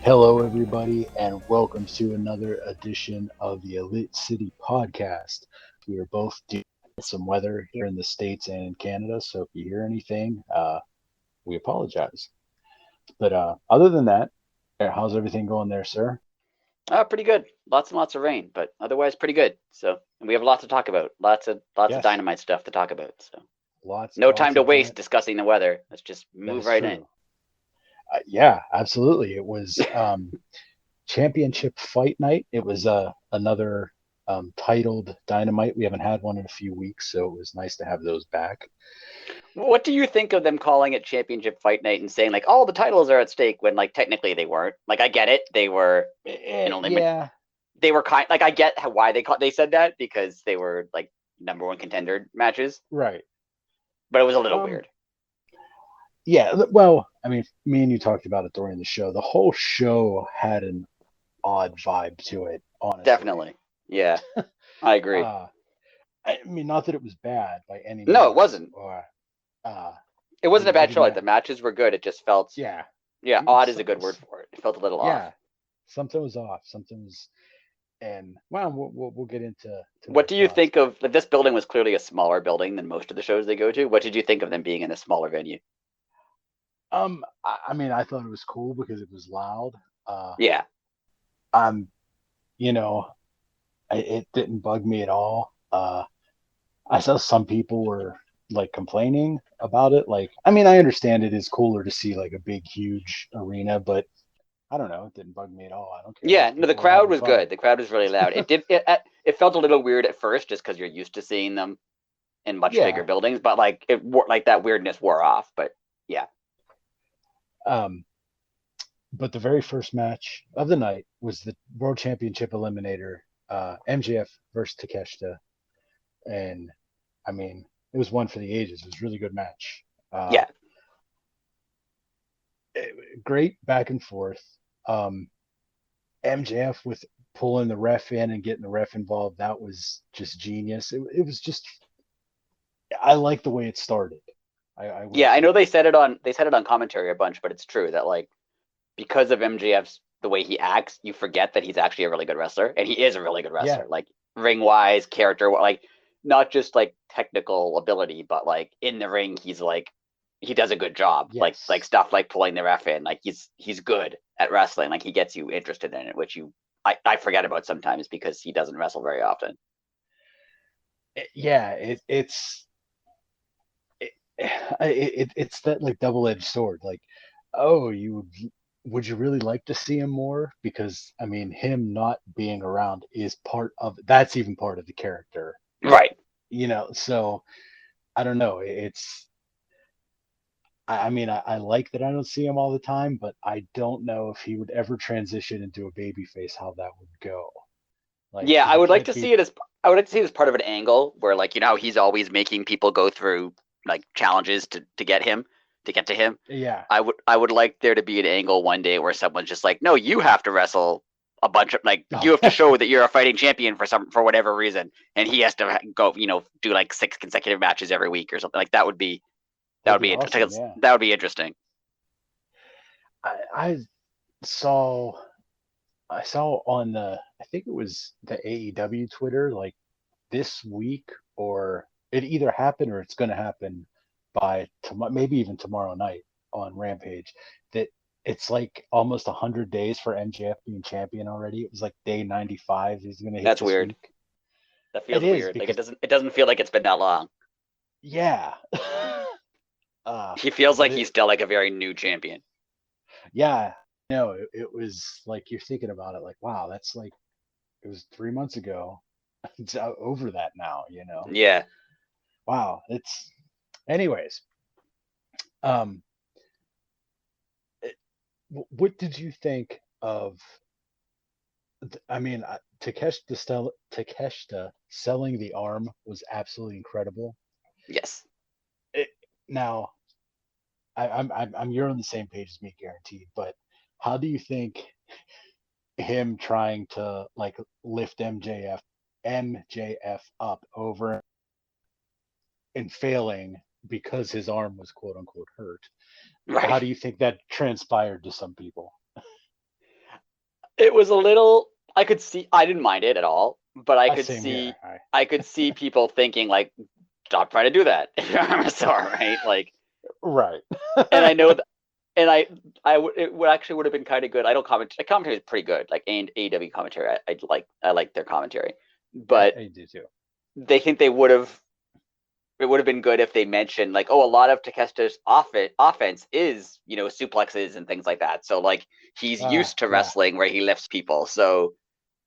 Hello, everybody, and welcome to another edition of the Elite City Podcast. We are both dealing with some weather here in the States and in Canada, so if you hear anything, we apologize. But other than that, how's everything going there, sir? Pretty good. Lots and lots of rain, but otherwise pretty good. So we have lots to talk about. Lots of Yes. Dynamite stuff to talk about. So Lots. no time to of waste time. discussing the weather. Let's just move right in. Yeah, absolutely. It was championship fight night. It was another titled Dynamite. We haven't had one in a few weeks, so it was nice to have those back. What do you think of them calling it Championship Fight Night and saying like all the titles are at stake when like technically they weren't? Like I get it, they were Yeah. They were I get why they said that because they were like number one contender matches, Right. but it was a little weird. Yeah, well, I mean, me and you talked about it during the show. The whole show had an odd vibe to it, honestly. Definitely. Yeah, I agree. I mean, not that it was bad by any means. No, it wasn't. Or, it wasn't a bad show. Like the matches were good. It just felt yeah, odd is a good word for it. It felt a little off. Yeah, something was off. Something was, and well, we'll get into. What do you think of this building? Was clearly a smaller building than most of the shows they go to. What did you think of them being in a smaller venue? I mean, I thought it was cool because it was loud. Yeah. You know, it didn't bug me at all. I saw some people were like complaining about it. Like, I mean, I understand it is cooler to see like a big, huge arena, but I don't know. It didn't bug me at all. I don't care. Yeah, no, the crowd was good. The crowd was really loud. It felt a little weird at first just because you're used to seeing them in much bigger buildings, but like that weirdness wore off. But yeah. But the very first match of the night was the World Championship Eliminator, MJF versus Takeshita, and I mean, it was one for the ages. It was a really good match. Yeah. Great back and forth. MJF with pulling the ref in and getting the ref involved, that was just genius. It was just, I like the way it started. I know they said it on commentary a bunch, but it's true that like because of MJF's the way he acts, you forget that he's actually a really good wrestler, and he is a really good wrestler. Like ring wise, character, like not just like technical ability, but like in the ring, he's like he does a good job. Yes. Like stuff like pulling the ref in, like he's good at wrestling. Like he gets you interested in it, which I forget about sometimes because he doesn't wrestle very often. Yeah, it's that like double-edged sword. Like, oh, would you really like to see him more? Because I mean, him not being around is that's even part of the character, right? So I don't know. I mean, I like that I don't see him all the time, but I don't know if he would ever transition into a babyface, how that would go. Like, yeah, I would like to see it as part of an angle where, like, he's always making people go through like challenges to get to him. Yeah, I would like there to be an angle one day where someone's just like, no, you have to wrestle a bunch of you have to show that you're a fighting champion for whatever reason, and he has to go do like 6 consecutive matches every week or something. Like that would be awesome, yeah. That would be interesting. I saw on I think it was the AEW Twitter, like this week, or it either happened or it's going to happen by maybe even tomorrow night on Rampage, that it's like almost 100 days for MJF being champion already. It was like day 95. He's going to hit. That's weird. Week. That feels weird. Like it doesn't feel like it's been that long. Yeah. He feels like he's still like a very new champion. Yeah. No, it was like you're thinking about it like, wow, that's like it was 3 months ago. It's over that now, Yeah. Wow. Anyways. What did you think of? I mean, Takeshita selling the arm was absolutely incredible. Yes. Now, I'm you're on the same page as me, guaranteed. But how do you think him trying to like lift MJF up over and failing because his arm was quote unquote hurt? How Right. do you think that transpired to some people? It was a little. I could see. I didn't mind it at all, but I could Same here. see. I could see people thinking like, "Stop trying to do that if your arm is sore," right? Like, Right. and I know that, and it would actually would have been kind of good. I don't comment. The commentary is pretty good, like AEW commentary. I like their commentary, but I do too. they think they would have. It would have been good if they mentioned like, oh, a lot of Takeshita's offense is suplexes and things like that. So like he's used to Yeah. wrestling where he lifts people. So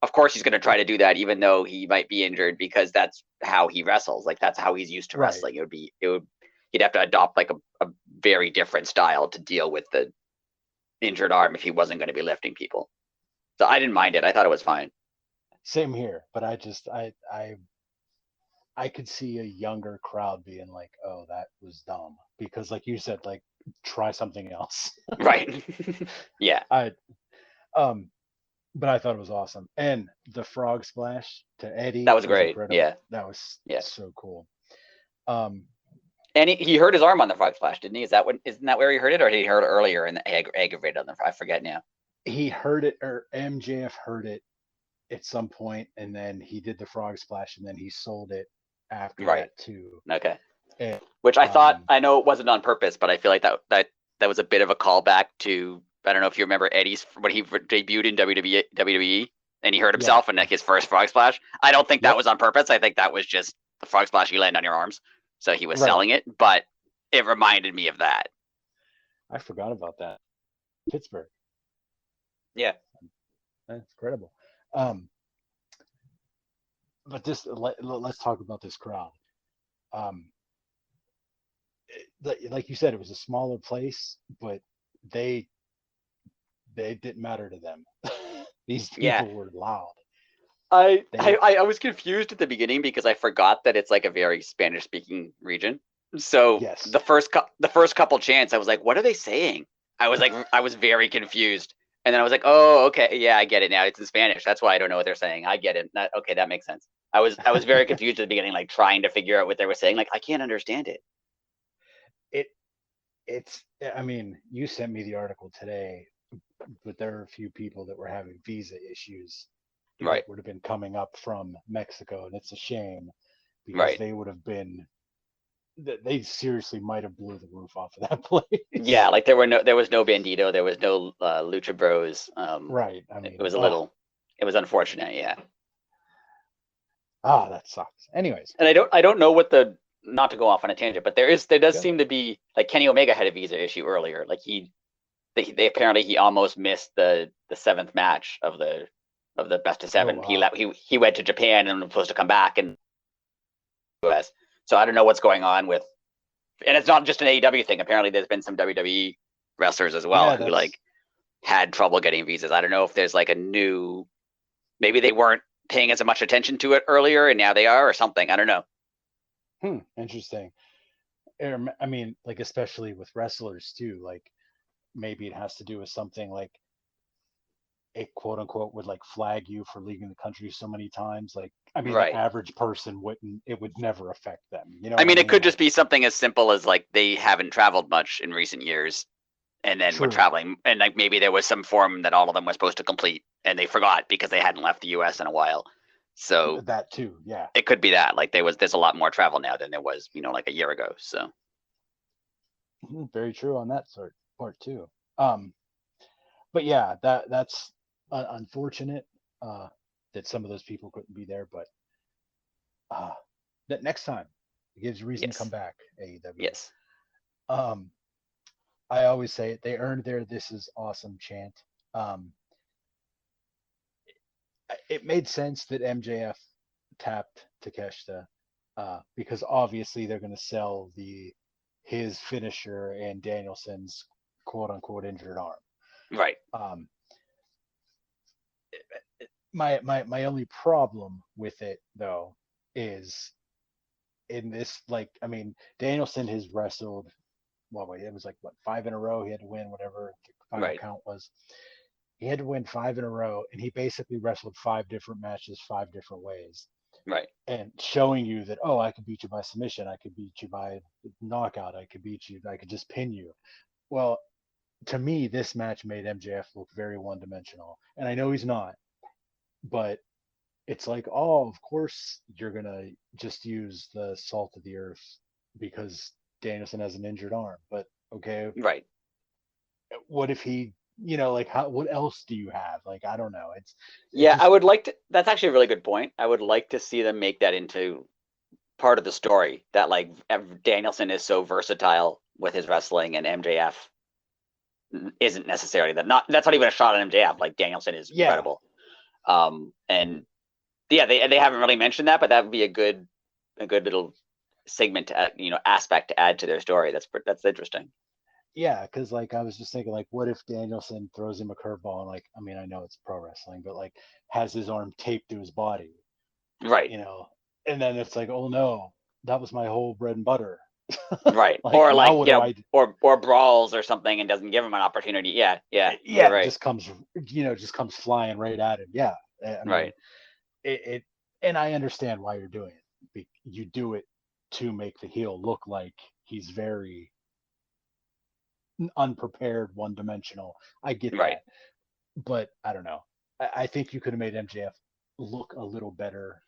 of course he's going to try to do that even though he might be injured because that's how he wrestles. Like that's how he's used to Right. wrestling. He'd have to adopt like a very different style to deal with the injured arm if he wasn't going to be lifting people. So I didn't mind it. I thought it was fine. Same here. But I could see a younger crowd being like, "Oh, that was dumb," because, like you said, like try something else. Right. Yeah. I um, but I thought it was awesome, and the frog splash to That Eddie was was great. incredible. Yeah. That was Yeah. so cool. Um, And he hurt his arm on the frog splash, didn't he? Isn't that where he hurt it, or did he hurt it earlier and aggravated on the? I forget now. he heard it, or MJF heard it at some point, and then he did the frog splash, and then he sold it after Right. that too. Okay. And, Which I know it wasn't on purpose, but I feel like that was a bit of a callback to I don't know if you remember Eddie's when he debuted in WWE and he hurt yeah, himself in like his first frog splash. I don't think that yep, was on purpose. I think that was just the frog splash you land on your arms. So he was right. selling it, but it reminded me of that. I forgot about that. Pittsburgh, Yeah. that's incredible. Um, but let's talk about this crowd. Um, like you said, it was a smaller place, but they they didn't matter to them. These Yeah. people were loud. I, They I I was confused at the beginning because I forgot that it's like a very Spanish speaking region. So yes, the first couple chants, I was like, what are they saying? I was very confused, and then I was like, oh, okay, yeah, I get it now. It's in Spanish. That's why I don't know what they're saying. I get it. Okay, that makes sense. I was very confused at the beginning, like trying to figure out what they were saying. Like I can't understand it. it it's. I mean, you sent me the article today, but there are a few people that were having visa issues that Right, would have been coming up from Mexico, and it's a shame because right. they would have been. They seriously might have blew the roof off of that place. Yeah, like there was no Bandito, there was no Lucha Bros. Right. I It mean, was a little, it was unfortunate. Yeah. that sucks. Anyways, And I don't know what the not to go off on a tangent, but there does go. seem to be like Kenny Omega had a visa issue earlier. Like they apparently he almost missed the seventh match of the best of Oh seven. wow. He went to Japan and was supposed to come back in the US. So I don't know what's going on with, and it's not just an AEW thing. Apparently there's been some WWE wrestlers as well Yeah, who that's like had trouble getting visas. I don't know if there's like a new, maybe they weren't paying as much attention to it earlier and now they are or something. I don't know. interesting. I mean, like especially with wrestlers too. Like maybe it has to do with something like a quote unquote would like flag you for leaving the country so many times. Like I mean, the Right. average person wouldn't. It would never affect them. You know I what I mean, it mean? could just Like be something as simple as like they haven't traveled much in recent years and then were true. traveling and like maybe there was some form that all of them were supposed to complete and they forgot because they hadn't left the US in a while. So That too. Yeah. it could be that like there's a lot more travel now than there was, like a year ago. So Very true on that sort part too. Um, but yeah, that's unfortunate that some of those people couldn't be there. But uh, that next time it gives you reason to come yes. back. AEW. Yes. Um, I always say it. They earned their "This is awesome" chant. Um, it made sense that MJF tapped Takeshita because obviously they're going to sell his finisher and Danielson's quote unquote injured arm. Right. Um, my only problem with it though is in this, like, I mean, Danielson has wrestled well, it was like what, 5 in a row. He had to win whatever the final Right. count was. He had to win 5 in a row, and he basically wrestled 5 different matches 5 different ways, Right. and showing you that, oh, I could beat you by submission, I could beat you by knockout, I could just pin you. Well, to me, this match made MJF look very one-dimensional, and I know he's not, but it's like, oh, of course you're gonna just use the salt of the earth because Danielson has an injured arm. But okay, Right. what if he, like, how? What else do you have? Like, I don't know. It Yeah, I just, would like to. That's actually a really good point. I would like to see them make that into part of the story that like Danielson is so versatile with his wrestling and MJF isn't necessarily that. Not that's not even a shot at MJF. Like Danielson is yeah, incredible. And yeah, they haven't really mentioned that, but that would be a good little segment to add, aspect to add to their story. That's interesting. yeah, because like I was just thinking, like, what if Danielson throws him a curveball and, like, I mean, I know it's pro wrestling, but like has his arm taped to his body, Right. you know, and then it's like, oh no, that was my whole bread and butter. Right. Like, Or now like, what do I do? or brawls or something and doesn't give him an opportunity. Yeah, yeah, you're Yeah, right. just comes flying right at him. Yeah, I mean, Right. it and I understand why you're doing it. You do it to make the heel look like he's very unprepared, one dimensional. I get Right. that, but I don't know. I think you could have made MJF look a little better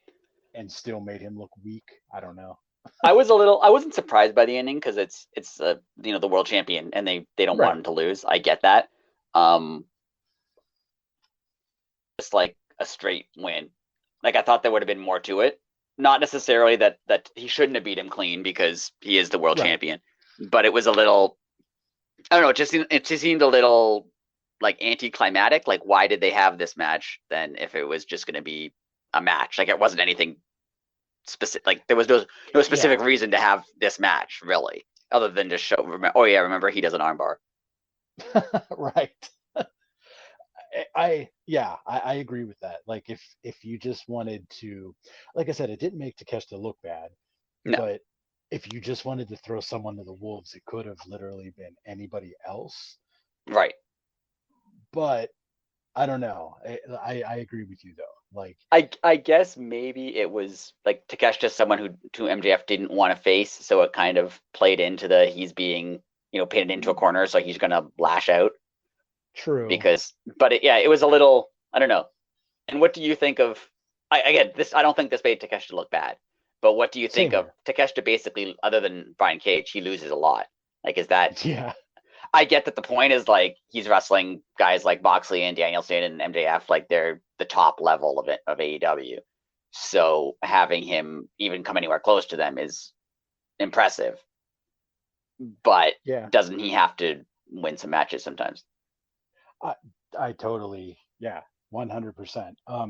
and still made him look weak. I don't know. I wasn't surprised by the ending because it's the world champion and they don't want Right. him to lose. I get that. Um, just like a straight win. Like I thought there would have been more to it. Not necessarily that he shouldn't have beat him clean because he is the world Right. champion, but it was a little. I don't know. It just seemed a little like anticlimactic. Like why did they have this match then if it was just going to be a match? Like it wasn't anything specific. Like there was no specific Yeah. reason to have this match really, other than just show. Oh yeah, remember he does an armbar. Right. I agree with that. Like, if you just wanted to, like I said, it didn't make Takeshita look bad, No, but if you just wanted to throw someone to the wolves, it could have literally been anybody else. right. But I don't know. I agree with you though. Like, I guess maybe it was like Takeshita, someone who MJF didn't want to face, so it kind of played into the he's being pinned into a corner, so he's gonna lash out true. because. But it was a little I don't know. And what do you think of? Again, this I don't think this made Takeshita look bad, but what do you Same think of here. Takeshita? Basically, other than Brian Cage, he loses a lot. Like, is that? Yeah. I get that the point is like he's wrestling guys like Moxley and Danielson and MJF, like they're the top level of it of AEW. So having him even come anywhere close to them is impressive. But Yeah. doesn't he have to win some matches sometimes? I I totally, yeah, 100%. I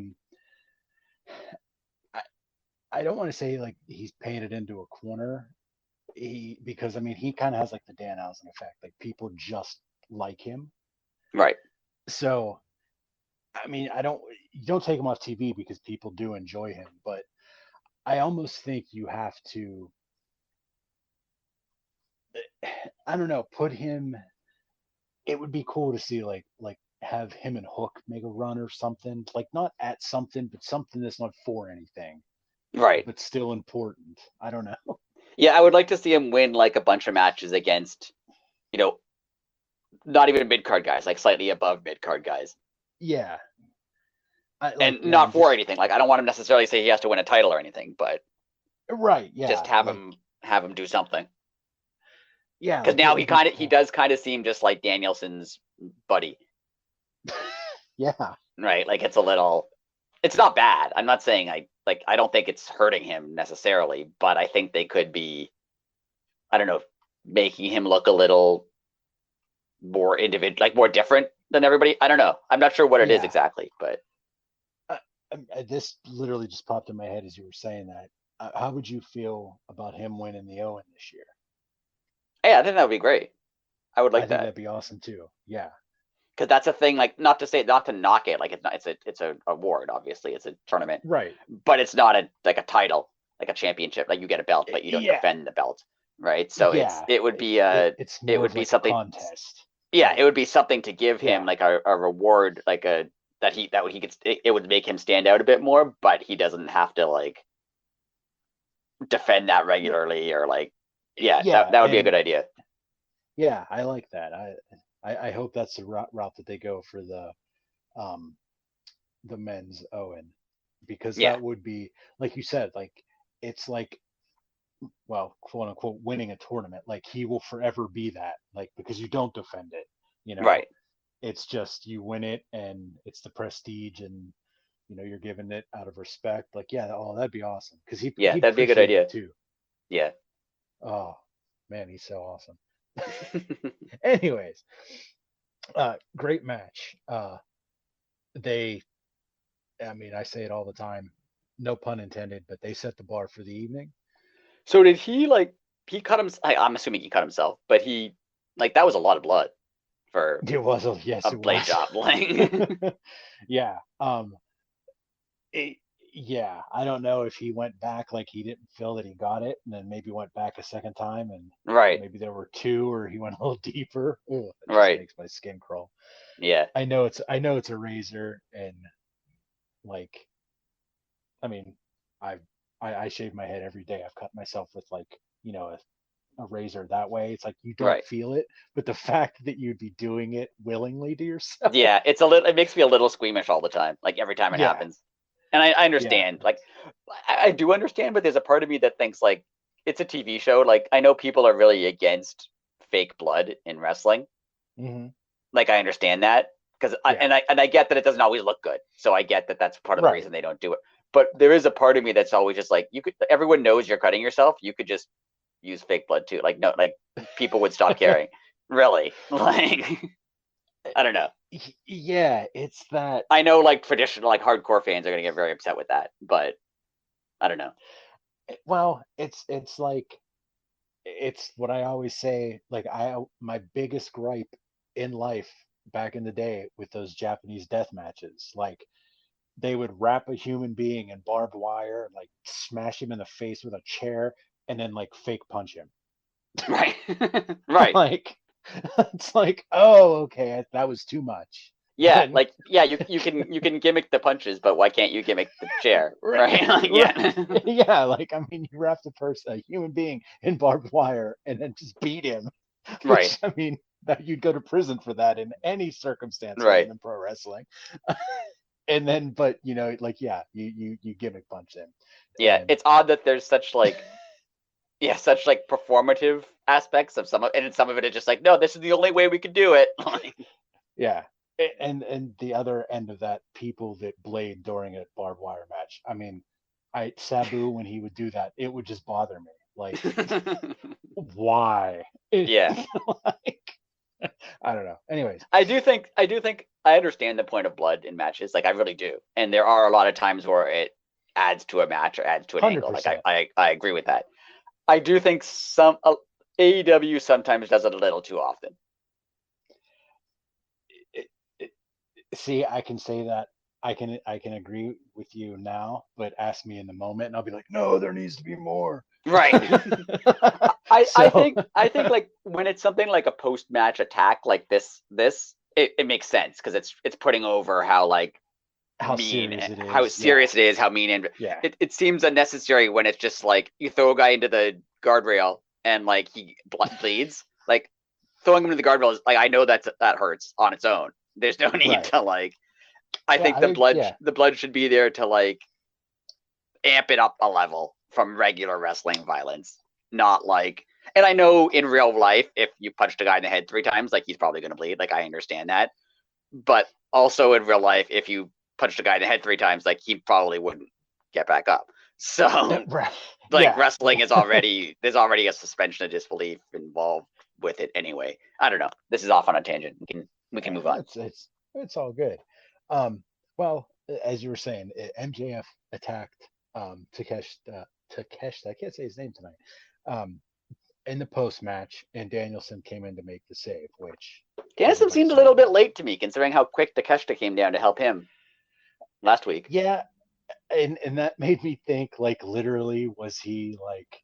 I don't want to say like he's painted into a corner. Because I mean, he kind of has like the Danhausen effect. Like, people just like him. Right. So I mean, you don't take him off TV because people do enjoy him, but I almost think you have to, I don't know, put him. It would be cool to see, like have him and Hook make a run or something. Like, not at something, but something that's not for anything, Right. but still important. I don't know. Yeah, I would like to see him win like a bunch of matches against, you know, not even mid card guys, like slightly above mid card guys. Yeah, And yeah, not and for just anything. Like I don't want him necessarily say he has to win a title or anything, but right. just Yeah, have him do something. Because like it now would be he cool. does kind of seem just like Danielson's buddy, Yeah, right? Like it's not bad. I'm not saying I don't think it's hurting him necessarily, but I think they could be, I don't know, making him look a little more individual, like more different than everybody. I don't know. I'm not sure what it is yeah. exactly, but This literally just popped in my head as you were saying that. How would you feel about him winning the Owen this year? yeah, I think that would be great. I would I like think that that'd be awesome too. Yeah, because that's a thing. Like not to knock it. Like it's not. It's a award. Obviously, it's a tournament, right. but it's not a title, like a championship. Like you get a belt, but you don't Yeah, defend the belt, right? So Yeah, it would be it's it more would of be like a something. contest. Yeah, it Like, would be something to give him yeah, like a reward, like a that he could. It would make him stand out a bit more, but he doesn't have to like defend that yeah, regularly or like. Yeah, yeah, that would be a and good idea. yeah, I like that. I hope that's the route that they go for um the men's Owen, because Yeah, that would be, like you said, like it's like, well, quote unquote, winning a tournament. Like he will forever be that, like, because you don't defend it, you know. right. It's just you win it, and it's the prestige, and you're giving it out of respect. Like, yeah, oh, that'd be awesome, because Yeah, he'd that'd be a good appreciate it idea. too. Yeah. Oh man, he's so awesome. Anyways, great match. They, I mean, I say it all the time, no pun intended, but they set the bar for the evening. So did he like he cut him? I'm assuming he cut himself, but he like that was a lot of blood for It was, yes, a it blade was. job. Like, Yeah. It, yeah, I don't know if he went back, like he didn't feel that he got it, and then maybe went back a second time, and right, maybe there were two, or he went a little deeper. Ugh, it just right. makes my skin crawl. Yeah, I know it's a razor, and like, I mean, I've I shave my head every day. I've cut myself with, like, a razor that way. It's like you don't right. feel it, but the fact that you'd be doing it willingly to yourself. Yeah, it's a little. It makes me a little squeamish all the time. Like every time it Yeah, happens, and I yeah. understand. Like I do understand, but there's a part of me that thinks like it's a TV show. Like I know people are really against fake blood in wrestling. Hmm. Like I understand that because Yeah, I get that it doesn't always look good. So I get that that's part of the right. reason they don't do it. But there is a part of me that's always just like you could. Everyone knows you're cutting yourself. You could just use fake blood too. Like no, like people would stop caring. Really, like I don't know. Yeah, it's that. I know like traditional like hardcore fans are gonna get very upset with that, but I don't know. Well, it's like, it's what I always say. Like, my biggest gripe in life back in the day with those Japanese death matches, like, they would wrap a human being in barbed wire and like smash him in the face with a chair, and then like fake punch him. Right. Right. Like, it's like, oh, okay, that was too much. Yeah, And like yeah, you can gimmick the punches, but why can't you gimmick the chair? Right? right, Like, right, yeah. yeah. Like, I mean, you wrapped a human being in barbed wire, and then just beat him. Right. Which, I mean, that you'd go to prison for that in any circumstance other Right. than pro wrestling. And then, but like, yeah, you gimmick punch him, Yeah, and it's odd that there's such like yeah, such like performative aspects of some of and some of it is just like, no, this is the only way we could do it. Like, yeah. And the other end of that, people that blade during a barbed wire match. I mean, Sabu, when he would do that, it would just bother me. Like, why? yeah. Like, I don't know. Anyways, I do think I understand the point of blood in matches. Like I really do. And there are a lot of times where it adds to a match or adds to an hundred angle. Like percent. I agree with that. I do think some AEW sometimes does it a little too often. See, I can say that. I can agree with you now, but ask me in the moment, and I'll be like, no, there needs to be more. Right. So, I think like when it's something like a post match attack like this it makes sense because it's putting over how like how mean serious it how is? Yeah, serious it is how mean and yeah, it seems unnecessary when it's just like you throw a guy into the guardrail and like he bleeds like throwing him into the guardrail is like I know that hurts on its own. There's no need right. to like I Yeah, think yeah, the blood should be there to like amp it up a level from regular wrestling violence, not like. And I know in real life, if you punched a guy in the head 3 times, like he's probably gonna bleed. Like I understand that, but also in real life, if you punched a guy in the head 3 times, like he probably wouldn't get back up. So right. like Yeah, wrestling is already there's already a suspension of disbelief involved with it anyway. I don't know. This is off on a tangent. We can move on. it's all good. Um, well, as you were saying, MJF attacked Takeshita. I can't say his name tonight. Um, in the post match, and Danielson came in to make the save, which Danielson everybody seemed a saw. little bit late to me, considering how quick Takeshita came down to help him last week. Yeah, and that made me think, like, literally, was he like,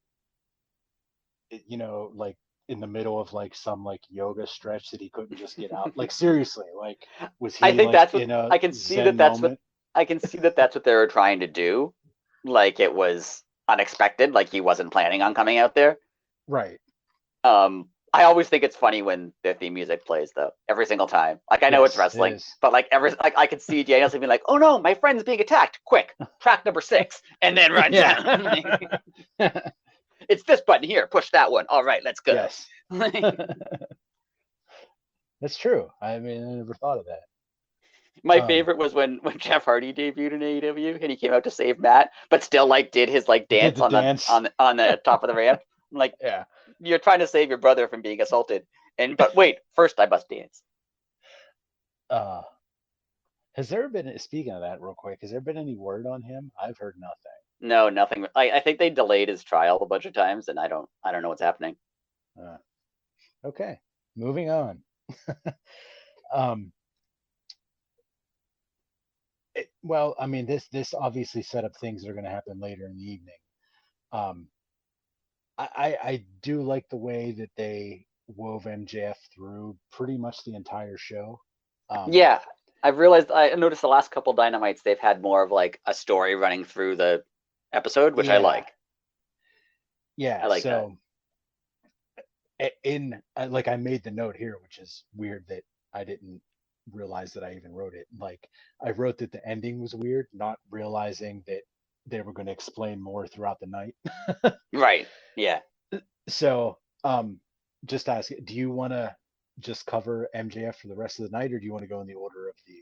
you know, like in the middle of like some like yoga stretch that he couldn't just get out? Like seriously, like was I he think like that's what in a I can see Zen that that's what moment? I can see that that's what they were trying to do. Like it was unexpected, like he wasn't planning on coming out there. Right. I always think it's funny when the theme music plays though, every single time. Like I know it's Yes, it wrestling, is. but like I could see Danielson being like, "Oh no, my friend's being attacked! Quick, track number 6," and then runs Yeah. out. It's this button here. Push that one. All right, let's go. Yes. That's true. I mean, I never thought of that. My favorite was when Jeff Hardy debuted in AEW and he came out to save Matt, but still like did his like Did dance the on the dance. on the top of the ramp. I'm like, Yeah. you're trying to save your brother from being assaulted, but wait, first I must dance. Uh, has there been, speaking of that real quick, has there been any word on him? I've heard nothing. No, nothing. I think they delayed his trial a bunch of times, and I don't know what's happening. Uh, okay. Moving on. um, well, I mean, this obviously set up things that are going to happen later in the evening. Um, I do like the way that they wove MJF through pretty much the entire show. Um, Yeah, I've realized I noticed the last couple Dynamites they've had more of like a story running through the episode, which I yeah, like. yeah. I like that. So in like I made the note here, which is weird that I didn't realize that I even wrote it. Like I wrote that the ending was weird, not realizing that they were going to explain more throughout the night. Right. Yeah. So, just ask, do you want to just cover MJF for the rest of the night, or do you want to go in the order of the?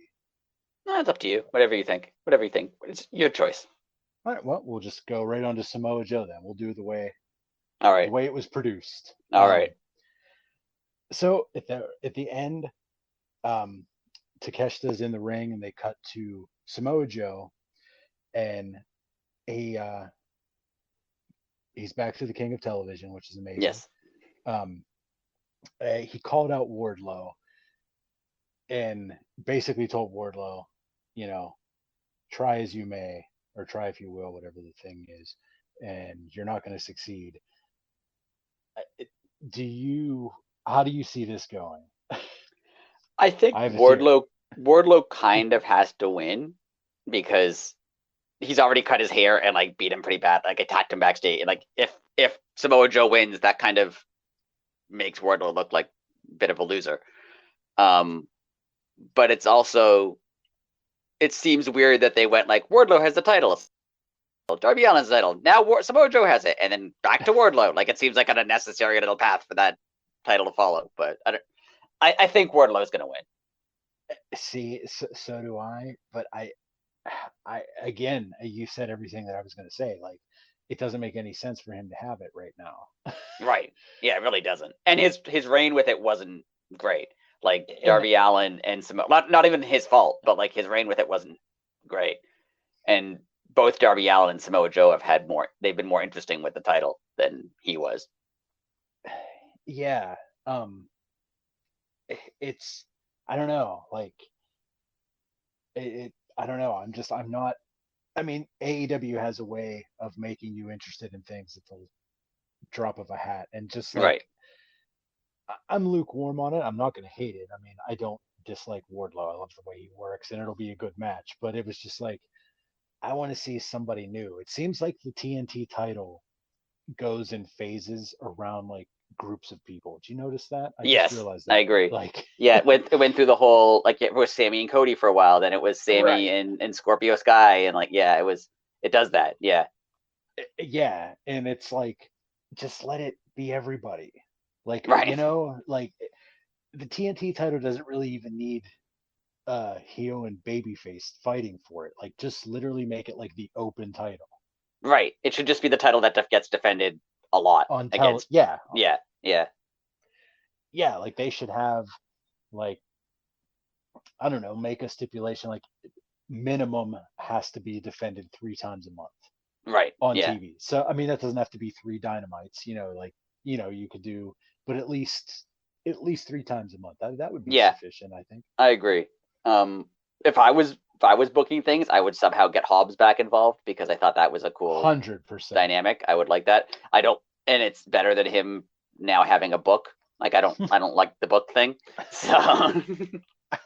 No, it's up to you. Whatever you think. Whatever you think. It's your choice. All right, well, we'll just go right on to Samoa Joe then. We'll do All the right. way it was produced. All right. So at the end, um, Takeshita's in the ring, and they cut to Samoa Joe, and he he's back to the King of Television, which is amazing. Yes. Um, he called out Wardlow and basically told Wardlow, you know, try as you may, or try if you will, whatever the thing is, and you're not going to succeed. Do you? How do you see this going? I think I have a theory. Wardlow kind of has to win because he's already cut his hair and like beat him pretty bad. Like attacked him backstage. Like if Samoa Joe wins, that kind of makes Wardlow look like a bit of a loser. Um, but it's also it seems weird that they went like Wardlow has the title, Darby Allin's the title. Now Samoa Joe has it, and then back to Wardlow. Like it seems like an unnecessary little path for that title to follow. But I think Wardlow is going to win. See, so do I. But I again, you said everything that I was going to say. Like, it doesn't make any sense for him to have it right now. Right. Yeah, it really doesn't. And his reign with it wasn't great. Like And Darby Allin and Samoa, not even his fault, but like his reign with it wasn't great. And both Darby Allin and Samoa Joe have had more. They've been more interesting with the title than he was. yeah, it's I don't know. Like I don't know. I'm not. I mean, AEW has a way of making you interested in things at the drop of a hat, and just like Right. I'm lukewarm on it. I'm not going to hate it. I mean, I don't dislike Wardlow. I love the way he works, and it'll be a good match. But it was just like I want to see somebody new. It seems like the TNT title goes in phases around like groups of people. Do you notice that? I just Yes, realized I that. agree. Like, Yeah, it went through the whole like it was Sammy and Cody for a while, then it was Sammy right. and Scorpio Sky, and like yeah, it does that. Yeah. Yeah. And it's like, just let it be everybody. Like, Right. like the TNT title doesn't really even need heel and babyface fighting for it. Like, just literally make it like the open title Right. It should just be the title that gets defended a lot on against. yeah. Yeah. Yeah. Yeah, like they should have like I don't know, make a stipulation like minimum has to be defended 3 times a month Right. on Yeah. TV. So I mean that doesn't have to be 3 Dynamites, like you could do, but at least 3 times a month. That would be Yeah. sufficient, I think. I agree. If I was booking things, I would somehow get Hobbs back involved because I thought that was a cool 100%. dynamic. I would like that. I don't and it's better than him now having a book. Like I don't like the book thing. So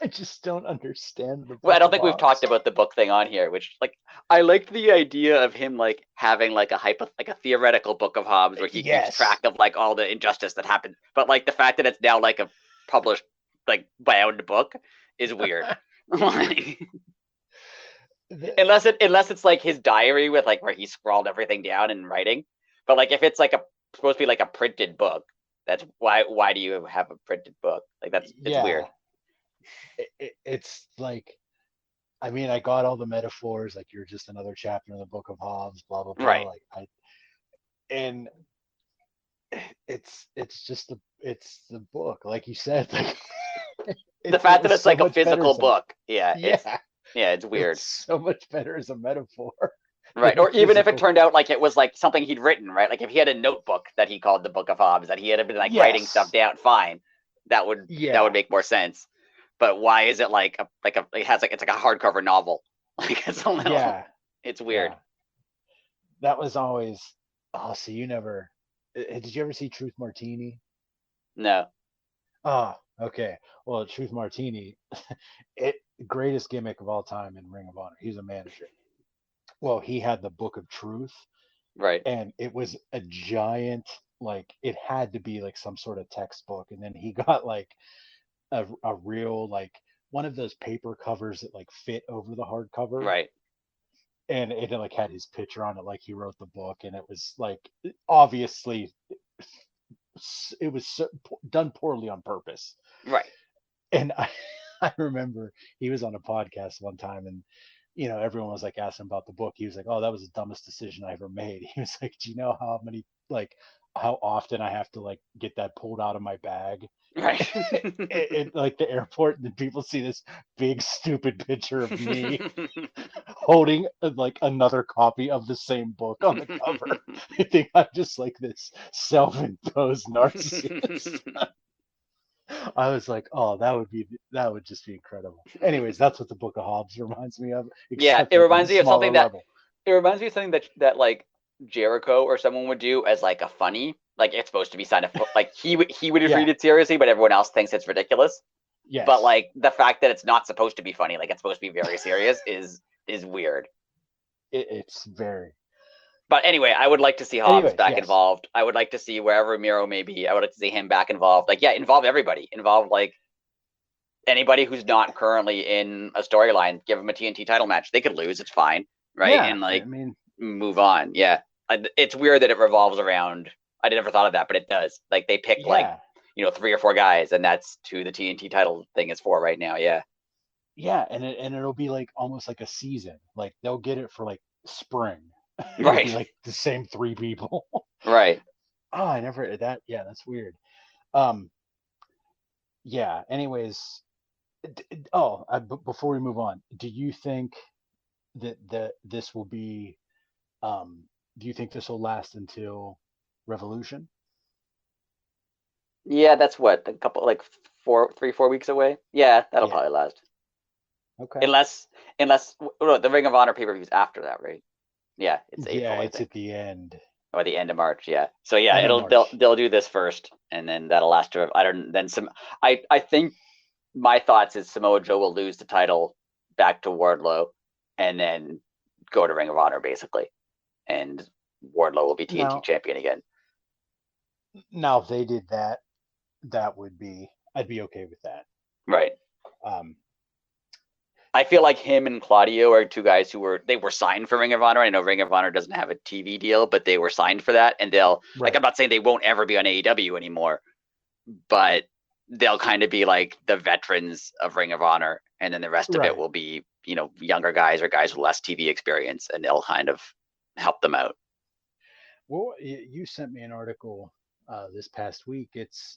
I just don't understand the well, I Book don't of think we've Hobbs. talked about the book thing on here, which like I liked the idea of him like having like a theoretical book of Hobbes where he keeps Yes. track of like all the injustice that happened. But like the fact that it's now like a published like bound book is weird. unless it's like his diary with like where he scrawled everything down in writing. But like if it's like supposed to be like a printed book, that's why do you have a printed book? Like it's Yeah. weird. It's like, I mean, I got all the metaphors, like you're just another chapter in the Book of Hobbes, blah blah blah. Right. Like and it's just the book, like you said. Like The it fact that was it's so like a much better physical as a book, yeah, yeah, it's weird. it's so much better as a metaphor Right. than a Or even if it physical. turned out like it was like something he'd written, right? Like if he had a notebook that he called the Book of Hobbes, that he had been like writing stuff Yes. down, fine. That would Yeah. make more sense. But why is it like it has like it's like a hardcover novel? Like it's a little Yeah. it's weird. Yeah. That was always. Oh, so you never. Did you ever see Truth Martini? No. Oh, okay. Well, Truth Martini, it greatest gimmick of all time in Ring of Honor. He's a manager. Well, he had the Book of Truth, Right. and it was a giant, like it had to be like some sort of textbook. And then he got like a real like one of those paper covers that like fit over the hardcover, Right. and it like had his picture on it, like he wrote the book, and it was like obviously it was done poorly on purpose. Right. And I remember he was on a podcast one time, and everyone was like asking about the book. He was like, "Oh, that was the dumbest decision I ever made." He was like, "Do you know how often I have to like get that pulled out of my bag Right. at like the airport, and then people see this big stupid picture of me holding like another copy of the same book on the cover. I think I'm just like this self-imposed narcissist." I was like, oh, that would just be incredible. Anyways, that's what the Book of Hobbes reminds me of, Yeah, except like on a smaller level. it reminds me of something that like Jericho or someone would do as like a funny, like it's supposed to be kind of like he would have Yeah. read it seriously, but everyone else thinks it's ridiculous. But Yes. like the fact that it's not supposed to be funny, like it's supposed to be very serious, is weird. It's very. But anyway, I would like to see Hobbs Anyways, back yes. involved. I would like to see wherever Miro may be. I would like to see him back involved. Like, yeah, involve everybody. Involve like anybody who's not currently in a storyline. Give them a TNT title match. They could lose. It's fine, right? Yeah. And I like mean, move on. Yeah, it's weird that it revolves around. I never thought of that, but it does. Like they pick like yeah. 3 or 4 guys, and that's who the TNT title thing is for right now. Yeah. Yeah. And it'll be like almost like a season. Like they'll get it for like spring. It'll be Right. like the same 3 people. Right. Oh, I never that. Yeah, that's weird. Um, yeah. Anyways, before we move on, do you think that this will be um do you think this will last until Revolution? Yeah, that's what a couple like 4 weeks away. Yeah, that'll Yeah. probably last. Okay. Unless the Ring of Honor pay-per-views after that, right? Yeah, it's Yeah, April, I it's think, at the end. or the end of March. Yeah. So yeah, End of it'll they'll March. they'll do this first, and then that'll last to I don't then some. I think my thoughts is Samoa Joe will lose the title back to Wardlow, and then go to Ring of Honor basically, and Wardlow will be TNT Now, champion again. if they did that, I'd be okay with that. Right. Um, I feel like him and Claudio are two guys who were signed for Ring of Honor. I know Ring of Honor doesn't have a TV deal, but they were signed for that, and they'll like right, I'm not saying they won't ever be on AEW anymore, but they'll kind of be like the veterans of Ring of Honor, and then the rest of it right. will be younger guys or guys with less TV experience, and they'll kind of help them out. Well, you sent me an article this past week.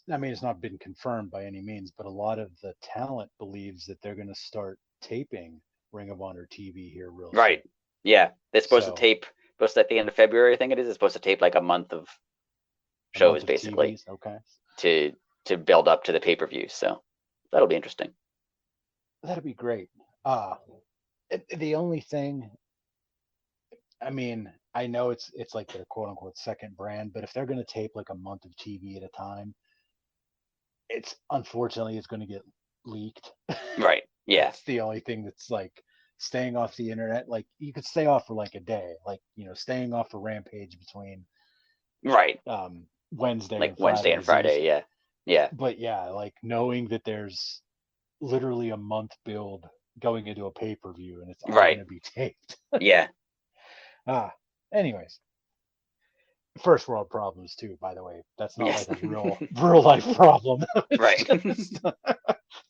I mean, it's not been confirmed by any means, but a lot of the talent believes that they're going to start taping Ring of Honor TV here real soon. Right. Yeah, they're supposed to So tape. Supposed to at the end of February, I think it is. It's supposed to tape like a month of a month shows, of basically, TVs. Okay, to build up to the pay-per-view. So that'll be interesting. that'd be great. The only thing, I mean, I know it's like their quote unquote second brand, but if they're going to tape like a month of TV at a time, it's unfortunately it's going to get leaked. Right. Yeah. That's the only thing that's like staying off the internet. Like you could stay off for like a day, like staying off for Rampage between Right. Wednesday Like and Wednesday Friday and is easy. Friday. Yeah. Yeah. But yeah, like knowing that there's literally a month build going into a pay-per-view and it's all going Right. to be taped. Yeah. Ah, anyways, first world problems too, by the way. That's not Yes. like a real life problem. Right.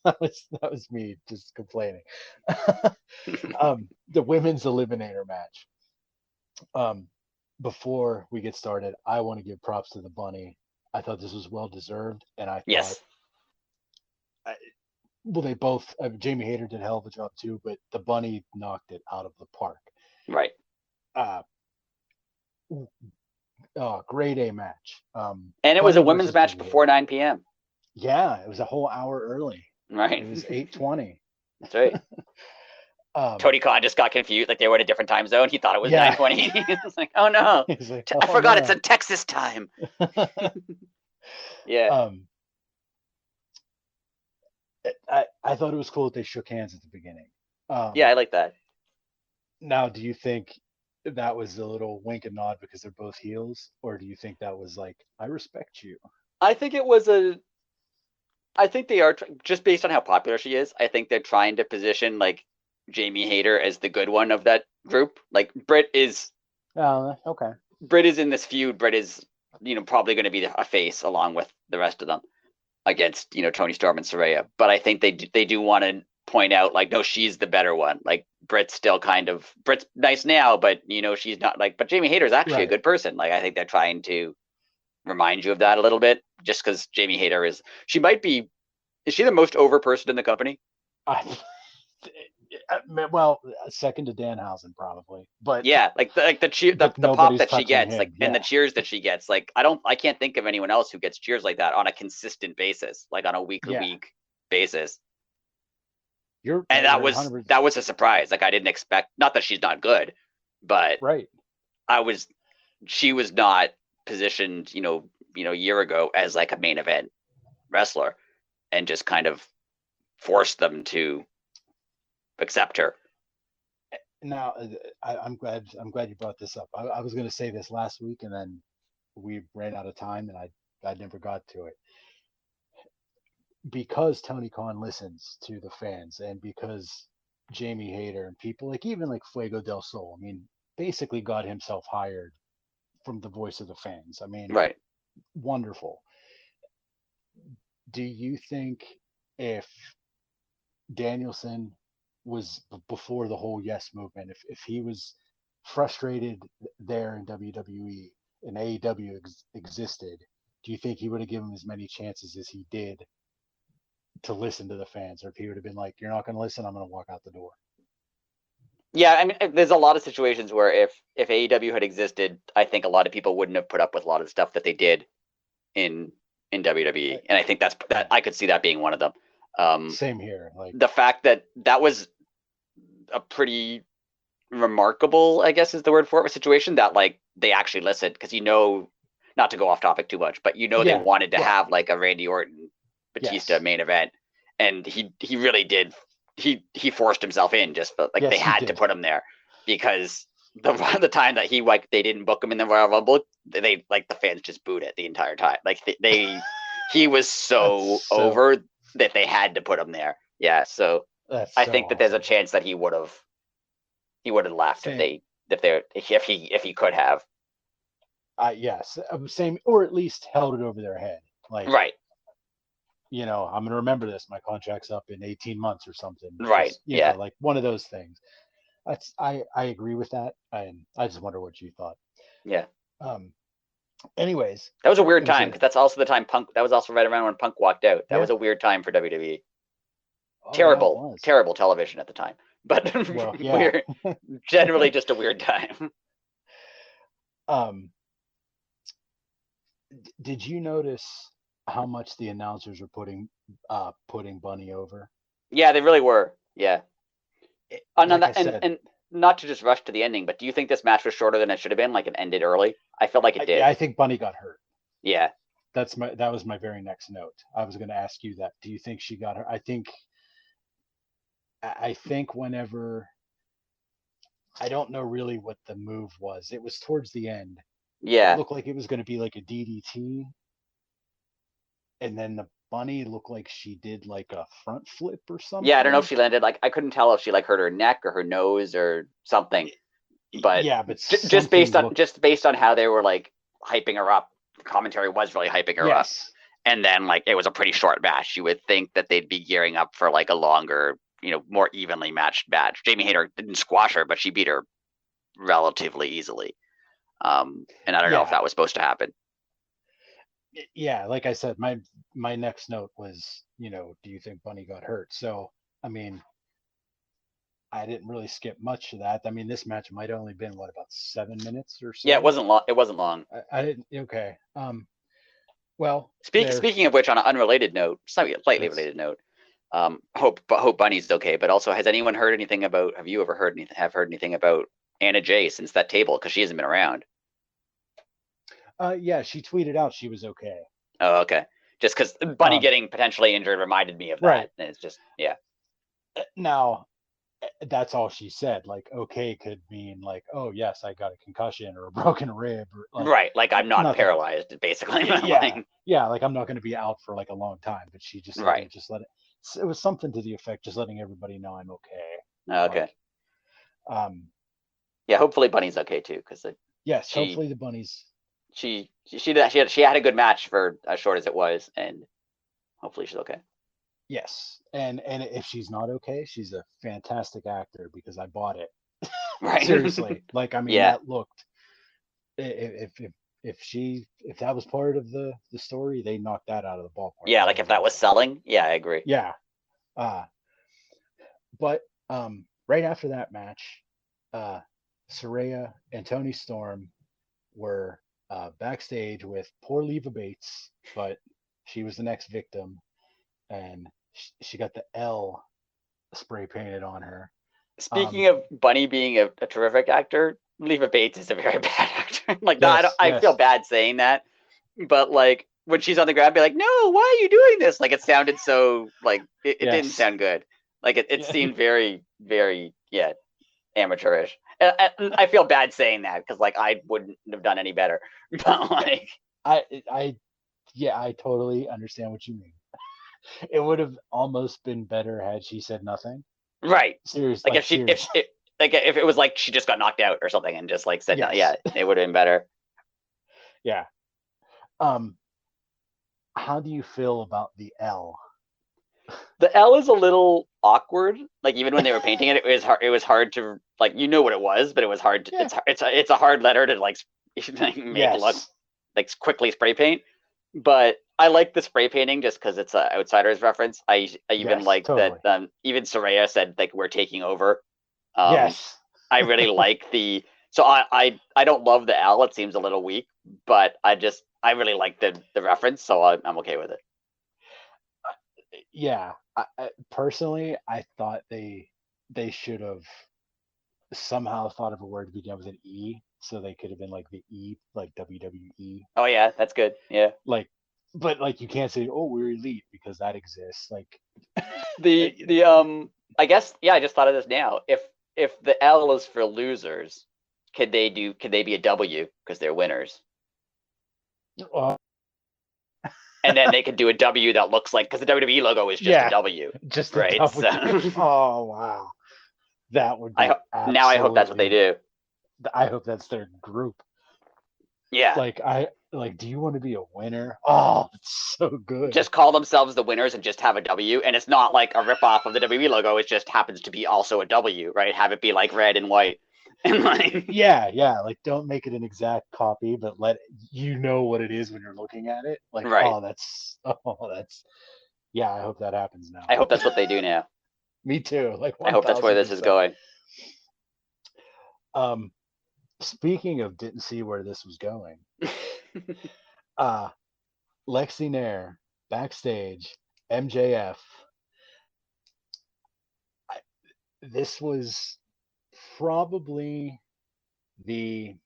That was me just complaining. The women's eliminator match. Um, before we get started, I want to give props to the bunny. I thought this was well deserved, and I thought, Yes. well, they both. Jamie Hayter did a hell of a job too, but the bunny knocked it out of the park. Right. Uh, Grade A match. And it was a Bunny women's versus match Jamie before Hayter. 9 p.m. Yeah, it was a whole hour early. Right. It was 8:20. That's right. Tony Khan just got confused. Like they were in a different time zone. He thought it was Yeah. 9:20. It's like, oh no. He's like, I oh, forgot no. it's in Texas time. Yeah. I thought it was cool that they shook hands at the beginning. Yeah, I like that. Now, do you think that was a little wink and nod because they're both heels, or do you think that was like, I respect you? I think it was I think they are just based on how popular she is. I think they're trying to position like Jamie Hayter as the good one of that group. Like Britt is Okay. Britt is in this feud. Britt is probably going to be a face along with the rest of them against Tony Storm and Saraya. But I think they do want to point out like, no, she's the better one. Like Britt's still Britt's nice now, but she's not like. But Jamie Hayter is actually a good person. Like I think they're trying to remind you of that a little bit, just because Jamie Hayter is she the most over person in the company? Well, second to Danhausen probably, but yeah, like the cheer, the pop that she gets, him. like, and the cheers that she gets. Like I can't think of anyone else who gets cheers like that on a consistent basis, like on a week to week basis. That was a surprise. Like I didn't expect. Not that she's not good, but right. She was not positioned, a year ago as like a main event wrestler, and just kind of forced them to accept her. Now, I'm glad you brought this up. I was going to say this last week, and then we ran out of time, and I never got to it. Because Tony Khan listens to the fans, and because Jamie Hayter and people like even like Fuego del Sol, I mean, basically got himself hired from the voice of the fans. I mean, right. Wonderful. Do you think if Danielson was before the whole yes movement, if he was frustrated there in WWE and AEW existed, do you think he would have given him as many chances as he did to listen to the fans, or if he would have been like, you're not going to listen, I'm going to walk out the door? Yeah, I mean, there's a lot of situations where if AEW had existed, I think a lot of people wouldn't have put up with a lot of the stuff that they did in WWE, and I think that I could see that being one of them. Same here. Like the fact that was a pretty remarkable, I guess is the word for it, situation that like they actually listened, because not to go off topic too much, but they wanted to have like a Randy Orton Batista main event, and he really did. He forced himself in, just like they had to put him there, because the time that they didn't book him in the Royal Rumble, they like the fans just booed it the entire time. Like he was so over that they had to put him there. Yeah, so I think that there's a chance that he would have left if he could have. Yes, same, or at least held it over their head. Like right. I'm going to remember this. My contract's up in 18 months or something. Right. Just, like one of those things. I agree with that. And I just wonder what you thought. Yeah. Anyways. That was a weird time, because that's also the time that was also right around when Punk walked out. That was a weird time for WWE. Terrible television at the time. But weird, generally just a weird time. Did you notice how much the announcers were putting Bunny over? Yeah, they really were. Yeah. And not to just rush to the ending, but do you think this match was shorter than it should have been? Like it ended early? I felt like it did. Yeah, I think Bunny got hurt. Yeah. That was my very next note. I was going to ask you that. Do you think she got her? I think whenever, I don't know really what the move was. It was towards the end. It Yeah. looked like it was going to be like a DDT, and then the Bunny looked like she did like a front flip or something. Yeah, I don't know if she landed like I couldn't tell if she like hurt her neck or her nose or something. But Yeah, but just based on how they were like hyping her up, the commentary was really hyping her up. Yes. And then like it was a pretty short match. You would think that they'd be gearing up for like a longer, more evenly matched match. Jamie Hayter didn't squash her, but she beat her relatively easily. And I don't know if that was supposed to happen. Yeah, like I said, my next note was, do you think Bunny got hurt? So, I mean, I didn't really skip much of that. I mean, this match might have only been what, about 7 minutes or so. Yeah, it wasn't long. It wasn't long. I didn't. Okay. Well, speaking of which, on an unrelated note, slightly related note, hope Bunny's okay. But also, has anyone heard anything about? Have you ever heard anything about Anna Jay since that table? Because she hasn't been around. Yeah, she tweeted out she was okay. Oh, okay. Just because Bunny getting potentially injured reminded me of that. Right. And it's just, yeah. Now, that's all she said. Like, okay could mean like, oh yes, I got a concussion or a broken rib. Or like, right. Like I'm not nothing. paralyzed, basically. Yeah. Like I'm not going to be out for like a long time. But she just said, right. Just let it. It was something to the effect, just letting everybody know I'm okay. Okay. Like, yeah. Hopefully Bunny's okay too, because yes, hopefully the Bunny's. She had a good match for as short as it was, and hopefully she's okay. Yes, and if she's not okay, she's a fantastic actor because I bought it. Right. Seriously, like I mean, yeah. that looked. If that was part of the story, they knocked that out of the ballpark. Yeah, like if that was selling, yeah, I agree. Yeah, but right after that match, Saraya and Toni Storm were backstage with poor Leva Bates, but she was the next victim, and she got the L spray painted on her. Speaking of Bunny being a terrific actor, Leva Bates is a very bad actor. Like, yes, I feel bad saying that, but like when she's on the ground, I'd be like, no, why are you doing this? Like, it sounded so like it didn't sound good. Like it seemed very, very amateurish. And I feel bad saying that because like I wouldn't have done any better. But like I totally understand what you mean. It would have almost been better had she said nothing. Right. Seriously. Like if it was like she just got knocked out or something and just like said no, yeah, it would have been better. Yeah. How do you feel about the L? The L is a little awkward. Like even when they were painting it, it was hard to like what it was, but it was hard. It's a hard letter to like make it look like quickly spray paint. But I like the spray painting just because it's an outsider's reference. I even like totally. That. Even Saraya said like we're taking over. Yes. I really like the. So I don't love the L. It seems a little weak, but I really like the reference, so I'm okay with it. Yeah, personally, I thought they should have somehow thought of a word to begin with an E, so they could have been like the E, like WWE. Oh yeah, that's good. Yeah. Like, but like you can't say, oh, we're elite because that exists. Like I guess I just thought of this now. If the L is for losers, could they be a W because they're winners? And then they could do a W that looks like because the WWE logo is just a W, just right? A W. So, oh wow, that would be. Now I hope that's what they do. I hope that's their group. Yeah. Like, do you want to be a winner? Oh, it's so good. Just call themselves the winners and just have a W, and it's not like a ripoff of the WWE logo. It just happens to be also a W, right? Have it be like red and white. And like like don't make it an exact copy, but let you know what it is when you're looking at it. Like, right. that's I hope that happens now. I hope that's what they do now. Me too. Like 1, I hope that's where this is going. Speaking of didn't see where this was going. Lexi Nair backstage, MJF. This was probably the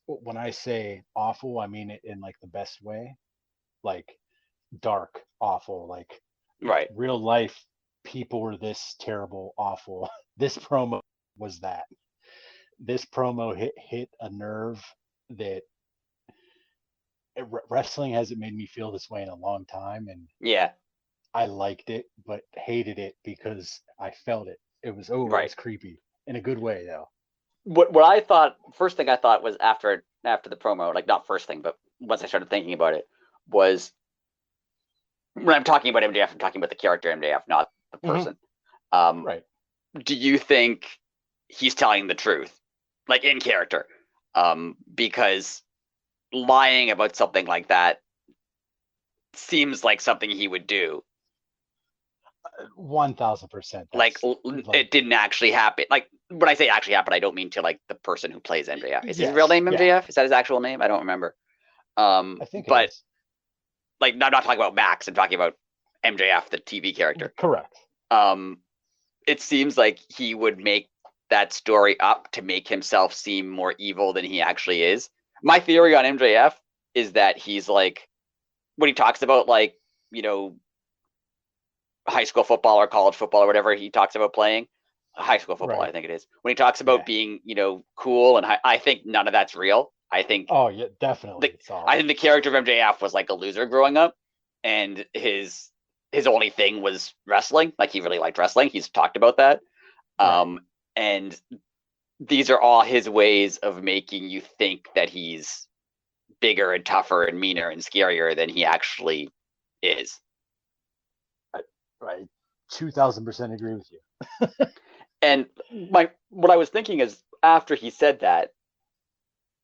when I say awful, I mean it in like the best way, like dark, awful, like Right. real life people were this terrible, awful. This promo was that. This promo hit a nerve that wrestling hasn't made me feel this way in a long time, and Yeah. I liked it, but hated it because I felt it. It Right. was creepy in a good way though. What I thought, first thing I thought was after the promo, like not first thing, but once I started thinking about it, was when I'm talking about MJF, I'm talking about the character MJF, not the person. Right. Do you think he's telling the truth, like in character? Because lying about something like that seems like something he would do. 1000%. Like That's like, it didn't actually happen. Like when I say actually happen, I don't mean to like the person who plays MJF. Is his real yes, name yeah, MJF? Is that his actual name? I don't remember. I think it But is. like I'm not talking about Max. I'm talking about MJF, the TV character. Correct. It seems like he would make that story up to make himself seem more evil than he actually is. My theory on MJF is that he's like, when he talks about like, you know, high school football or college football or whatever he talks about playing, high school football, I Right. think it is. When he talks Yeah. about being, you know, cool, and I think none of that's real. I think Oh yeah, definitely. It's all. I think the character of MJF was like a loser growing up, and his only thing was wrestling. Like he really liked wrestling. He's talked about that. Right. And these are all his ways of making you think that he's bigger and tougher and meaner and scarier than he actually is. Right. 2000% agree with you. And what I was thinking is after he said that,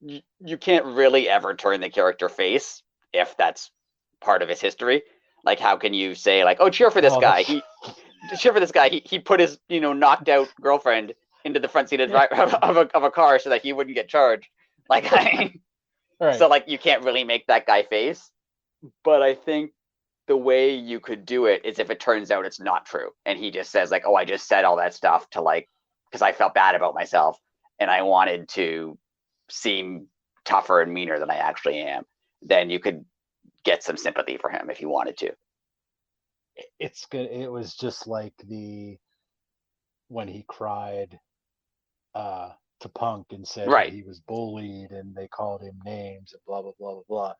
you can't really ever turn the character face if that's part of his history. Like how can you say like, oh, cheer for this Well, guy? that's Cheer for this guy. He put his knocked out girlfriend into the front seat of, yeah. of a car so that he wouldn't get charged. Like Right. so like you can't really make that guy face. But I think the way you could do it is if it turns out it's not true and he just says like, oh, I just said all that stuff to like because I felt bad about myself and I wanted to seem tougher and meaner than I actually am. Then you could get some sympathy for him if you wanted to. It's good. It was just like when he cried to Punk and said that Right. he was bullied and they called him names and blah blah blah blah blah.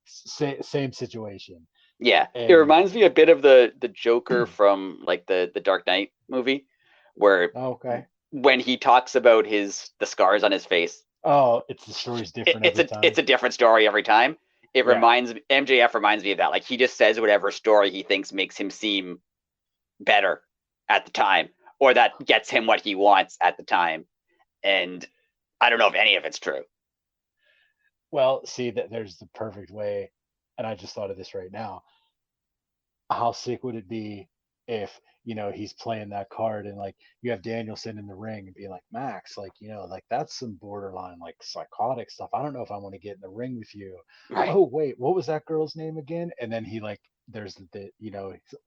Same situation. Yeah. It And reminds me a bit of the Joker from like the Dark Knight movie where okay. when he talks about the scars on his face, Oh, it's the story's different every it's time. a different story every time. It Yeah. reminds MJF reminds me of that. Like he just says whatever story he thinks makes him seem better at the time, or that gets him what he wants at the time. And I don't know if any of it's true. Well, see that there's the perfect way, and I just thought of this right now. How sick would it be if he's playing that card and like you have Danielson in the ring and being like, Max, like like that's some borderline like psychotic stuff. I don't know if I want to get in the ring with you. Right. Oh wait, what was that girl's name again? And then he like there's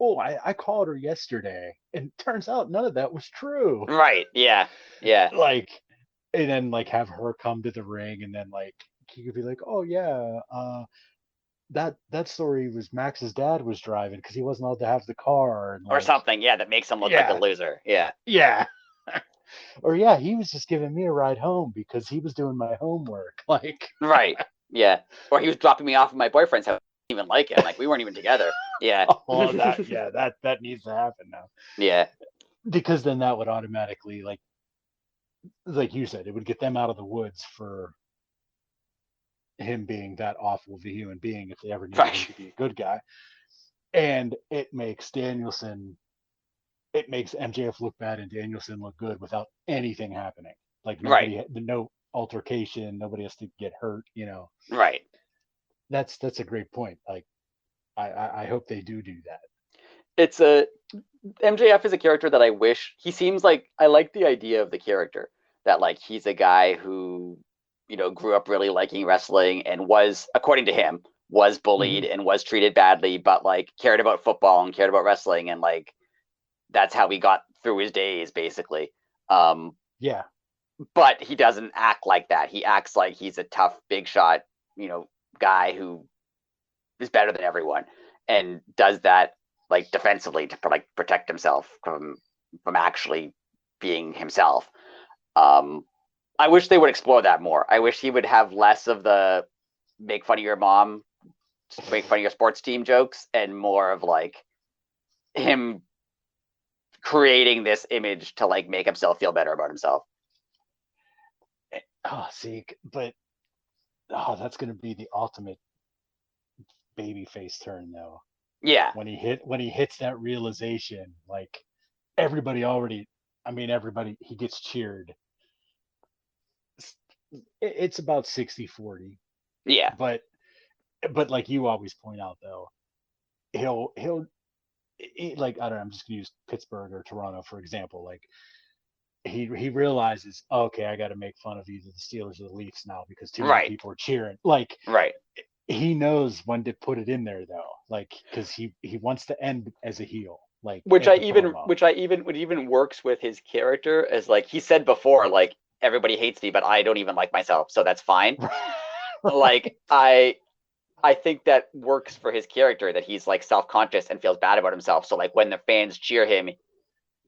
oh, I called her yesterday and turns out none of that was true. Right. Yeah. Yeah. Like, and then like have her come to the ring and then like he could be like, oh yeah, that story was Max's dad was driving because he wasn't allowed to have the car and Or like something. Yeah. That makes him look like a yeah loser. Yeah. yeah or yeah he was just giving me a ride home because he was doing my homework like Right. Yeah. Or he was dropping me off at my boyfriend's house. I didn't even like him. Like we weren't even together. Yeah. oh that needs to happen now Yeah. because then that would automatically like you said it would get them out of the woods for him being that awful of a human being if they ever needed him Right. to be a good guy. And it makes MJF look bad and Danielson look good without anything happening. Like Right. no altercation, nobody has to get hurt. Right. That's a great point. Like I hope they do that. It's a MJF is a character that I wish he seems like I like the idea of the character that like he's a guy who grew up really liking wrestling and was according to him was bullied Mm-hmm. and was treated badly but like cared about football and cared about wrestling and like that's how he got through his days, basically. Yeah. But he doesn't act like that. He acts like he's a tough, big shot, guy who is better than everyone, and does that like defensively to like protect himself from actually being himself. I wish they would explore that more. I wish he would have less of the make fun of your mom, make fun of your sports team jokes, and more of like him creating this image to like make himself feel better about himself. Oh, see, but that's gonna be the ultimate baby face turn, though. Yeah. When he hits that realization, like everybody already, I mean, everybody, he gets cheered. It's about 60-40, Yeah. but like you always point out, though, he'll like, I don't know, I'm just gonna use Pittsburgh or Toronto for example. Like he realizes, okay, I got to make fun of either the Steelers or the Leafs now because too many Right. people are cheering. Like Right. he knows when to put it in there, though, like because he wants to end as a heel, like Which at the promo. would even works with his character, as like he said before, like everybody hates me, but I don't even like myself, so that's fine. Like I think that works for his character, that he's like self-conscious and feels bad about himself. So like when the fans cheer him,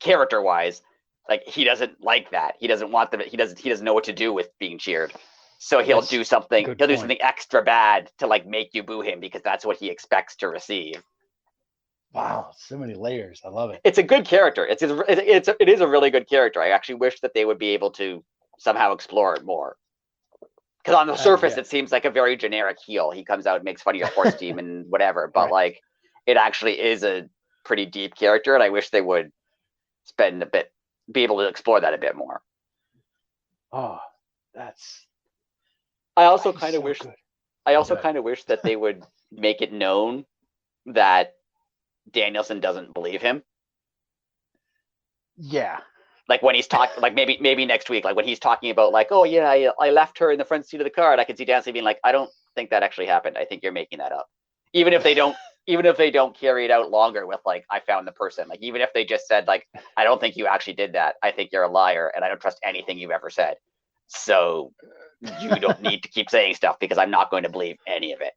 character-wise, like he doesn't like that. He doesn't want them. He doesn't know what to do with being cheered. So he'll That's do something. good He'll do point. something extra bad to like make you boo him because that's what he expects to receive. Wow, so many layers. I love it. It's a good character. It is a really good character. I actually wish that they would be able to somehow explore it more. Because on the surface, Yeah. it seems like a very generic heel. He comes out and makes fun of your sports team and whatever. But Right. like, it actually is a pretty deep character, and I wish they would be able to explore that a bit more. Oh, that's. I also He's kind of so wish. good. I also kind of wish that they would make it known that Danielson doesn't believe him. Yeah. Like when he's talking, like maybe next week, like when he's talking about like, oh yeah, I left her in the front seat of the car, and I can see Danielson being like, I don't think that actually happened. I think you're making that up. Even if they don't carry it out longer with like, I found the person. Like even if they just said like, I don't think you actually did that. I think you're a liar, and I don't trust anything you've ever said. So you don't need to keep saying stuff because I'm not going to believe any of it.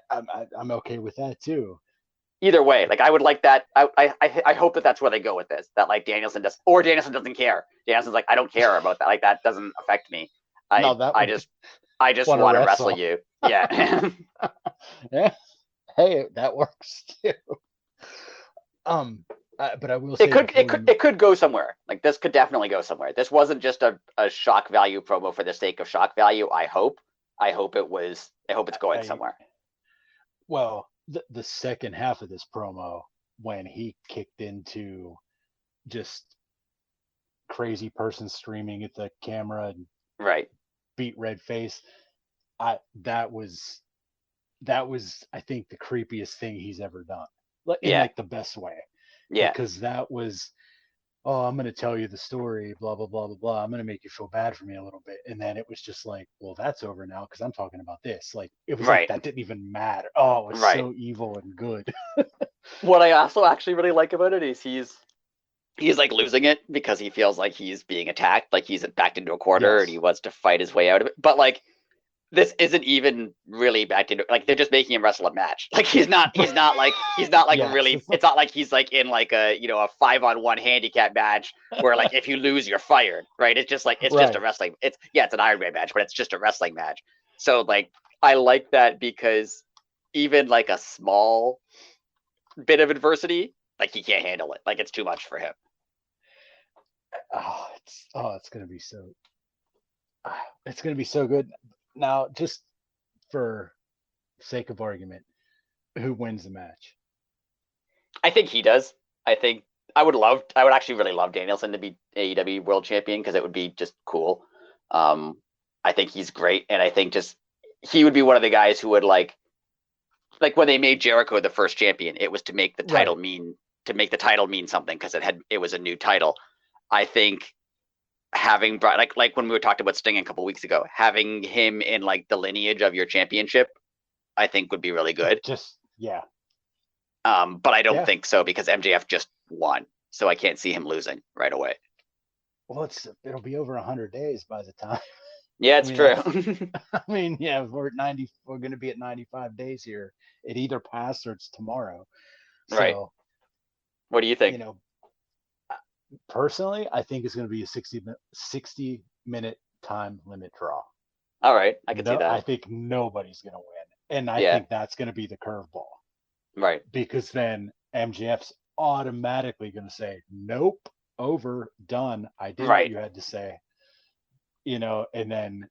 I'm okay with that too. Either way, like I would like that. I hope that that's where they go with this. That like Danielson doesn't care. Danielson's like, I don't care about that. Like that doesn't affect me. I just want to wrestle you. Yeah. Yeah. Hey, that works too. But I will say it could go somewhere. Like this could definitely go somewhere. This wasn't just a shock value promo for the sake of shock value. I hope it's going somewhere. Well, the second half of this promo, when he kicked into just crazy person screaming at the camera and right, beat red face, that was I think the creepiest thing he's ever done, in like the best way. Yeah, because that was, oh, I'm going to tell you the story, blah blah blah blah blah, I'm going to make you feel bad for me a little bit, and then it was just like, well, that's over now because I'm talking about this. Like it was right. like that didn't even matter. Oh, it was so evil and good. What I also actually really like about it is he's like losing it because he feels like he's being attacked, like he's backed into a corner and he wants to fight his way out of it. But like this isn't even really backed into, like they're just making him wrestle a match. Like he's not like yes, really, it's not like he's like in like a a 5-on-1 handicap match where like if you lose you're fired, right? It's just like just a wrestling, it's an Iron Man match, but it's just a wrestling match. So like I like that because even like a small bit of adversity, like he can't handle it. Like it's too much for him. It's gonna be so good. Now, just for sake of argument, who wins the match? I think he does. I think I would actually really love Danielson to be AEW World Champion because it would be just cool. I think he's great, and I think just he would be one of the guys who would like when they made Jericho the first champion, it was to make the title mean something because it was a new title. I think having like when we were talking about Sting a couple weeks ago, having him in like the lineage of your championship, I think would be really good. But I don't think so because MJF just won. So I can't see him losing right away. Well, it'll be over 100 days by the time. Yeah, I it's mean, true. I mean, yeah, we're at 90. We're going to be at 95 days here. It either passed or it's tomorrow. Right. So, What do you you think? know, personally, I think it's going to be a 60 minute time limit draw. All right, I could see No, I that. think nobody's going to win, and I Yeah. think that's going to be the curveball Right. because then MJF's automatically going to say, "Nope, over, done. I did what Right. you had to say." And then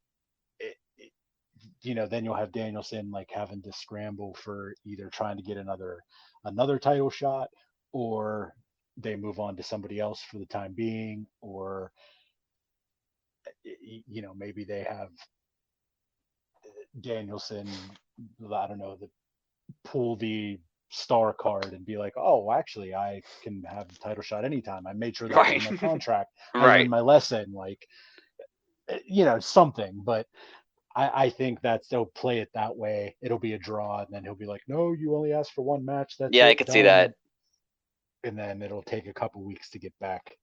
then you'll have Danielson like having to scramble for either trying to get another title shot, or they move on to somebody else for the time being, or maybe they have Danielson, I don't know, pull the star card and be like, oh, actually, I can have the title shot anytime. I made sure that was Right. in my contract. I learned Right. my lesson, like something. But I think that they'll play it that way. It'll be a draw, and then he'll be like, "No, you only asked for one match. That's Yeah, I it, could see done." that. And then it'll take a couple weeks to get back to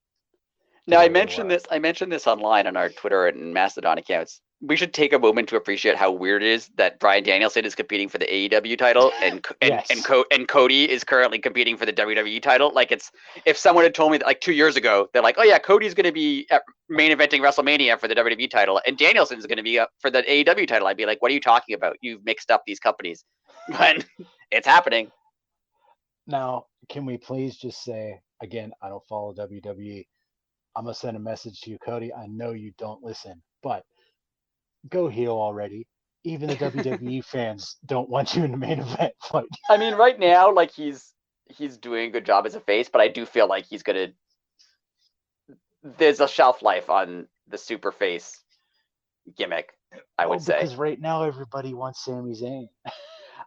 Now I where they mentioned were. this. I mentioned this online on our Twitter and Mastodon accounts. We should take a moment to appreciate how weird it is that Bryan Danielson is competing for the AEW title Yes. and Cody is currently competing for the WWE title. Like it's if someone had told me that like 2 years ago, they're like, oh yeah, Cody's going to be main eventing WrestleMania for the WWE title and Danielson's going to be up for the AEW title, I'd be like, what are you talking about? You've mixed up these companies, but it's happening. Now, can we please just say again? I don't follow WWE. I'm gonna send a message to you, Cody. I know you don't listen, but go heel already. Even the WWE fans don't want you in the main event fight. I mean, right now, like he's doing a good job as a face, but I do feel like he's gonna. There's a shelf life on the super face gimmick. I Well, would say. because right now everybody wants Sami Zayn.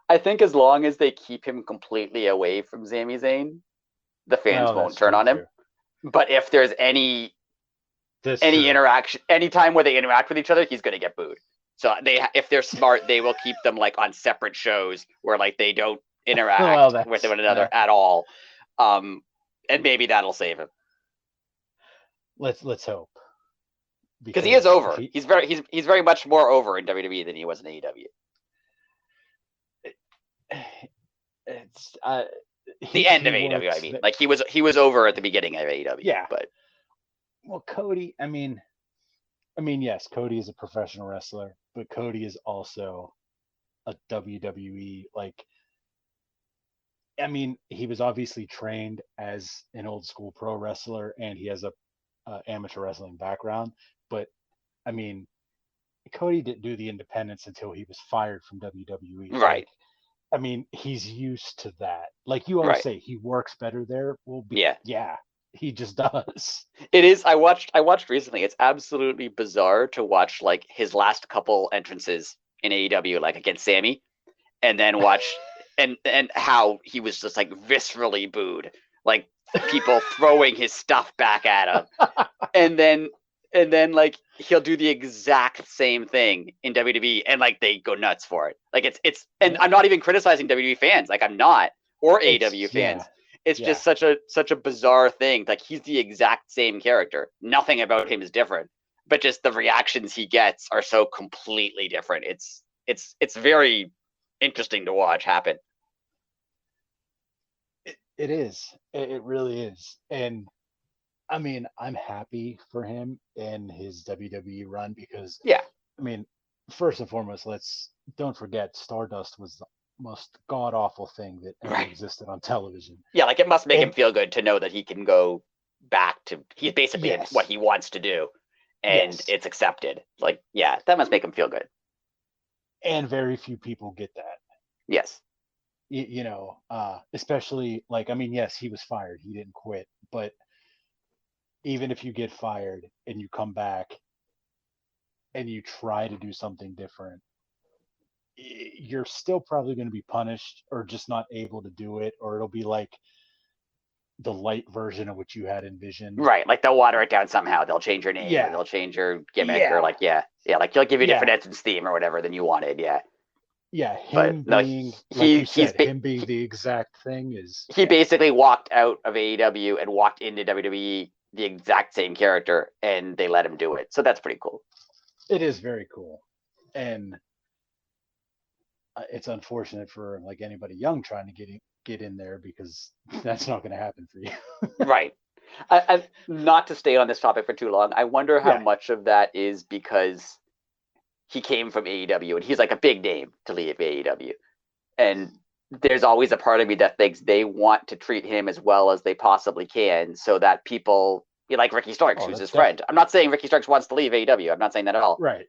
I think as long as they keep him completely away from Sami Zayn, the fans Well, won't that's turn true on him. too. But if there's That's any true. interaction, any time where they interact with each other, he's gonna get booed. So if they're smart, they will keep them like on separate shows where like they don't Well, interact with that's one another at all. And maybe that'll save him. let's hope Because he is because over. He's very much more over in WWE than he was in AEW. it's The end he of AEW, I works. mean, like he was over at the beginning of AEW, Yeah. but Well, Cody. I mean, yes, Cody is a professional wrestler, but Cody is also a WWE like. He was obviously trained as an old school pro wrestler, and he has a amateur wrestling background. But I mean, Cody didn't do the independence until he was fired from WWE. right, He's used to that. Like you always right, say, he works better there. Well, yeah, yeah, he just does. it is. I watched recently. It's absolutely bizarre to watch like his last couple entrances in AEW, like against Sammy, and then watch and how he was just like viscerally booed, like people throwing his stuff back at him, and then like he'll do the exact same thing in WWE and like they go nuts for it. Like it's and Yeah, I'm not even criticizing WWE fans, like I'm not, or AEW it's yeah, fans. It's yeah. just such a bizarre thing. Like he's the exact same character. Nothing about him is different, but just the reactions he gets are so completely different. It's very interesting to watch happen. It is. It really is. And I'm happy for him in his WWE run because Yeah. I mean, first and foremost, let's don't forget Stardust was the most god awful thing that ever Right. existed on television. Yeah, like it must make him And feel good to know that he can go back to he's basically in what yes, he wants to do and yes, it's accepted. Like, yeah, that must make him feel good. and very few people get that. Yes. Especially like yes, he was fired, he didn't quit, but even if you get fired and you come back and you try to do something different, you're still probably going to be punished or just not able to do it, or it'll be like the light version of what you had envisioned. Right. Like they'll water it down somehow. They'll change your name or Yeah, they'll change your gimmick or yeah, like yeah. Yeah, like they'll give you a different yeah, entrance theme or whatever than you wanted. Yeah. Yeah, But him no, being, like you he's said, him being the exact thing is, he yeah, basically walked out of AEW and walked into WWE the exact same character, and they let him do it. So that's pretty cool. it is very cool. And it's unfortunate for like anybody young trying to get in there because that's not going to happen for you. Right. Not to stay on this topic for too long. I wonder how Yeah. much of that is because he came from AEW and he's like a big name to leave AEW. And there's always a part of me that thinks they want to treat him as well as they possibly can so that people, like Ricky Starks, Oh, who's that's his friend. I'm not saying Ricky Starks wants to leave AEW. I'm not saying that at all. right.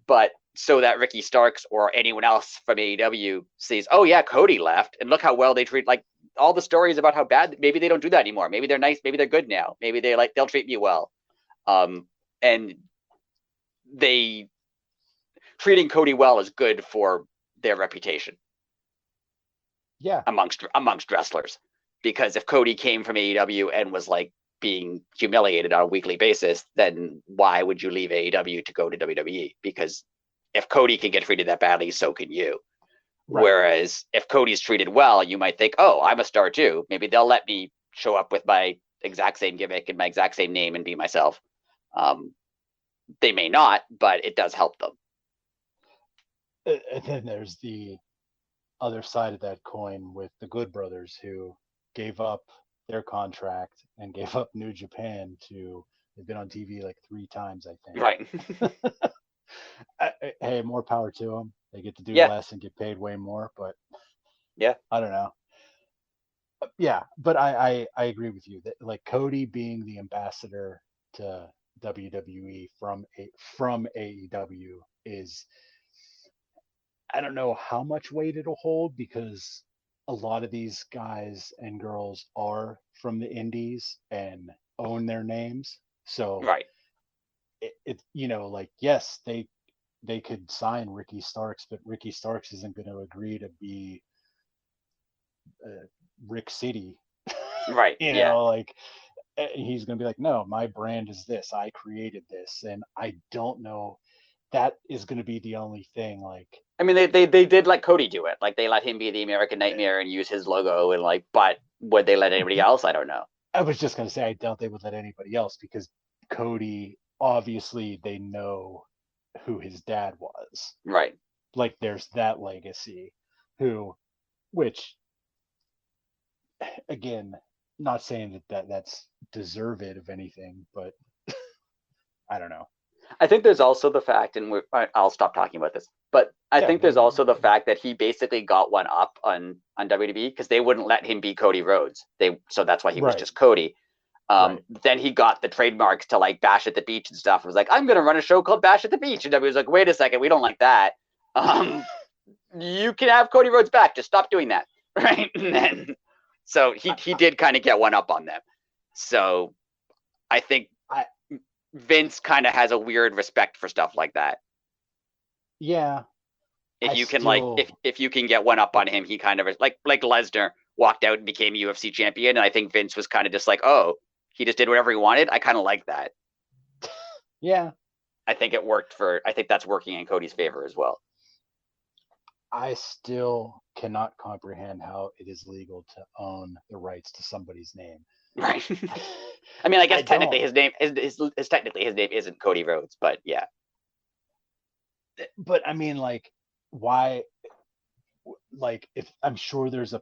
But so that Ricky Starks or anyone else from AEW sees, oh yeah, Cody left, and look how well they treat, like, all the stories about how bad. Maybe they don't do that anymore. Maybe they're nice. Maybe they're good now. Maybe they'll treat me well. And they treating Cody well is good for their reputation Yeah. amongst wrestlers. Because if Cody came from AEW and was like being humiliated on a weekly basis, then why would you leave AEW to go to WWE? Because if Cody can get treated that badly, so can you. Right. Whereas if Cody's treated well, you might think, oh, I'm a star too. Maybe they'll let me show up with my exact same gimmick and my exact same name and be myself. They may not, but it does help them. And then there's the other side of that coin with the Good Brothers who gave up their contract and gave up New Japan to, they've been on TV like 3 times, I think. Right. Hey, more power to them. They get to do Yeah. less and get paid way more, but Yeah. I don't know. Yeah, but I agree with you that like Cody being the ambassador to WWE from AEW is, I don't know how much weight it'll hold because a lot of these guys and girls are from the indies and own their names. So Right. it like yes, they could sign Ricky Starks, but Ricky Starks isn't going to agree to be Rick City. Right. Yeah. Like he's going to be like, no, my brand is this. I created this, and I don't know. That is going to be the only thing. Like, I mean, they did let Cody do it. Like they let him be the American Nightmare and use his logo and like, but would they let anybody else? I don't know. I was just going to say, I doubt they would let anybody else because Cody, obviously, they know who his dad was. Right. Like, there's that legacy, which, again, not saying that's deserved of anything, but I don't know. I think there's also the fact, and I'll stop talking about this, but I Yeah, think there's also the fact that he basically got one up on WWE because they wouldn't let him be Cody Rhodes. So that's why he was right, just Cody. right. Then he got the trademarks to like Bash at the Beach and stuff. It was like, I'm gonna run a show called Bash at the Beach, and WWE was like, wait a second, we don't like that. You can have Cody Rhodes back. Just stop doing that, right? And then, so he did kind of get one up on them. So I think Vince kind of has a weird respect for stuff like that. Yeah. If I you can still, if you can get one up on him, he kind of like Lesnar walked out and became UFC champion, and I think Vince was kind of just like, oh, he just did whatever he wanted. I kind of like that. yeah, I think it worked I think that's working in Cody's favor as well. I still cannot comprehend how it is legal to own the rights to somebody's name. Right. I mean, I guess technically don't. his name is technically his name isn't Cody Rhodes, but yeah. But I mean, like, why? Like, if I'm sure there's a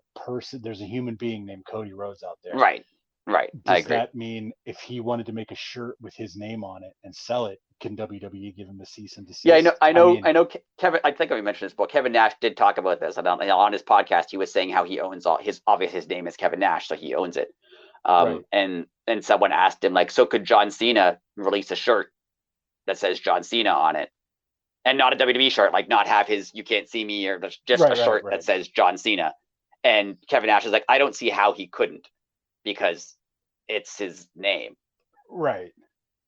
human being named Cody Rhodes out there. Right. Right. I Does agree. that mean if he wanted to make a shirt with his name on it and sell it, can WWE give him a cease and desist? Yeah, I know. mean, Kevin, I think we mentioned this, but Kevin Nash did talk about this. On his podcast, he was saying how he owns all his name is Kevin Nash, so he owns it. Right. And someone asked him like, so could John Cena release a shirt that says John Cena on it, and not a WWE shirt, like not have his "You Can't See Me" or just a shirt that says John Cena? And Kevin Nash is like, I don't see how he couldn't, because it's his name. Right.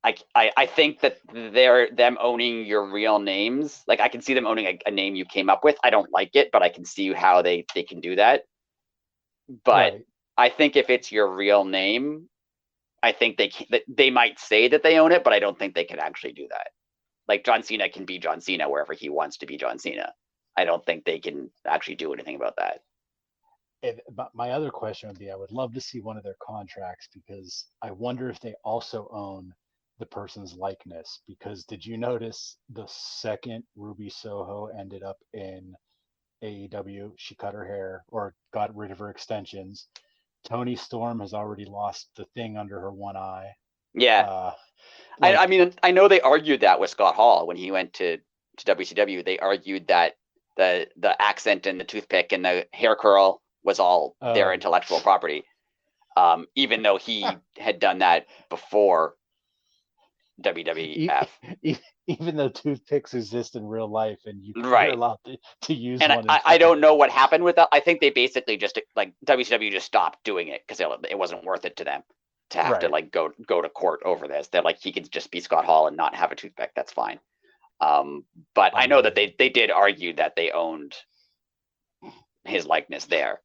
I think that them owning your real names. Like I can see them owning a name you came up with. I don't like it, but I can see how they can do that. But Right. I think if it's your real name, I think they might say that they own it, but I don't think they can actually do that. Like John Cena can be John Cena wherever he wants to be John Cena. I don't think they can actually do anything about that. But my other question would be, I would love to see one of their contracts, because I wonder if they also own the person's likeness. Because did you notice the second Ruby Soho ended up in AEW, she cut her hair or got rid of her extensions. Tony Storm has already lost the thing under her one eye. Yeah. Like, I mean, I know they argued that with Scott Hall when he went to WCW. They argued that the accent and the toothpick and the hair curl was all their intellectual property, even though he had done that before WWF. Even though toothpicks exist in real life and you're allowed to use and one. I don't know what happened with that. I think they basically just, like, WCW just stopped doing it because it wasn't worth it to them to have to, like, go to court over this. They're like, he could just be Scott Hall and not have a toothpick. That's fine. But I know that they did argue that they owned his likeness there.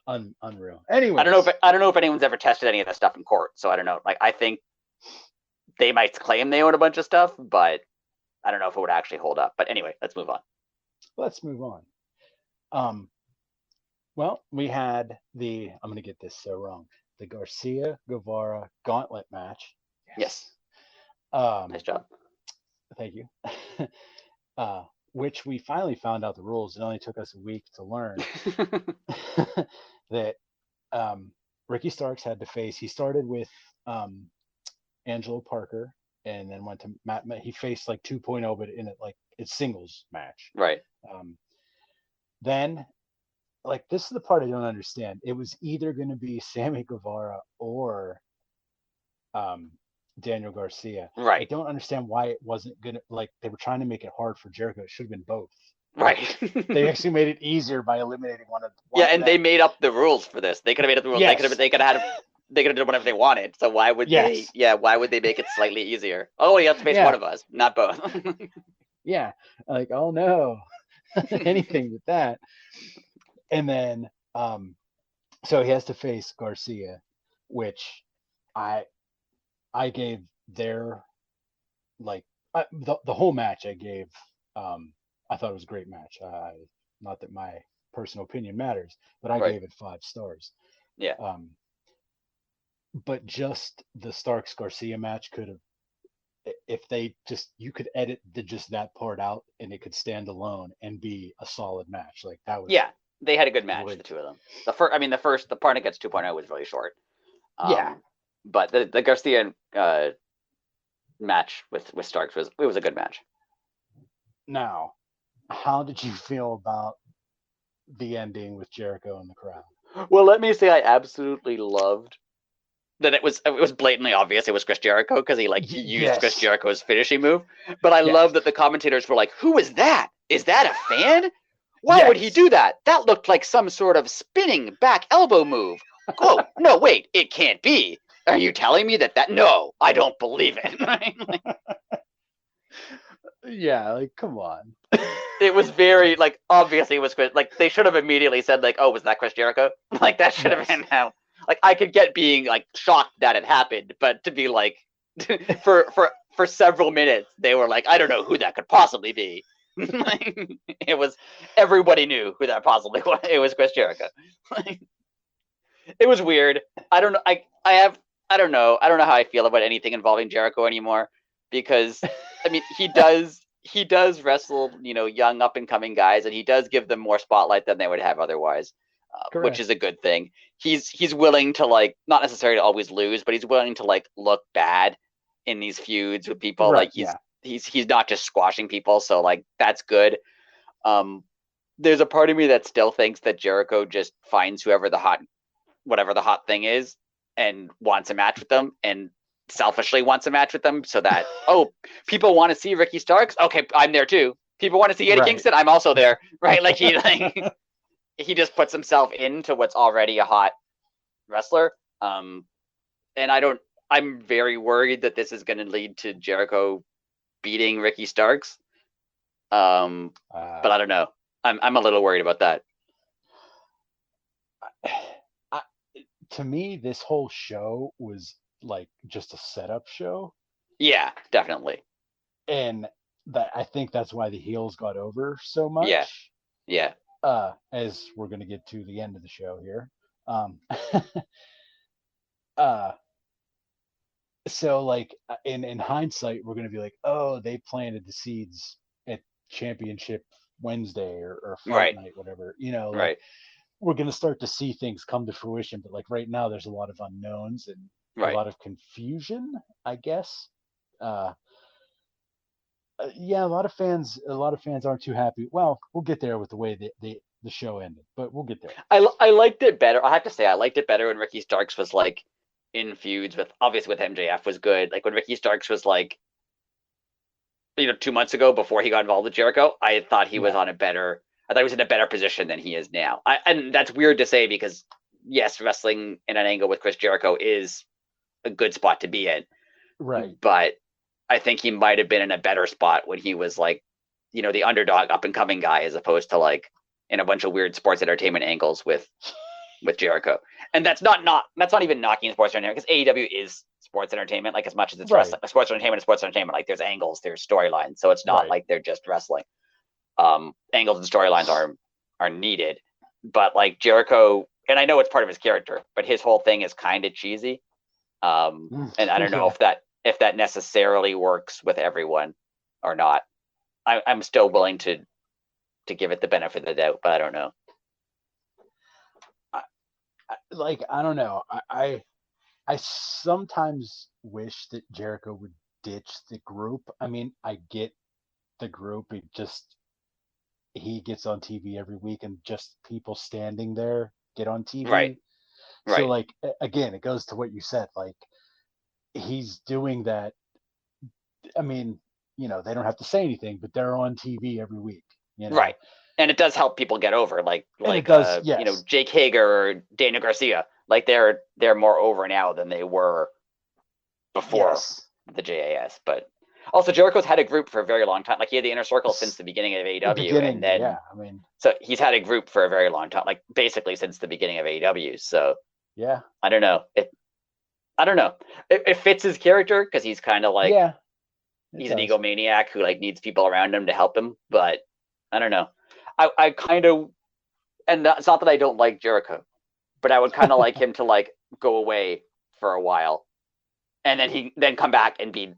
Unreal. Anyway, I don't know if anyone's ever tested any of that stuff in court, so I don't know. Like, I think they might claim they own a bunch of stuff, but I don't know if it would actually hold up. But anyway, let's move on. Well, we had I'm going to get this so wrong, the Garcia Guevara gauntlet match. Yes. Nice job. Thank you. Which we finally found out the rules. It only took us a week to learn that Ricky Starks had to face. He started with Angelo Parker and then went to Matt. He faced like 2.0, but in it, like, it's singles match. Right. Then, like, this is the part I don't understand. It was either going to be Sammy Guevara or Daniel Garcia. Right. I don't understand why it wasn't gonna, like, they were trying to make it hard for Jericho. It should have been both. Right. They actually made it easier by eliminating one of they made up the rules for this. They could have made up the rules. Yes. They could have done whatever they wanted. So why would they? Yeah, why would they make it slightly easier? Oh, you have to face one of us, not both. Yeah, like, oh no, anything with that. And then, so he has to face Garcia, which I gave their, like, the whole match. I gave, I thought it was a great match. Not that my personal opinion matters, but I gave it 5 stars. Yeah. But just the Starks Garcia match could have, if they just, you could edit just that part out and it could stand alone and be a solid match. Like, that was. Yeah, they had a good match, the two of them. The part against 2.0 was really short. But the Garcia match with Starks was a good match. Now, how did you feel about the ending with Jericho in the crowd? Well, let me say I absolutely loved that it was blatantly obvious it was Chris Jericho because he used Chris Jericho's finishing move. But I love that the commentators were like, "Who is that? Is that a fan? Why would he do that? That looked like some sort of spinning back elbow move. Oh, no, wait, it can't be. Are you telling me that? No, I don't believe it." Yeah, like, come on. It was very, like, obviously it was Chris. Like, they should have immediately said, like, "Oh, was that Chris Jericho?" Like, that should have been how. Like, I could get being, like, shocked that it happened, but to be like, for several minutes, they were like, "I don't know who that could possibly be." It was, everybody knew who that possibly was. It was Chris Jericho. It was weird. I don't know. I don't know how I feel about anything involving Jericho anymore, because I mean, he does wrestle, young up and coming guys, and he does give them more spotlight than they would have otherwise, which is a good thing. He's willing to, like, not necessarily always lose, but he's willing to, like, look bad in these feuds with people. Right, like, he's not just squashing people, so, like, that's good. There's a part of me that still thinks that Jericho just finds whatever the hot thing is and wants a match with them, and selfishly wants a match with them, so that, oh, people want to see Ricky Starks, okay, I'm there too. People want to see Eddie Kingston, I'm also there, right? Like, he just puts himself into what's already a hot wrestler. And I'm very worried that this is going to lead to Jericho beating Ricky Starks. But I don't know. I'm a little worried about that. To me, this whole show was like just a setup show. Yeah, definitely. And that I think that's why the heels got over so Yeah, much. yeah, As we're gonna get to the end of the show here. Um, uh, so like in hindsight, we're gonna be like, oh, they planted the seeds at Championship Wednesday or Fight right, Night, whatever. You know, like right, we're gonna start to see things come to fruition. But like right now, there's a lot of unknowns and a right. lot of confusion, I guess. Uh, yeah, a lot of fans aren't too happy. Well, we'll get there with the way the show ended, but we'll get there. I liked it better. I have to say, I liked it better when Ricky Starks was like in feuds with, obviously with MJF was good. Like when Ricky Starks was like, 2 months ago before he got involved with Jericho, I thought he was Yeah, on a better. I thought he was in a better position than he is now. And that's weird to say because yes, wrestling in an angle with Chris Jericho is a good spot to be in, right. but I think he might have been in a better spot when he was like, the underdog up and coming guy, as opposed to like in a bunch of weird sports entertainment angles with Jericho. And that's not even knocking sports entertainment, because AEW is sports entertainment, like as much as it's Right, wrestling. Sports entertainment is sports entertainment. Like there's angles, there's storylines, so it's not right. like they're just wrestling. Angles and storylines are needed, but like Jericho, and I know it's part of his character, but his whole thing is kind of cheesy. And I don't know Yeah. if that necessarily works with everyone or not. I'm still willing to give it the benefit of the doubt, but I don't know. Like I don't know. I sometimes wish that Jericho would ditch the group. I mean, I get the group. It just he gets on TV every week, and just people standing there get on Right, TV. So right. like again, it goes to what you said. Like he's doing that. I mean, they don't have to say anything, but they're on TV every week. You Right. know, And it does help people get over, like and it does. Yes, Jake Hager or Dana Garcia. Like they're more over now than they were before yes. the JAS. But also Jericho's had a group for a very long time. Like he had the inner circle since the beginning of The AEW, and beginning, then yeah. I mean, so he's had a group for a very long time, like basically since the beginning of AEW. So yeah, I don't know. I don't know. It fits his character because he's kind of like yeah. It he's an does. egomaniac who like needs people around him to help him. But I don't know. I kind of, and it's not that I don't like Jericho, but I would kind of like him to like go away for a while, and then he then come back and be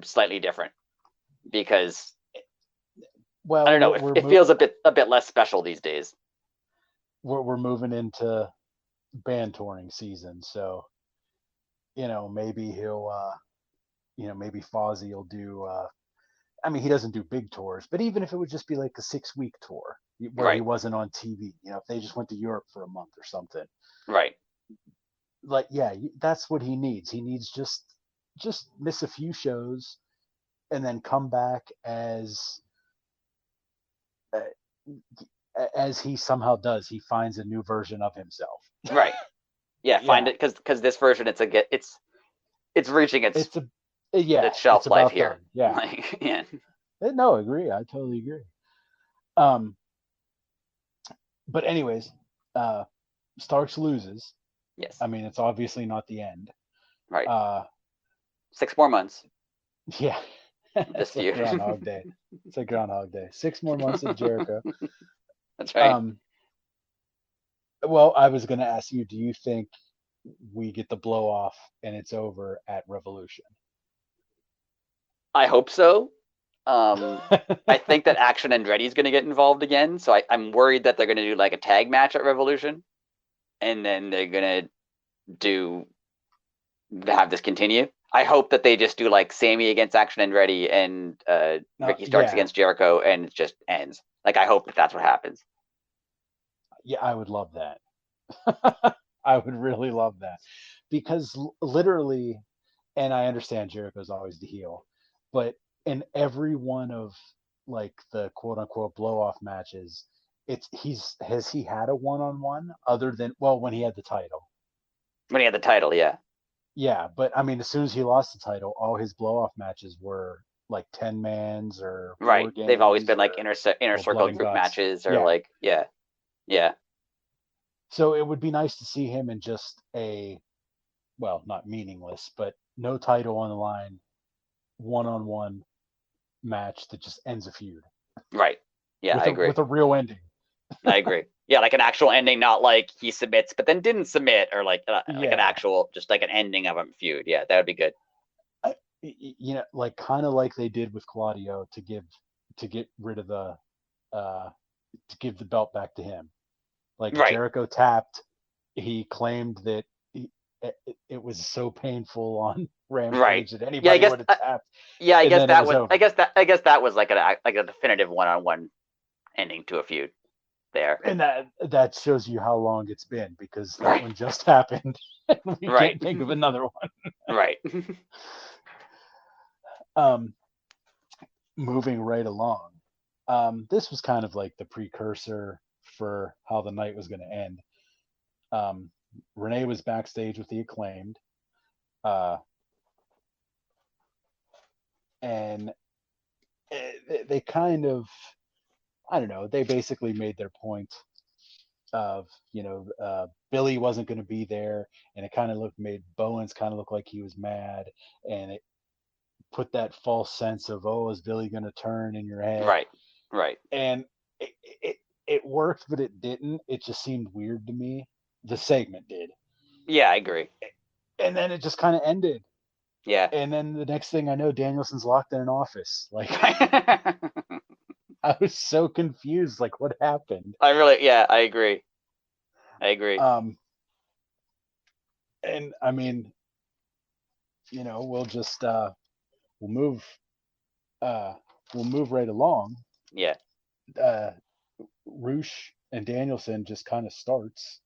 slightly different, because I Well, don't know. It feels a bit less special these days. we're moving into band touring season, so maybe he'll maybe Fozzy will do. I mean, he doesn't do big tours, but even if it would just be like a 6 week tour where he Right, wasn't on TV, if they just went to Europe for a month or something, right, like yeah, that's what he needs. He needs just miss a few shows and then come back uh, as he somehow does. He finds a new version of himself. right. Yeah, find Yeah, it, because this version it's reaching its it's a yeah, its it's shelf life about here. done. Yeah, Like yeah, no, agree. I totally agree. Um, but anyways, uh, Starks loses. yes, I mean, it's obviously not the end. right. Uh, 6 more months yeah, of this it's like feud. Groundhog Day. It's like Groundhog Day. 6 more months of Jericho. That's right. Um, well, I was going to ask you, do you think we get the blow off and it's over at Revolution? I hope so. I think that Action Andretti is going to get involved again, so I'm worried that they're going to do like a tag match at Revolution, and then they're going to do have this continue. I hope that they just do like Sammy against Action Andretti and Ricky Starks Yeah, against Jericho, and it just ends. Like I hope that that's what happens. yeah, I would love that. I would really love that because literally, and I understand Jericho's always the heel, but in every one of like the quote unquote blow off matches, he's has he had a one on one other than well when he had the title. When he had the title, yeah, Yeah, but I mean, as soon as he lost the title, all his blow off matches were like 10 mans or war right. They've always games been like inner or blood circle and group guts. matches, or Yeah, like yeah, yeah, so it would be nice to see him in just well, not meaningless, but no title on the line, one on one. match that just ends a feud. Right. Yeah, I agree. With a real ending. I agree. Yeah, like an actual ending, not like he submits but then didn't submit, or like an Yeah. actual, just like an ending of a feud. Yeah, that would be good. Like kind of like they did with Claudio to get rid of to give the belt back to him. Like Right. Jericho tapped, he claimed that it was so painful on Right. Rampage that Yeah, I anybody guess. would have tapped, Yeah, I and guess then it that was was. over. I guess that was like a definitive one-on-one ending to a feud there. And that shows you how long it's been, because that Right. one just happened. And we Right. can't think of another one. Right. Moving right along. This was kind of like the precursor for how the night was going to end. Renee was backstage with the Acclaimed, and they kind of, I don't know, they basically made their point of, Billy wasn't going to be there, and it kind of made Bowens kind of look like he was mad, and it put that false sense of, oh, is Billy going to turn in your head? Right. Right. And it worked, but it didn't. It just seemed weird to me. The segment did. Yeah, I agree. And then it just kind of ended. Yeah. And then the next thing I know, Danielson's locked in an office. Like, I was so confused. Like, what happened? Yeah, I agree. I agree. And I mean, we'll just we'll move uh we'll move right along. Yeah. Uh Roosh and Danielson just kind of starts.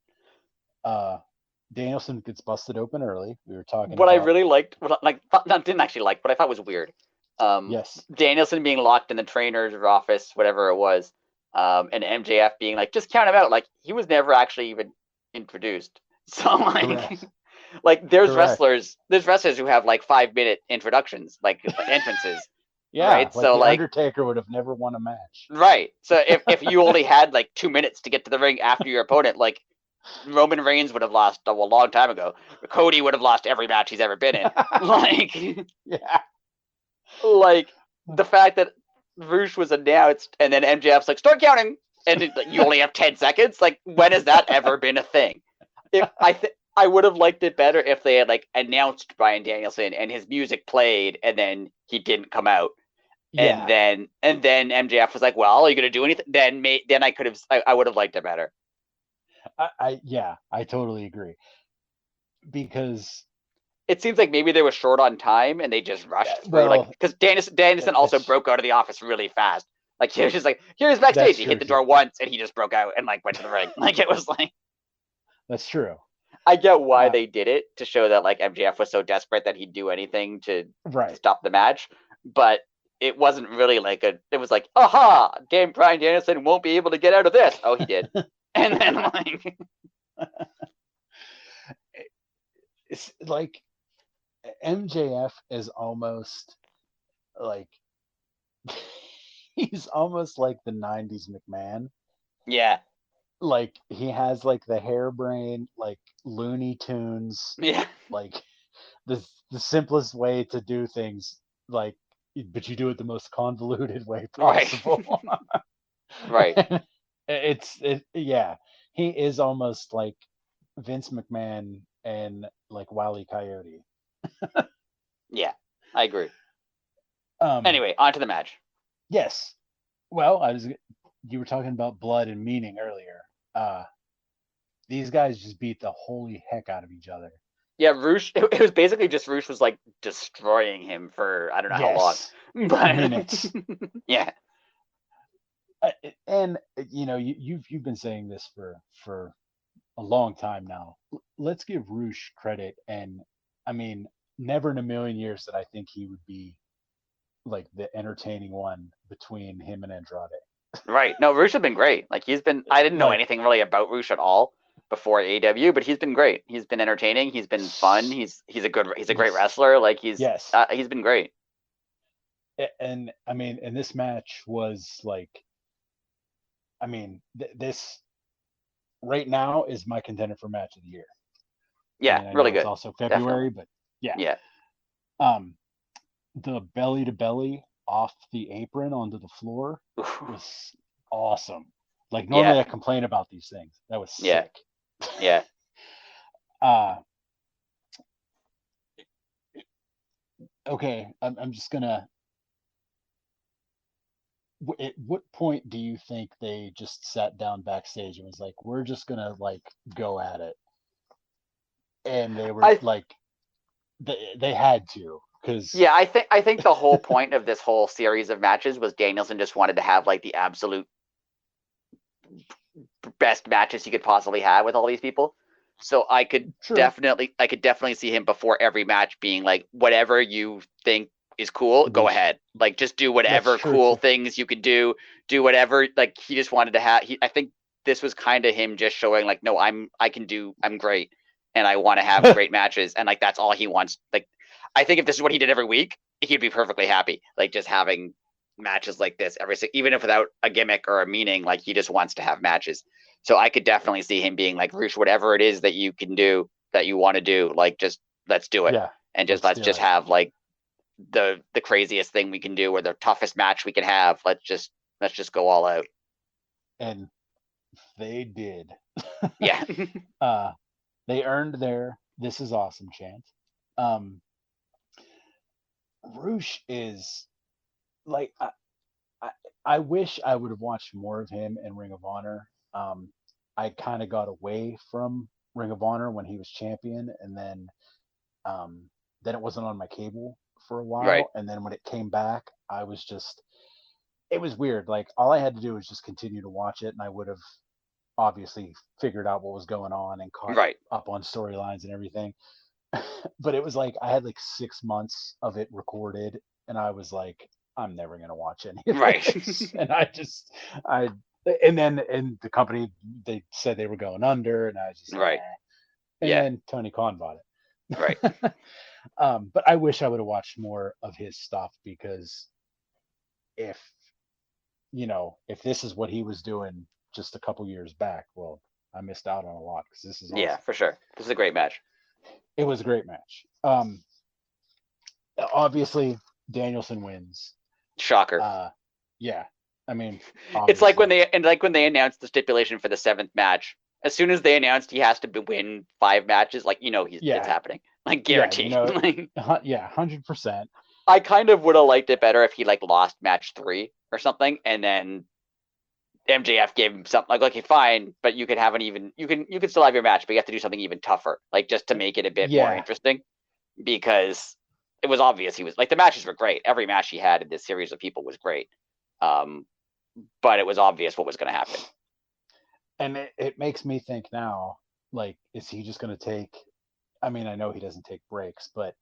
Uh Danielson gets busted open early. We were talking What I about. really liked, didn't actually like, but I thought was weird. Yes. Danielson being locked in the trainer's office, whatever it was, and MJF being like, just count him out. Like, he was never actually even introduced. So like, Correct. like Correct. there's wrestlers who have like 5-minute introductions, like entrances, Yeah, right? like So the like, Undertaker would have never won a match. right. So if you only had like 2 minutes to get to the ring after your opponent, like Roman Reigns would have lost a long time ago. Cody would have lost every match he's ever been in. Like, Yeah. like the fact that Roosh was announced and then MJF's like, start counting, and you only have 10 seconds. Like, when has that ever been a thing? If I would have liked it better if they had like announced Bryan Danielson and his music played and then he didn't come out. Yeah. And then MJF was like, "Well, are you gonna do anything?" Then I would have liked it better. I totally agree, because It seems like maybe they were short on time and they just rushed through, like, well, because Danielson also that's broke out of the office really fast. Like, he was just like, "Here's backstage." that's He hit true the too. door once and he just broke out and like went to the ring. Like, it was like, That's true. I get why Uh, they did it, to show that like MJF was so desperate that he'd do anything to right. stop the match, but it wasn't really like it was like, aha, Bryan Danielson won't be able to get out of this. Oh, he did. And then like, It's like MJF is almost like he's almost like the '90s McMahon. yeah, Like, he has like the harebrained, like, Looney Tunes, yeah, like the simplest way to do things, like, but you do it the most convoluted way right, possible. right, Yeah, he is almost like Vince McMahon and like Wile E. Coyote. yeah, I agree. Um, Anyway, on to the match. yes. Well, you were talking about blood and meaning earlier. Uh, these guys just beat the holy heck out of each other. Yeah, Roosh. It was basically just Roosh was like destroying him for I don't know how long, Yes, but minutes. yeah, And you've been saying this for a long time now. Let's give Roosh credit, and I mean, never in a million years that I think he would be like the entertaining one between him and Andrade. right. No, Roosh has been great. Like, he's been. I didn't know Like, anything really about Roosh at all before AEW, but he's been great. He's been entertaining. He's been fun. He's a great he's wrestler. Like, yes, he's been great. and I mean, and this match was like, I mean, this right now is my contender for match of the year. I Yeah, mean, I really know it's good. also February, Definitely. but yeah. Yeah. Um, the belly to belly off the apron onto the floor was awesome. Like Yeah, normally I complain about these things. That was yeah, sick. yeah. Uh okay, I'm just gonna. At what point do you think they just sat down backstage and was like, "We're just gonna like go at it," and they were I like, they had to because Yeah, I think the whole point of this whole series of matches was Danielson just wanted to have like the absolute best matches he could possibly have with all these people. So true, I could definitely see him before every match being like, whatever you think is cool, go we sh- ahead. Like just do that's whatever true cool too. things you could do whatever. Like he just wanted to have. I think this was kind of him just showing like, no, I'm great, and I want to have great matches, and like that's all he wants. Like I think if this is what he did every week, he'd be perfectly happy. Like just having matches like this even if without a gimmick or a meaning, like he just wants to have matches. So I could definitely see him being like, Roosh, whatever it is that you can do, that you want to do, like just let's do it. Yeah, And just let's let's do just it. have like the craziest thing we can do or the toughest match we can have. Let's just go all out. And they did. Yeah. uh, they earned their "This is awesome" chant. Um, Roosh is like I, I wish I would have watched more of him in Ring of Honor. I kind of got away from Ring of Honor when he was champion, and um, then it wasn't on my cable for a Right. while, and then when it came back, I was just it was weird. Like all I had to do was just continue to watch it, and I would have obviously figured out what was going on and caught Right. up on storylines and everything. But it was like I had like 6 months of it recorded, and I was like, I'm never gonna watch any of Right. this. And I, and the company they said they were going under, and I was just like, Right. eh. And Yeah. then Tony Khan bought Right. it. But I wish I would have watched more of his stuff because if if this is what he was doing just a couple years back, well, I missed out on a lot because this is Yeah, awesome. for sure. This is a great match. It was a great match. Obviously Danielson wins. Shocker. Uh, yeah, I mean, It's like when obviously, they announced the stipulation for the seventh match. As soon as they announced he has to win 5 matches, like it's yeah, happening, like yeah, guaranteed. Like yeah, 100%. I kind of would have liked it better if he like lost match 3 or something, and then MJF gave him something like, okay, fine, but you can have an even you can still have your match, but you have to do something even tougher, like just to make it a bit more Yeah, interesting, because it was obvious he was like the matches were great. Every match he had in this series of people was great, um, but it was obvious what was going to happen. and it makes me think now, like, is he just gonna take? I mean, I know he doesn't take breaks, but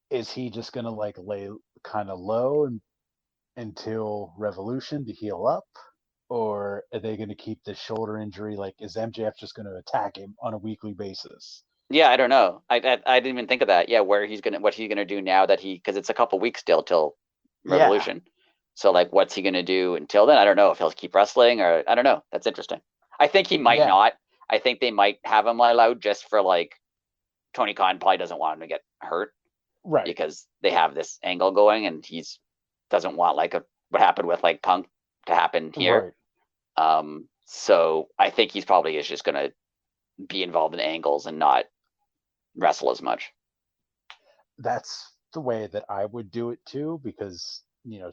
is he just gonna like lay kind of low until Revolution to heal up? Or are they going to keep this shoulder injury? Like, is MJF just going to attack him on a weekly basis? Yeah, I don't know. I didn't even think of that. Yeah, what he's gonna do now that because it's a couple weeks still till Yeah, Revolution. So like, what's he gonna do until then? I don't know if he'll keep wrestling or I don't know. That's interesting. I think he might yeah, not. I think they might have him lie low just for like Tony Khan probably doesn't want him to get hurt right, because they have this angle going and he's doesn't want like what happened with like Punk to happen here. right. So I think he's probably is just gonna be involved in angles and not wrestle as much. That's the way that I would do it too, because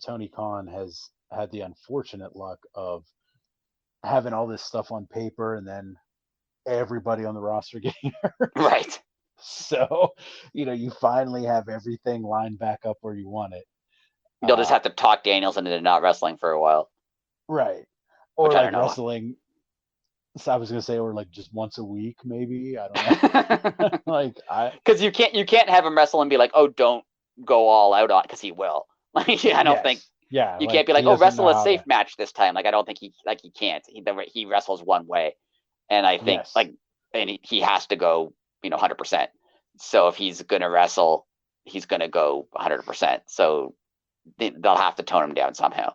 Tony Khan has had the unfortunate luck of having all this stuff on paper and then everybody on the roster getting hurt. Right. So you finally have everything lined back up where you want it. They'll just Uh, have to talk Danielson into not wrestling for a while, right. Or which I like don't know. wrestling. So I was gonna say, or like just once a week, maybe. I don't know. Like I, Because you can't have him wrestle and be like, oh, don't go all out on because he will. Like I don't think yes, yeah. you Like can't be like, he oh, doesn't wrestle know a how safe to. match this time. Like I don't think he can't. He wrestles one way, and I think Yes, like and he has to go 100%. So if he's gonna wrestle, he's gonna go 100%. So they'll have to tone him down somehow.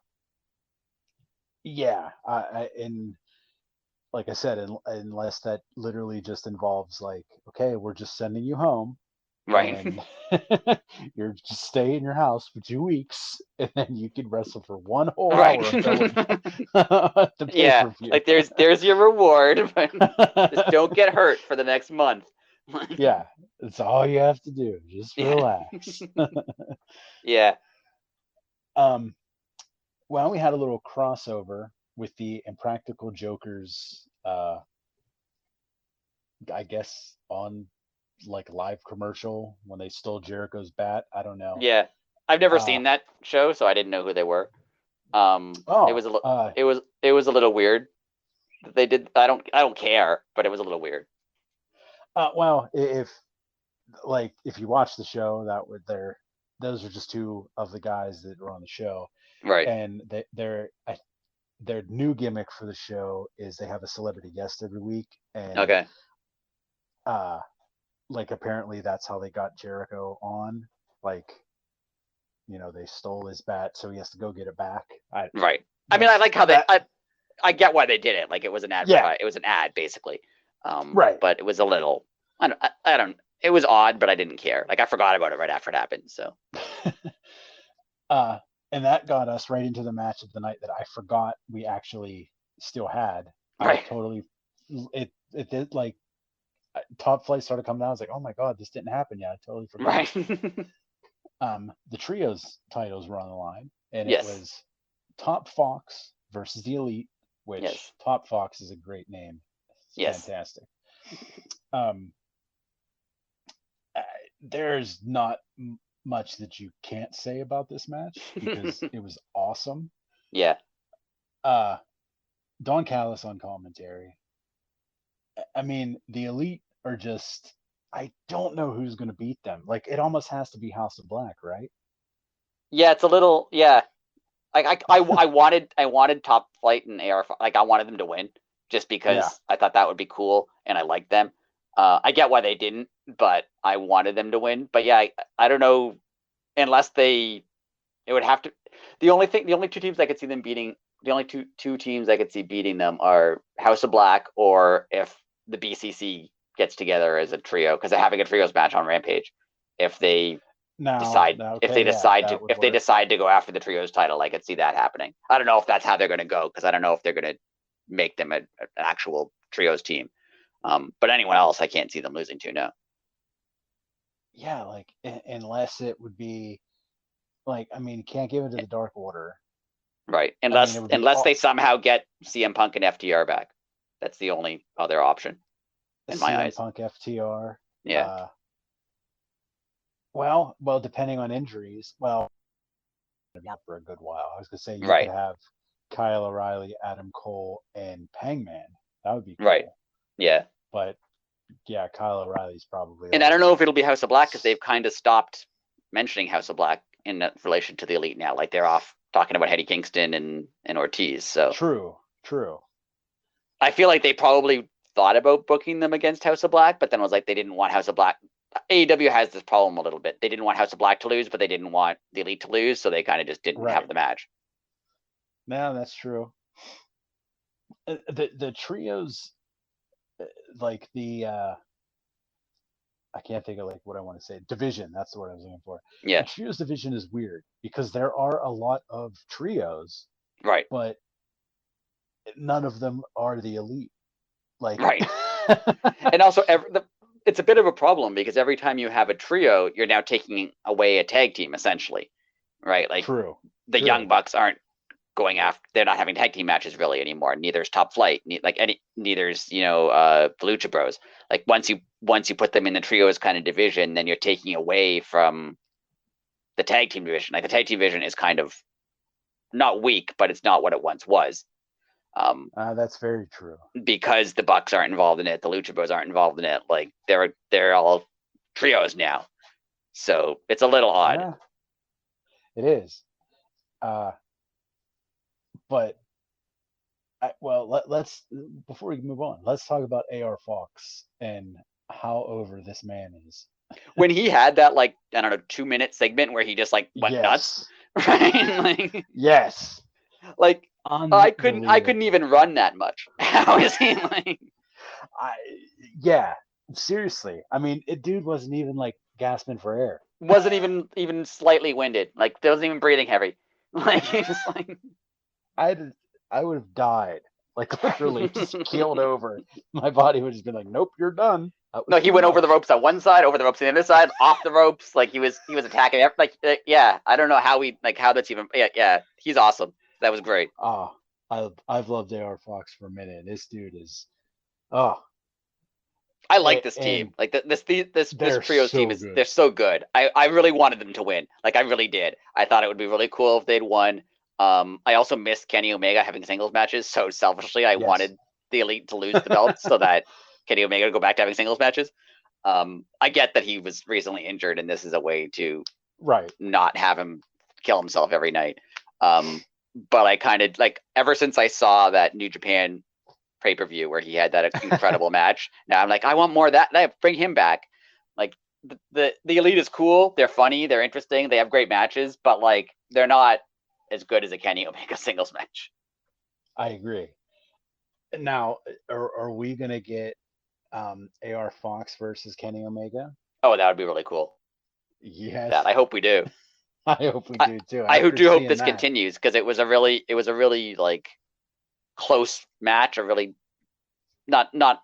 yeah. And like I said, unless that literally just involves like, okay, we're just sending you home, Right. and you're just stay in your house for 2 weeks, and then you can wrestle for 1 whole Right. hour until the pay Yeah. per view. Like there's your reward, but just don't get hurt for the next month. Yeah, it's all you have to do. Just Yeah. relax. Yeah. um, well, we had a little crossover with the Impractical Jokers. I guess on like live commercial when they stole Jericho's bat. I don't know. Yeah. I've never Uh, seen that show, so I didn't know who they were. It oh, was it was a little weird. They did. I don't care, but it was a little weird. well, if you watch the show, those are just two of the guys that were on the show, Right. and their new gimmick for the show is they have a celebrity guest every week, and Okay. like apparently that's how they got Jericho on. Like, they stole his bat, so he has to go get it back. Right. I mean, I like how I get why they did it. Like it was an Yeah. It was an ad basically. Right. But it was a little. I don't. It was odd, but I didn't care. Like I forgot about it right after it happened. So. And that got us right into the match of the night that I forgot we actually still had. Right. It did, like, Top Flight started coming down. I was like, oh my God, this didn't happen yet. I totally forgot. Right. The trios titles were on the line, and yes. It was Top Fox versus the Elite, which yes. Top Fox is a great name. It's yes. fantastic. There's not much that you can't say about this match because it was awesome. Yeah. Don Callis on commentary. I mean, the Elite are just, I don't know who's going to beat them. Like, it almost has to be House of Black, right? Yeah, it's a little, yeah. Like I wanted Top Flight and AR, like I wanted them to win just because I thought that would be cool and I liked them. I get why they didn't, but I wanted them to win. But yeah, I don't know, unless it would have to. The only two teams I could see them beating, the only two teams I could see beating them are House of Black, or if the BCC gets together as a trio, because they're having a trios match on Rampage. If they decide to go after the trios title, I could see that happening. I don't know if that's how they're going to go, because I don't know if they're going to make them an actual trios team. But anyone else, I can't see them losing to. No. Yeah, like unless it would be like, I mean, you can't give it to the Dark Order, right? Unless they somehow get CM Punk and FTR back, that's the only other option in my eyes. CM Punk, FTR, yeah. Well, depending on injuries, for a good while. I was gonna say you right. could have Kyle O'Reilly, Adam Cole, and Hangman. That would be cool. Right. Yeah. But yeah, Kyle O'Reilly's probably. And I don't know if it'll be House of Black, because they've kind of stopped mentioning House of Black in relation to the Elite now. Like they're off talking about Eddie Kingston and Ortiz. So true. I feel like they probably thought about booking them against House of Black, but then was like they didn't want House of Black. AEW has this problem a little bit. They didn't want House of Black to lose, but they didn't want the Elite to lose, so they kind of just didn't have the match. No, that's true. The trios, like the I can't think of like what I want to say. Division, that's the word I was looking for. Yeah. The trios division is weird because there are a lot of trios, right? But none of them are the Elite. Like, right. And also it's a bit of a problem because every time you have a trio, you're now taking away a tag team essentially, right? Like true. The Young Bucks aren't going after. They're not having tag team matches really anymore. Neither's Top Flight. Neither's the Lucha Bros. Like once you put them in the trios kind of division, then you're taking away from the tag team division. Like the tag team division is kind of not weak, but it's not what it once was. That's very true. Because the Bucks aren't involved in it, the Lucha Bros aren't involved in it. Like they're all trios now, so it's a little odd. Yeah, it is. But let's before we move on, let's talk about AR Fox and how over this man is. When he had that 2-minute segment where he just went nuts, right? Like, yes. Like I couldn't even run that much. How is he yeah, seriously. I mean, dude wasn't even gasping for air. Wasn't even slightly winded. Like, wasn't even breathing heavy. Like, he just like. I would have died. Like literally just keeled over. My body would have just been like, nope, you're done. That was No, he too went over the much. ropes on one side, over the ropes on the other side, off the ropes. Like, he was attacking. Yeah. I don't know how that's even. Yeah. He's awesome. That was great. Ah, I've loved AR Fox for a minute. This dude is oh, I like this team. and Like this they're trios team so is good. they're so good. I really wanted them to win. Like, I really did. I thought it would be really cool if they'd won. I also missed Kenny Omega having singles matches, so selfishly I Yes. wanted the Elite to lose the belts so that Kenny Omega would go back to having singles matches. I get that he was recently injured, and this is a way to Right. not have him kill himself every night. But I kind of like, ever since I saw that New Japan pay-per-view where he had that incredible match, now I'm like, I want more of that. Bring him back. Like, the Elite is cool. They're funny. They're interesting. They have great matches, but like, they're not as good as a Kenny Omega singles match. I agree. Now, are we gonna get AR Fox versus Kenny Omega? Oh, that would be really cool. Yes. That I hope we do. I hope we I do too. I After do hope seeing this that. continues, because it was a really like close match, a really not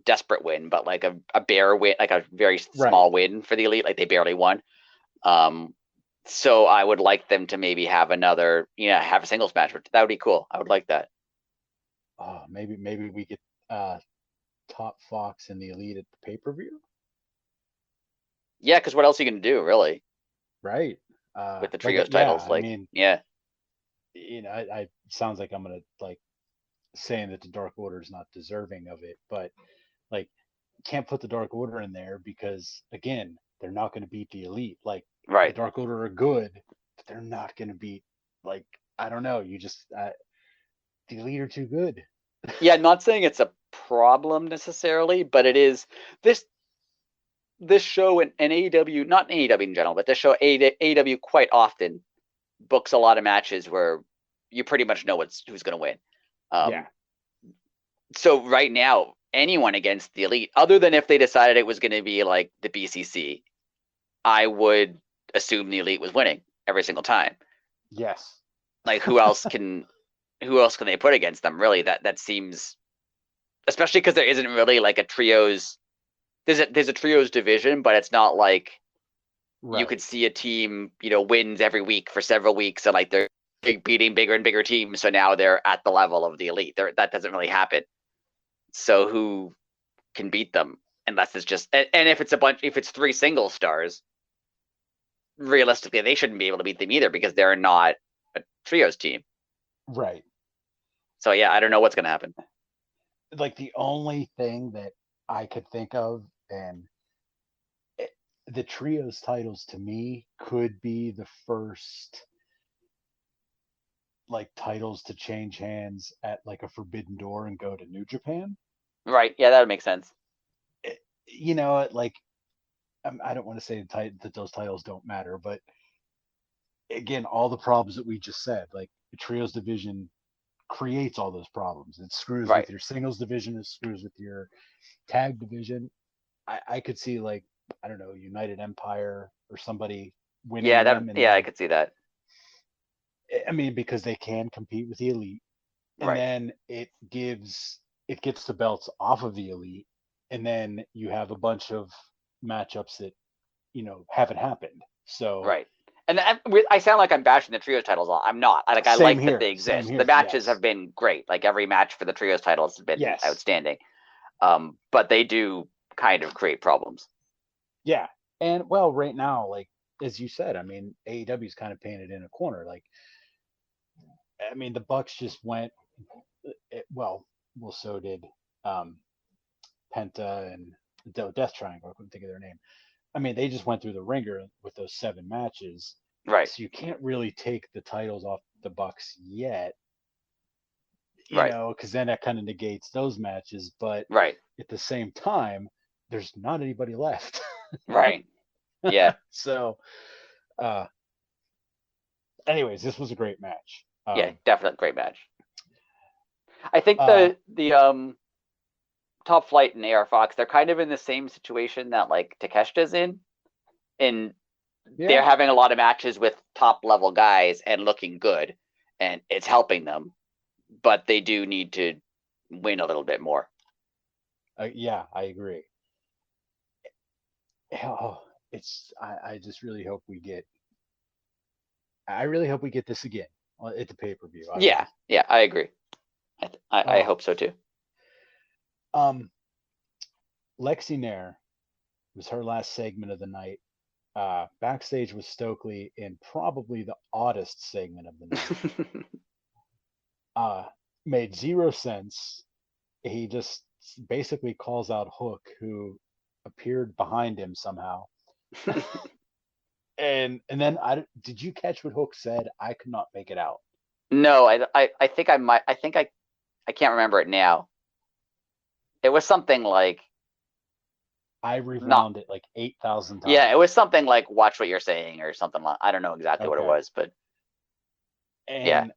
desperate win, but like a bare win, like a very Right. small win for the Elite. Like, they barely won. So I would like them to maybe have another, have a singles match. That would be cool. I would like that. Oh, maybe we get top Fox and the Elite at the pay-per-view. Yeah, because what else are you gonna do, really, Right. with the Like trios yeah, titles? I Like, mean, yeah, I sounds like I'm gonna like saying that the Dark Order is not deserving of it, but like can't put the Dark Order in there because again, they're not going to beat the Elite. Like the right. Dark Order are good, but they're not going to beat like I don't know. You just the Elite are too good. Yeah, not saying it's a problem necessarily, but it is this this show and AEW, not AEW in general, but this show AEW quite often books a lot of matches where you pretty much know who's going to win. Yeah. Um, so right now, anyone against the Elite, other than if they decided it was going to be like the BCC, I would assume the Elite was winning every single time. Yes. Like, who else can they put against them? Really, that seems, especially because there isn't really like a trios. There's a trios division, but it's not like you Right. could see a team, wins every week for several weeks, and like they're beating bigger and bigger teams, so now they're at the level of the Elite. That doesn't really happen. So who can beat them, unless it's just, and if it's three single stars, realistically they shouldn't be able to beat them either, because they're not a trios team. Right. So yeah, I don't know what's gonna happen. Like the only thing that I could think of, and the trios titles to me could be the first like titles to change hands at like a Forbidden Door and go to New Japan. Right? Yeah, that would make sense. You know, like I don't want to say that those titles don't matter, but again, all the problems that we just said, like the trios division creates all those problems. It screws Right? with your singles division, it screws with your tag division. I could see like I don't know, United Empire or somebody winning Yeah, them, and I then could see that. I mean because they can compete with the Elite, and Right? then it gets the belts off of the Elite, and then you have a bunch of matchups that haven't happened. So Right. And I sound like I'm bashing the trios titles. I'm not. I same like that they here, same exist. The here. matches have Yes, been great. Like, every match for the trios titles has been yes, outstanding. But they do kind of create problems. yeah. And well, right now, like as you said, I mean, AEW is kind of painted in a corner. Like, I mean, the Bucks just went. Well, so did um, Penta and the Death Triangle. I couldn't think of their name. I mean, they just went through the ringer with those 7 matches. Right. So you can't really take the titles off the Bucks yet, Right. because then that kind of negates those matches. But Right. at the same time, there's not anybody left. Right. Yeah. So, uh, anyways, this was a great match. Yeah. Definitely great match. I think Uh, the Top Flight and AR Fox, they're kind of in the same situation that like Takeshita's in, and Yeah. they're having a lot of matches with top level guys and looking good, and it's helping them. But they do need to win a little bit more. Yeah, I agree. Oh, I just really hope we get. I really hope we get this again at the pay-per-view. Yeah, I agree. I Oh, hope so too. Lexi Nair was her last segment of the night. Backstage with Stokely in probably the oddest segment of the night. Made zero sense. He just basically calls out Hook, who appeared behind him somehow. And then did you catch what Hook said? I could not make it out. No, I think I might. I think I can't remember it now. It was something like I not. rewound it like 8,000 times. Yeah, it was something like "Watch what you're saying" or something like. I don't know exactly what it Okay. was, but yeah, And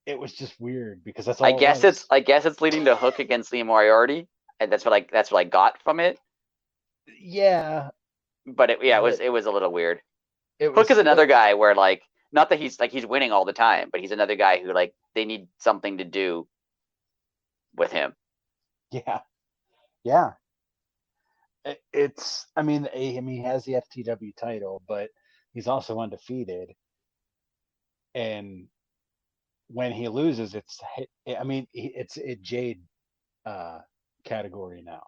it was just weird because that's all it was. I guess it's leading to Hook against Lee Moriarty, and that's what I got from it. Yeah, But but it was a little weird. it Hook is was another guy where like not that he's winning all the time, but he's another guy who like they need something to do with him. yeah, yeah. It's I mean he has the FTW title, but he's also undefeated. And when he loses, it's a Jade uh, category now.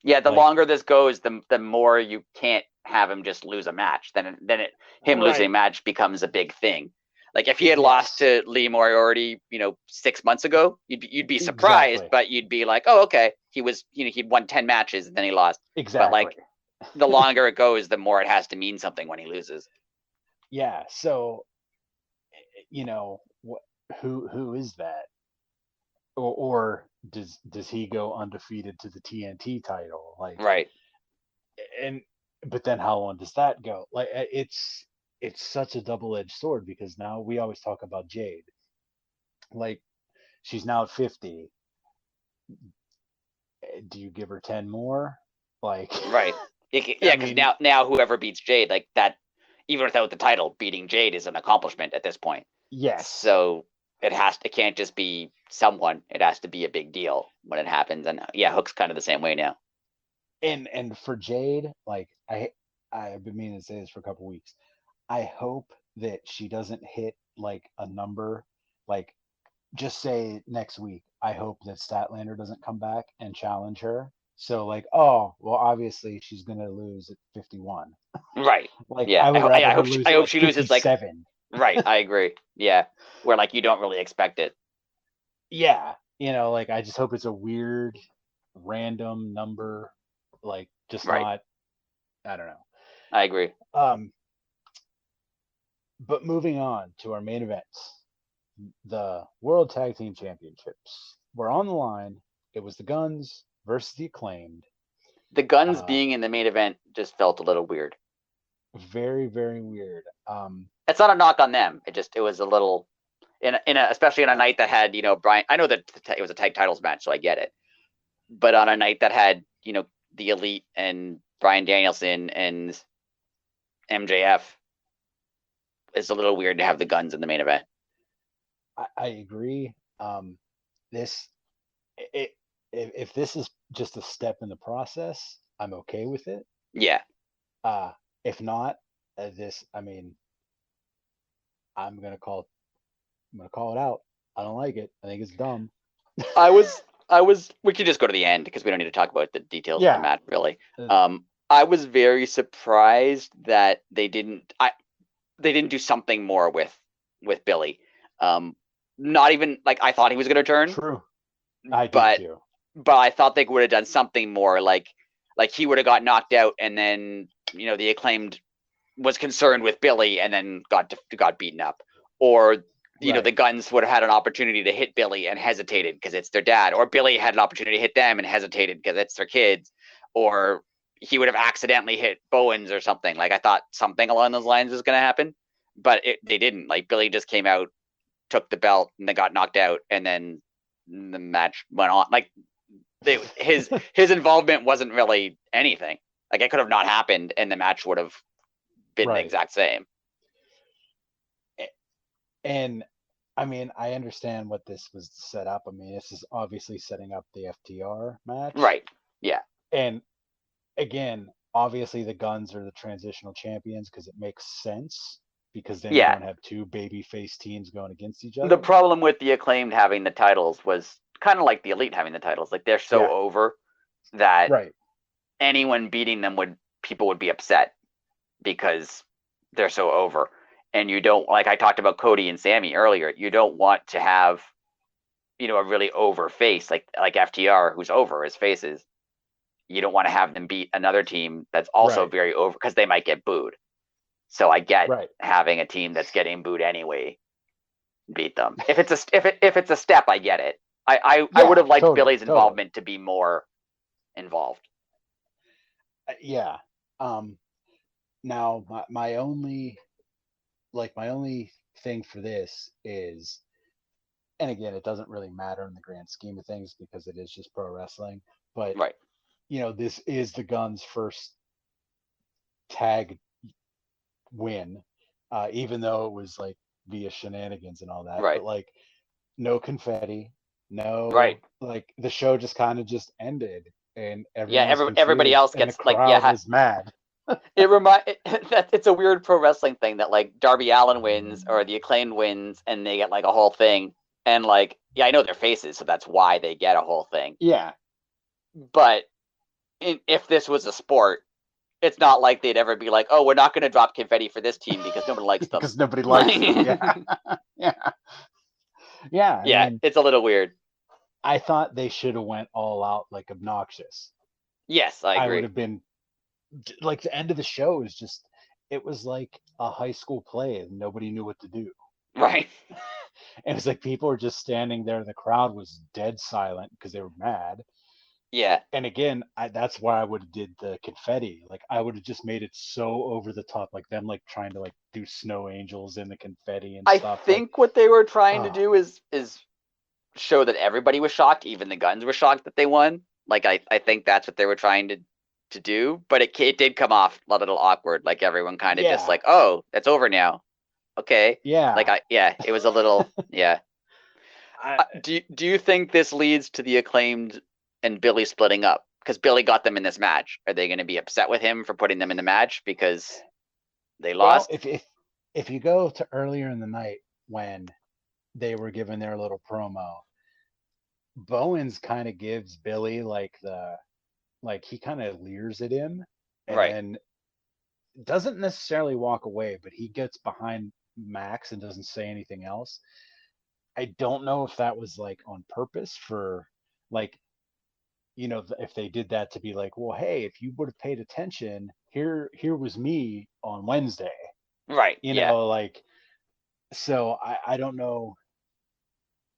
Yeah, the Like longer this goes, the more you can't have him just lose a match. Him losing a right, match becomes a big thing. Like if he had lost yes, to Lee Moriarty, 6 months ago, you'd be surprised, exactly, but you'd be like, oh, okay, he was, he won 10 matches and then he lost. But exactly. like the longer it goes, the more it has to mean something when he loses. Yeah. So what? Who is that? Or does he go undefeated to the TNT title? Like, Right. and but then how long does that go? Like, it's such a double-edged sword because now we always talk about Jade. Like, she's now at 50. Do you give her 10 more? Like, Right. I Yeah, because mean, now whoever beats Jade, like that, even without the title, beating Jade is an accomplishment at this point. yes. So it can't just be someone. It has to be a big deal when it happens. And yeah, Hook's kind of the same way now. And for Jade, like I've been meaning to say this for a couple weeks. I hope that she doesn't hit like a number, like just say next week. I hope that Statlander doesn't come back and challenge her. So like, oh well, obviously she's gonna lose at 51. Right. Like Yeah. I would rather her I lose at hope like she loses like 57. right. I agree. Yeah. Where like you don't really expect it. Yeah, like I just hope it's a weird, random number, like just Right. not. I don't know. I agree. Um, but moving on to our main events, the World Tag Team Championships were on the line. It was the Guns versus the Acclaimed. The Guns Uh, being in the main event just felt a little weird. very, very weird. It's not a knock on them. It was a little especially in a night that had Brian. I know that it was a tag titles match, so I get it. But on a night that had the Elite and Bryan Danielson and MJF, it's a little weird to have the Guns in the main event. I agree. This, it, if this is just a step in the process, I'm okay with it. Yeah. If not, this, I mean, I'm gonna call, I'm gonna call it out. I don't like it. I think it's dumb. I was. We could just go to the end because we don't need to talk about the details of the Yeah. match really. I was very surprised that they didn't do something more with Billy. Not even like I thought he was going to turn, True. I did but too. I thought they would have done something more like he would have got knocked out and then the Acclaimed was concerned with Billy and then got beaten up, or Right. the Guns would have had an opportunity to hit Billy and hesitated because it's their dad, or Billy had an opportunity to hit them and hesitated because it's their kids, or he would have accidentally hit Bowens or something. Like I thought something along those lines was going to happen, but they didn't. Like Billy just came out, took the belt, and then got knocked out, and then the match went on. Like his involvement wasn't really anything. Like it could have not happened, and the match would have been the exact same. And I mean, I understand what this was set up. I mean, this is obviously setting up the FTR match. Right. Yeah. And again, obviously the Guns are the transitional champions because it makes sense, because then you don't have two babyface teams going against each other. The problem with the Acclaimed having the titles was kind of like the Elite having the titles. Like they're so over that anyone beating them people would be upset because they're so over. And you don't, like I talked about Cody and Sammy earlier, you don't want to have, a really over face like FTR, who's over as faces. You don't want to have them beat another team that's also very over, because they might get booed. So I get having a team that's getting booed anyway beat them. If it's a step, I get it. I would have liked Billy's involvement to be more involved. Yeah. Now my only thing for this is, and again, it doesn't really matter in the grand scheme of things because it is just pro wrestling, but this is the Guns' first tag win, even though it was like via shenanigans and all that. But like, no confetti, no like the show just kind of just ended, and everybody else gets the crowd was mad. It's a weird pro wrestling thing that like Darby Allin wins or the Acclaimed wins and they get like a whole thing, and like I know their faces, so that's why they get a whole thing. Yeah, but if this was a sport, it's not like they'd ever be like, oh, we're not going to drop confetti for this team because nobody likes them. Because nobody likes them. Yeah. Yeah, I mean, it's a little weird. I thought they should have went all out like obnoxious. Yes, I agree. I would have been like, the end of the show is just, it was like a high school play and nobody knew what to do. Right. And it's like people were just standing there and the crowd was dead silent because they were mad. Yeah. And again, that's why I would have did the confetti. Like I would have just made it so over the top, like them like trying to like do snow angels in the confetti and stuff. I think what they were trying to do is show that everybody was shocked, even the Guns were shocked that they won. Like I think that's what they were trying to do, but it did come off a little awkward. Like everyone kind of just like, oh, it's over now. Okay. Yeah. Like it was a little do you think this leads to the Acclaimed and Billy splitting up? Because Billy got them in this match. Are they going to be upset with him for putting them in the match because they lost? Well, if you go to earlier in the night when they were giving their little promo, Bowens kind of gives Billy he kind of leers at him and doesn't necessarily walk away, but he gets behind Max and doesn't say anything else. I don't know if that was like on purpose for like, if they did that to be like, well, hey, if you would have paid attention, here was me on Wednesday. Right. Like, so I don't know.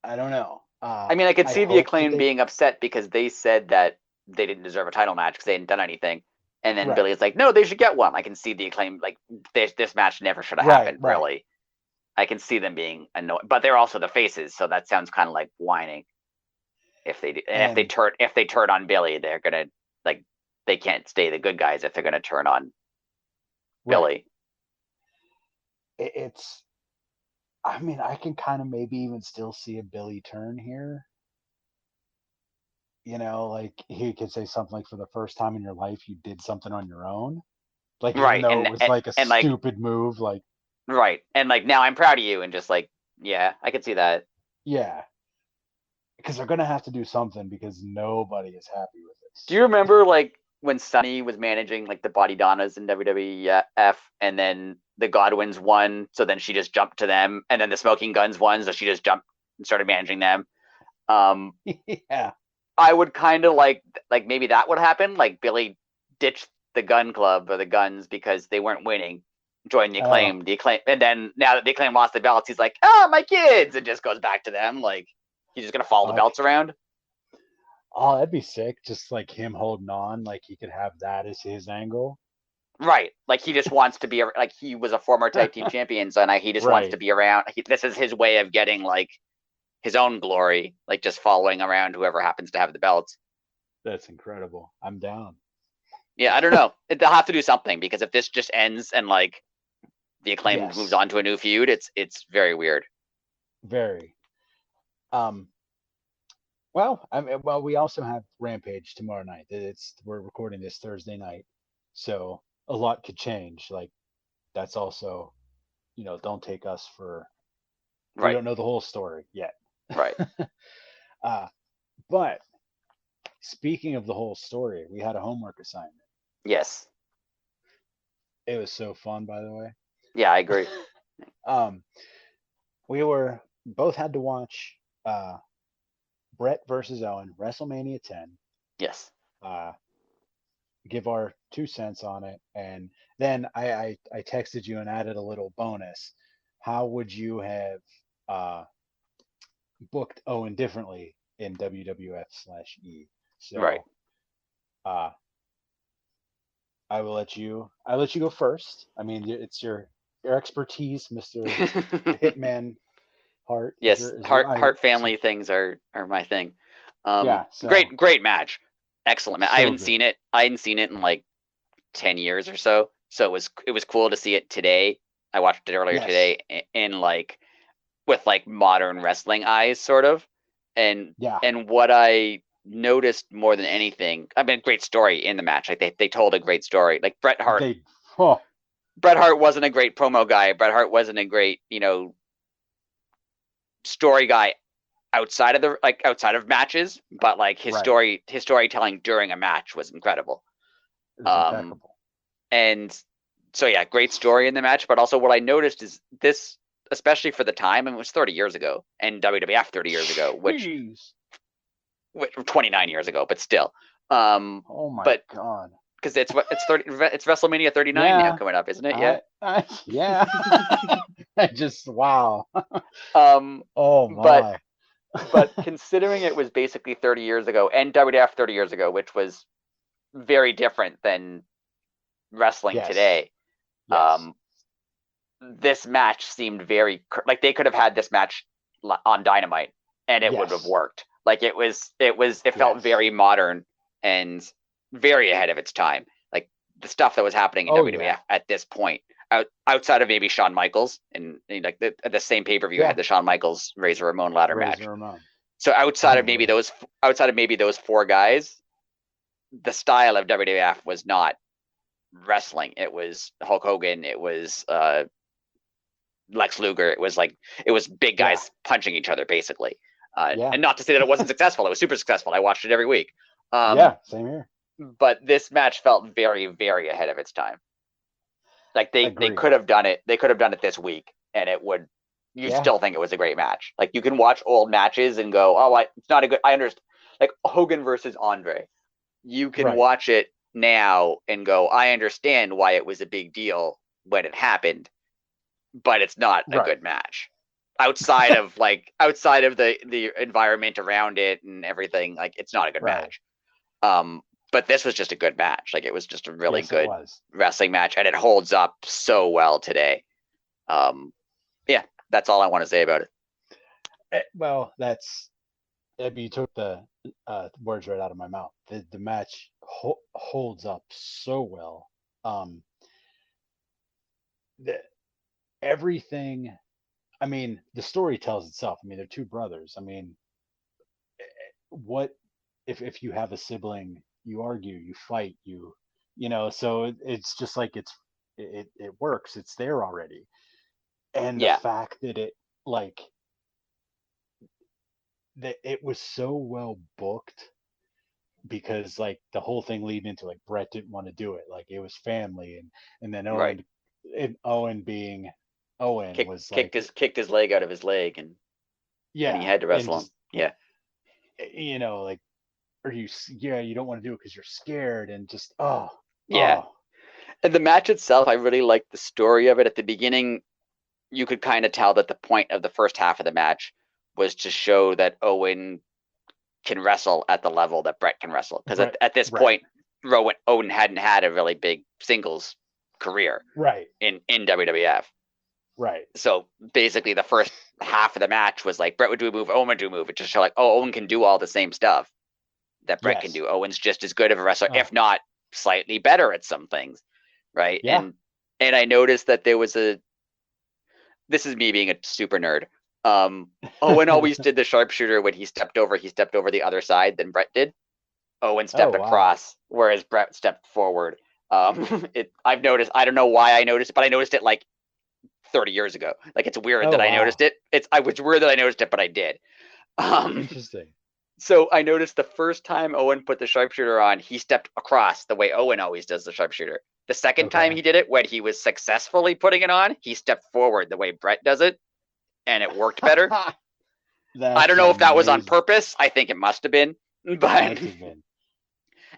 I don't know. I mean, I could see the Acclaimed being upset because they said that they didn't deserve a title match because they hadn't done anything. And then Billy's like, no, they should get one. I can see the Acclaimed, like, this match never should have happened, really. I can see them being annoyed. But they're also the faces, so that sounds kind of like whining. If they do, and if they turn on Billy, they're gonna like, they can't stay the good guys if they're gonna turn on Billy. It's, I mean, I can kind of maybe even still see a Billy turn here. Like he could say something like, for the first time in your life, you did something on your own. Like, even though it was like a stupid move, like. Right. And like, now I'm proud of you. And just like, yeah, I could see that. Yeah. Because they're going to have to do something because nobody is happy with this. Do you remember like when Sunny was managing like the Body Donnas in WWF and then the Godwins won? So then she just jumped to them, and then the Smoking Guns won. So she just jumped and started managing them. Yeah. I would kind of like maybe that would happen. Like Billy ditched the Gun Club or the Guns because they weren't winning. Joined the Acclaimed, and then now that the Acclaimed lost the belts, he's like, "Oh, my kids," and just goes back to them. Like he's just gonna follow the belts around. Oh, that'd be sick. Just like him holding on, like he could have that as his angle. Right, like he just wants to be like, he was a former tag team champion, so now he just wants to be around. This is his way of getting like his own glory, like just following around whoever happens to have the belts. That's incredible. I'm down. Yeah, I don't know. They'll have to do something, because if this just ends and like the Acclaimed moves Yes, on to a new feud, it's very weird. very. Um, well, well, we also have Rampage tomorrow night. We're recording this Thursday night, so a lot could change. Like that's also, don't take us for we Right, don't know the whole story yet. right. uh, but speaking of the whole story, we had a homework assignment. Yes. It was so fun, by the way. Yeah, I agree. um, we were both had to watch Brett versus Owen WrestleMania 10. Yes. Uh, give our 2 cents on it, and then I texted you and added a little bonus. How would you have uh, booked Owen differently in WWF/E? Right. So uh, I let you go first. I mean, it's your expertise, Mister Hitman Hart. Yes, Is your heart family things are my thing. Yeah. So Great match. Excellent match. so good. I hadn't seen it in like 10 years or so. So it was cool to see it today. I watched it earlier Yes. today in like with like modern wrestling eyes, sort of. And Yeah. and what I noticed more than anything, I mean, great story in the match. Like they told a great story. Like They. Oh. Bret Hart wasn't a great promo guy. Bret Hart wasn't a great, story guy outside of matches, but like Right. his storytelling during a match was incredible. It was Um, impeccable. and so yeah, great story in the match. But also what I noticed is this, especially for the time, and it was 30 years ago, and WWF 30 years ago, Jeez. which 29 years ago, but still. Oh my But God. because it's WrestleMania 39 now Yeah. coming up, isn't it? Yeah. Yeah. I just wow. um, Oh but my. but considering it was basically 30 years ago and WWF 30 years ago, which was very different than wrestling Yes. today. Yes. Um, this match seemed very like they could have had this match on Dynamite and it would have Yes. worked. Like it felt Yes. very modern and very ahead of its time. Like the stuff that was happening in Oh yeah. WWF at this point, outside of maybe Shawn Michaels, and like the same pay per view had Yeah. the Shawn Michaels Razor Ramon ladder match. Razor Ramon. So Unreal. outside of maybe those four guys, the style of WWF was not wrestling. It was Hulk Hogan. It was Lex Luger. It was big Yeah. guys punching each other basically. Yeah. And not to say that it wasn't successful. It was super successful. I watched it every week. Yeah. Same here. But this match felt very, very ahead of it's time. Like they Agreed. could have done it. They could have done it this week, and it would. You'd Yeah. still think it was a great match. Like you can watch old matches and go, oh, it's not a good. I understand. Like Hogan versus Andre, you can Right. watch it now and go, I understand why it was a big deal when it happened, but it's not a Right. good match. Outside of the environment around it and everything, like it's not a good Right. match. Um, but this was just a good match. Like it was just a really Yes, it good was. wrestling match, and it holds up so well today. Um, yeah, that's all I want to say about it. Well, you took the words right out of my mouth. The match holds up so well. Um, the, everything. I mean, the story tells itself. I mean, they're two brothers. I mean, what if you have a sibling? You argue, you fight, So it's just like it works. It's there already, and the Yeah, fact that it was so well booked because like the whole thing leading into like Brett didn't want to do it, like it was family, and then right. Owen being Owen was like Kicked his leg out of his leg, and he yeah, had to and wrestle him. just Yeah, like you don't want to do it because you're scared, and just yeah. oh And the match itself, I really liked the story of it. At the beginning, you could kind of tell that the point of the first half of the match was to show that Owen can wrestle at the level that Brett can wrestle. Because Brett, at this right, point, Owen hadn't had a really big singles career right, in WWF. right, So basically, the first half of the match was like Brett would do a move, Owen would do a move. It just showed like, oh, Owen can do all the same stuff that Brett can yes, do. Owen's just as good of a wrestler, oh if not slightly better at some things, right? Yeah. And I noticed that there was this is me being a super nerd. Owen always did the sharpshooter when he stepped over the other side than Brett did. Owen Oh stepped wow. across, whereas Brett stepped forward. I've noticed. I don't know why I noticed it, but I noticed it like 30 years ago. Like it's weird Oh that I wow. noticed it. I was weird that I noticed it, but I did. Um, Interesting. so I noticed the first time Owen put the sharpshooter on, he stepped across the way Owen always does the sharpshooter. The second time Okay. he did it, when he was successfully putting it on, he stepped forward the way Brett does it, and it worked better. I don't That's know if that was on amazing. purpose. I think it must have been, but Had to have been.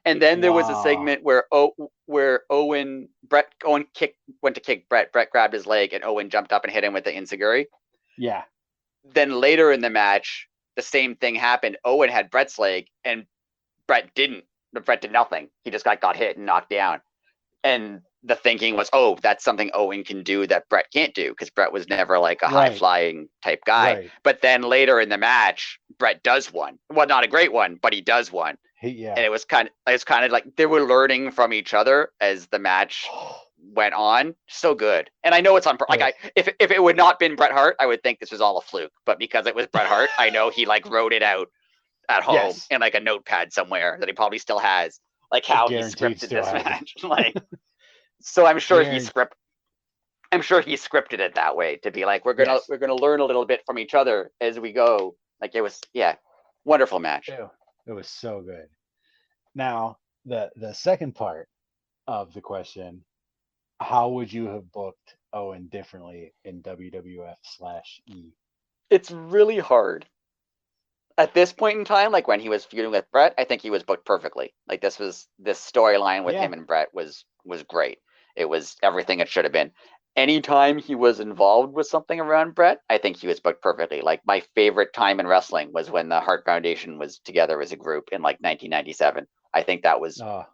and then there was a Wow. segment where Owen went to kick Brett. Brett grabbed his leg, and Owen jumped up and hit him with the enziguri. Yeah. Then later in the match, the same thing happened. Owen had Brett's leg, and Brett didn't. Brett did nothing. He just got hit and knocked down. And the thinking was, oh, that's something Owen can do that Brett can't do, because Brett was never like a high Right. flying type guy. Right. But then later in the match, Brett does one. Well, not a great one, but he does one. And Yeah. it was kind of like they were learning from each other as the match went on. So good. And I know it's on like Oh. if it would not been Bret Hart, I would think this was all a fluke. But because it was Bret Hart, I know he like wrote it out at home Yes. in like a notepad somewhere that he probably still has, like how he Guaranteed scripted still this has it. match. Like, so Guaranteed. I'm sure he scripted it that way to be like, Yes. we're gonna learn a little bit from each other as we go. Like it was, yeah, wonderful match. Ew. It was so good. Now, the second part of the question, how would you have booked Owen differently in WWF/E? It's really hard at this point in time. Like when he was feuding with Brett, I think he was booked perfectly. Like this storyline with Yeah. him and Brett was great. It was everything it should have been. Anytime he was involved with something around Brett, I think he was booked perfectly. Like my favorite time in wrestling was when the Hart Foundation was together as a group in like 1997. I think Oh,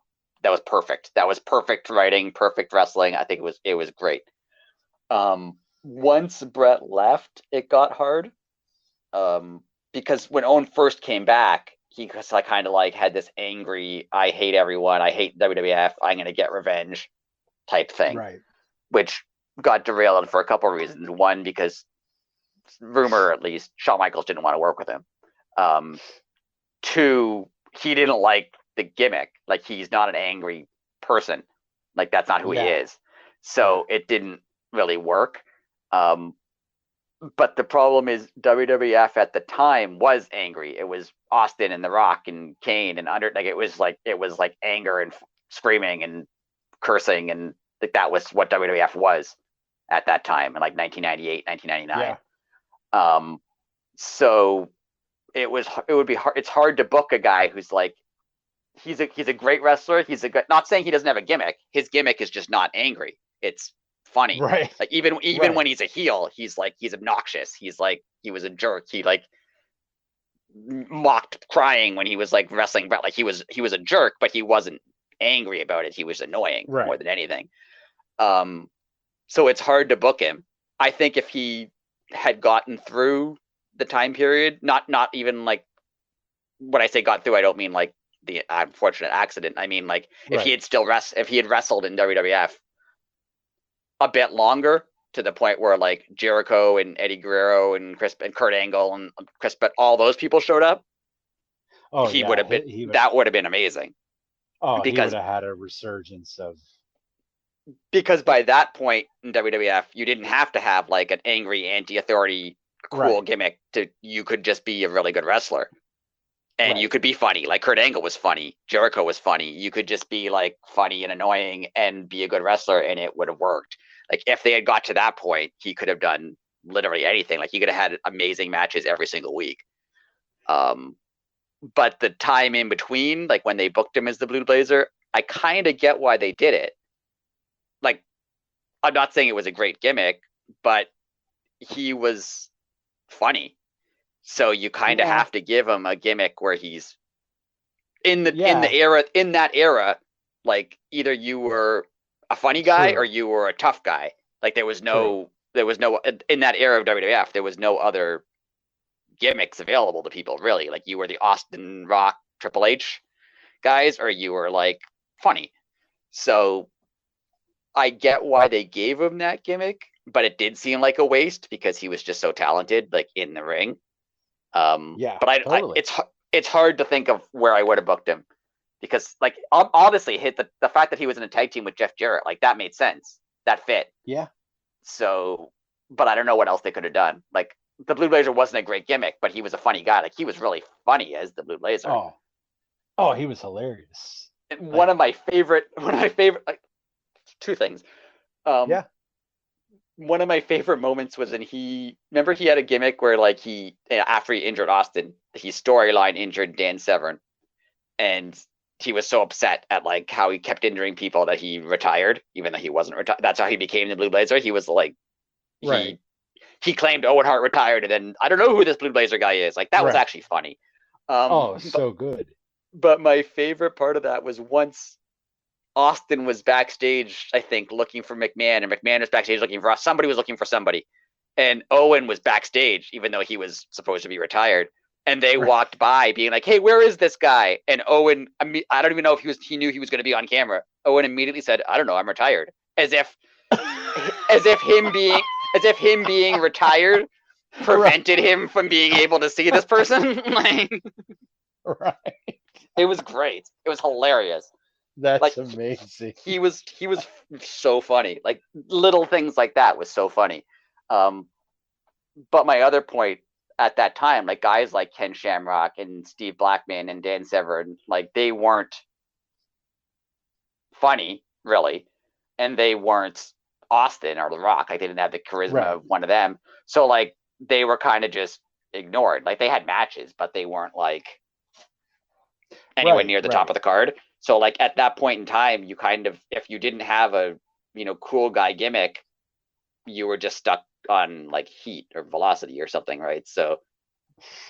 that was perfect. That was perfect writing, perfect wrestling. I think it was great. Once Brett left, it got hard. Um, because when Owen first came back, he kind of like had this angry, I hate everyone, I hate WWF, I'm gonna get revenge type thing, right. which got derailed for a couple of reasons. One, because rumor at least, Shawn Michaels didn't want to work with him. Um, Two, he didn't like the gimmick. Like he's not an angry person. Like that's not who he Yeah. is. Yeah. So it didn't really work. Um, but the problem is WWF at the time was angry. It was Austin and The Rock and Kane and it was like anger and screaming and cursing, and like that was what WWF was at that time in like 1998, 1999. Yeah. So it would be hard. It's hard to book a guy who's like he's a great wrestler. He's a good, not saying he doesn't have a gimmick. His gimmick is just not angry. It's funny. Right. Like even Right. when he's a heel, he's obnoxious. He's like he was a jerk. He like mocked crying when he was like wrestling Brett. Like he was a jerk, but he wasn't angry about it. He was annoying more Right. than anything. Um, so it's hard to book him. I think if he had gotten through the time period, not even like when I say got through, I don't mean like the unfortunate accident. I mean like Right. if he had wrestled in WWF a bit longer to the point where like Jericho and Eddie Guerrero and Kurt Angle and Chris, but all those people showed up, Oh he would yeah. have been He would. that would have been amazing Oh, he would because have had a resurgence of. by that point in WWF you didn't have to have like an angry anti-authority cool Right. gimmick you could just be a really good wrestler. And you Right. could be funny. Like Kurt Angle was funny. Jericho was funny. You could just be like funny and annoying and be a good wrestler, and it would have worked. Like if they had got to that point, he could have done literally anything. Like he could have had amazing matches every single week. Um, but the time in between, like when they booked him as the Blue Blazer, I kind of get why they did it. Like I'm not saying it was a great gimmick, but he was funny. So you kind of Yeah. have to give him a gimmick where he's Yeah. in that era, like either you were a funny guy or True. you were a tough guy. Like True. there was no in that era of WWF, there was no other gimmicks available to people really. Like you were the Austin Rock Triple H guys, or you were like funny. So I get why they gave him that gimmick, but it did seem like a waste because he was just so talented, like in the ring. Yeah, But totally. it's hard to think of where I would have booked him because, like, obviously, hit the fact that he was in a tag team with Jeff Jarrett, like that made sense, that fit. Yeah. So, but I don't know what else they could have done. Like, the Blue Blazer wasn't a great gimmick, but he was a funny guy. Like, he was really funny as the Blue Blazer. Oh, oh, he was hilarious. One Like, of my favorite, like, two things. Um, yeah, one of my favorite moments was in remember he had a gimmick where like he after he injured Austin, he storyline injured Dan Severn, and he was so upset at like how he kept injuring people that he retired, even though he wasn't retired. That's how he became the Blue Blazer. He was like right, he claimed Owen Hart retired, and then I don't know who this Blue Blazer guy is. Like that was right. actually funny. Oh, But so good. my favorite part of that was once Austin was backstage, I think, looking for McMahon, and McMahon was backstage looking for us. Somebody was looking for somebody, and Owen was backstage, even though he was supposed to be retired. And they Right, walked by, being like, "Hey, where is this guy?" And Owen, I don't even know if he knew he was going to be on camera. Owen immediately said, "I don't know, I'm retired," as if him being retired right, prevented him from being able to see this person. Like, right. it was great. It was hilarious. Like That's amazing. he was so funny. Like little things like that was so funny. Um, but my other point at that time, like guys like Ken Shamrock and Steve Blackman and Dan Severn, like they weren't funny really, and they weren't Austin or The Rock. Like they didn't have the charisma Right, of one of them. So like they were kind of just ignored. Like they had matches, but they weren't like anywhere right, near the top right. of the card. So like at that point in time, you kind of if you didn't have a cool guy gimmick, you were just stuck on like heat or velocity or something, right? So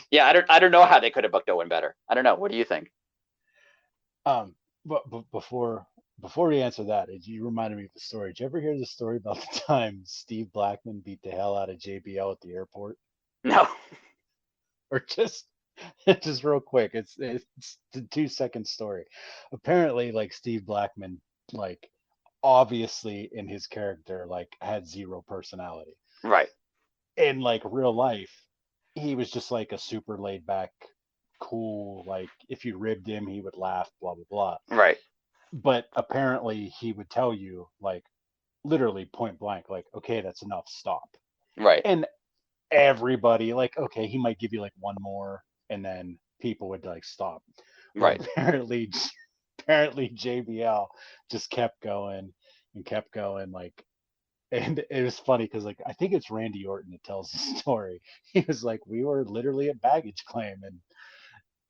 yeah, I don't know how they could have booked Owen better. I don't know. What do you think? But before we answer that, you reminded me of the story. Did you ever hear the story about the time Steve Blackman beat the hell out of JBL at the airport? No. Or just just real quick, it's a 2 second story. Apparently, like Steve Blackman, like obviously in his character, like had zero personality. Right. In like real life, he was just like a super laid back, cool, like if you ribbed him, he would laugh, blah blah blah. Right. But apparently he would tell you like literally point blank, like, okay, that's enough, stop. Right. And everybody, like, okay, he might give you like one more, and then people would like stop. Well, Right. apparently JBL just kept going and kept going, like, and it was funny because like I think it's Randy Orton that tells the story. He was like, we were literally at baggage claim, and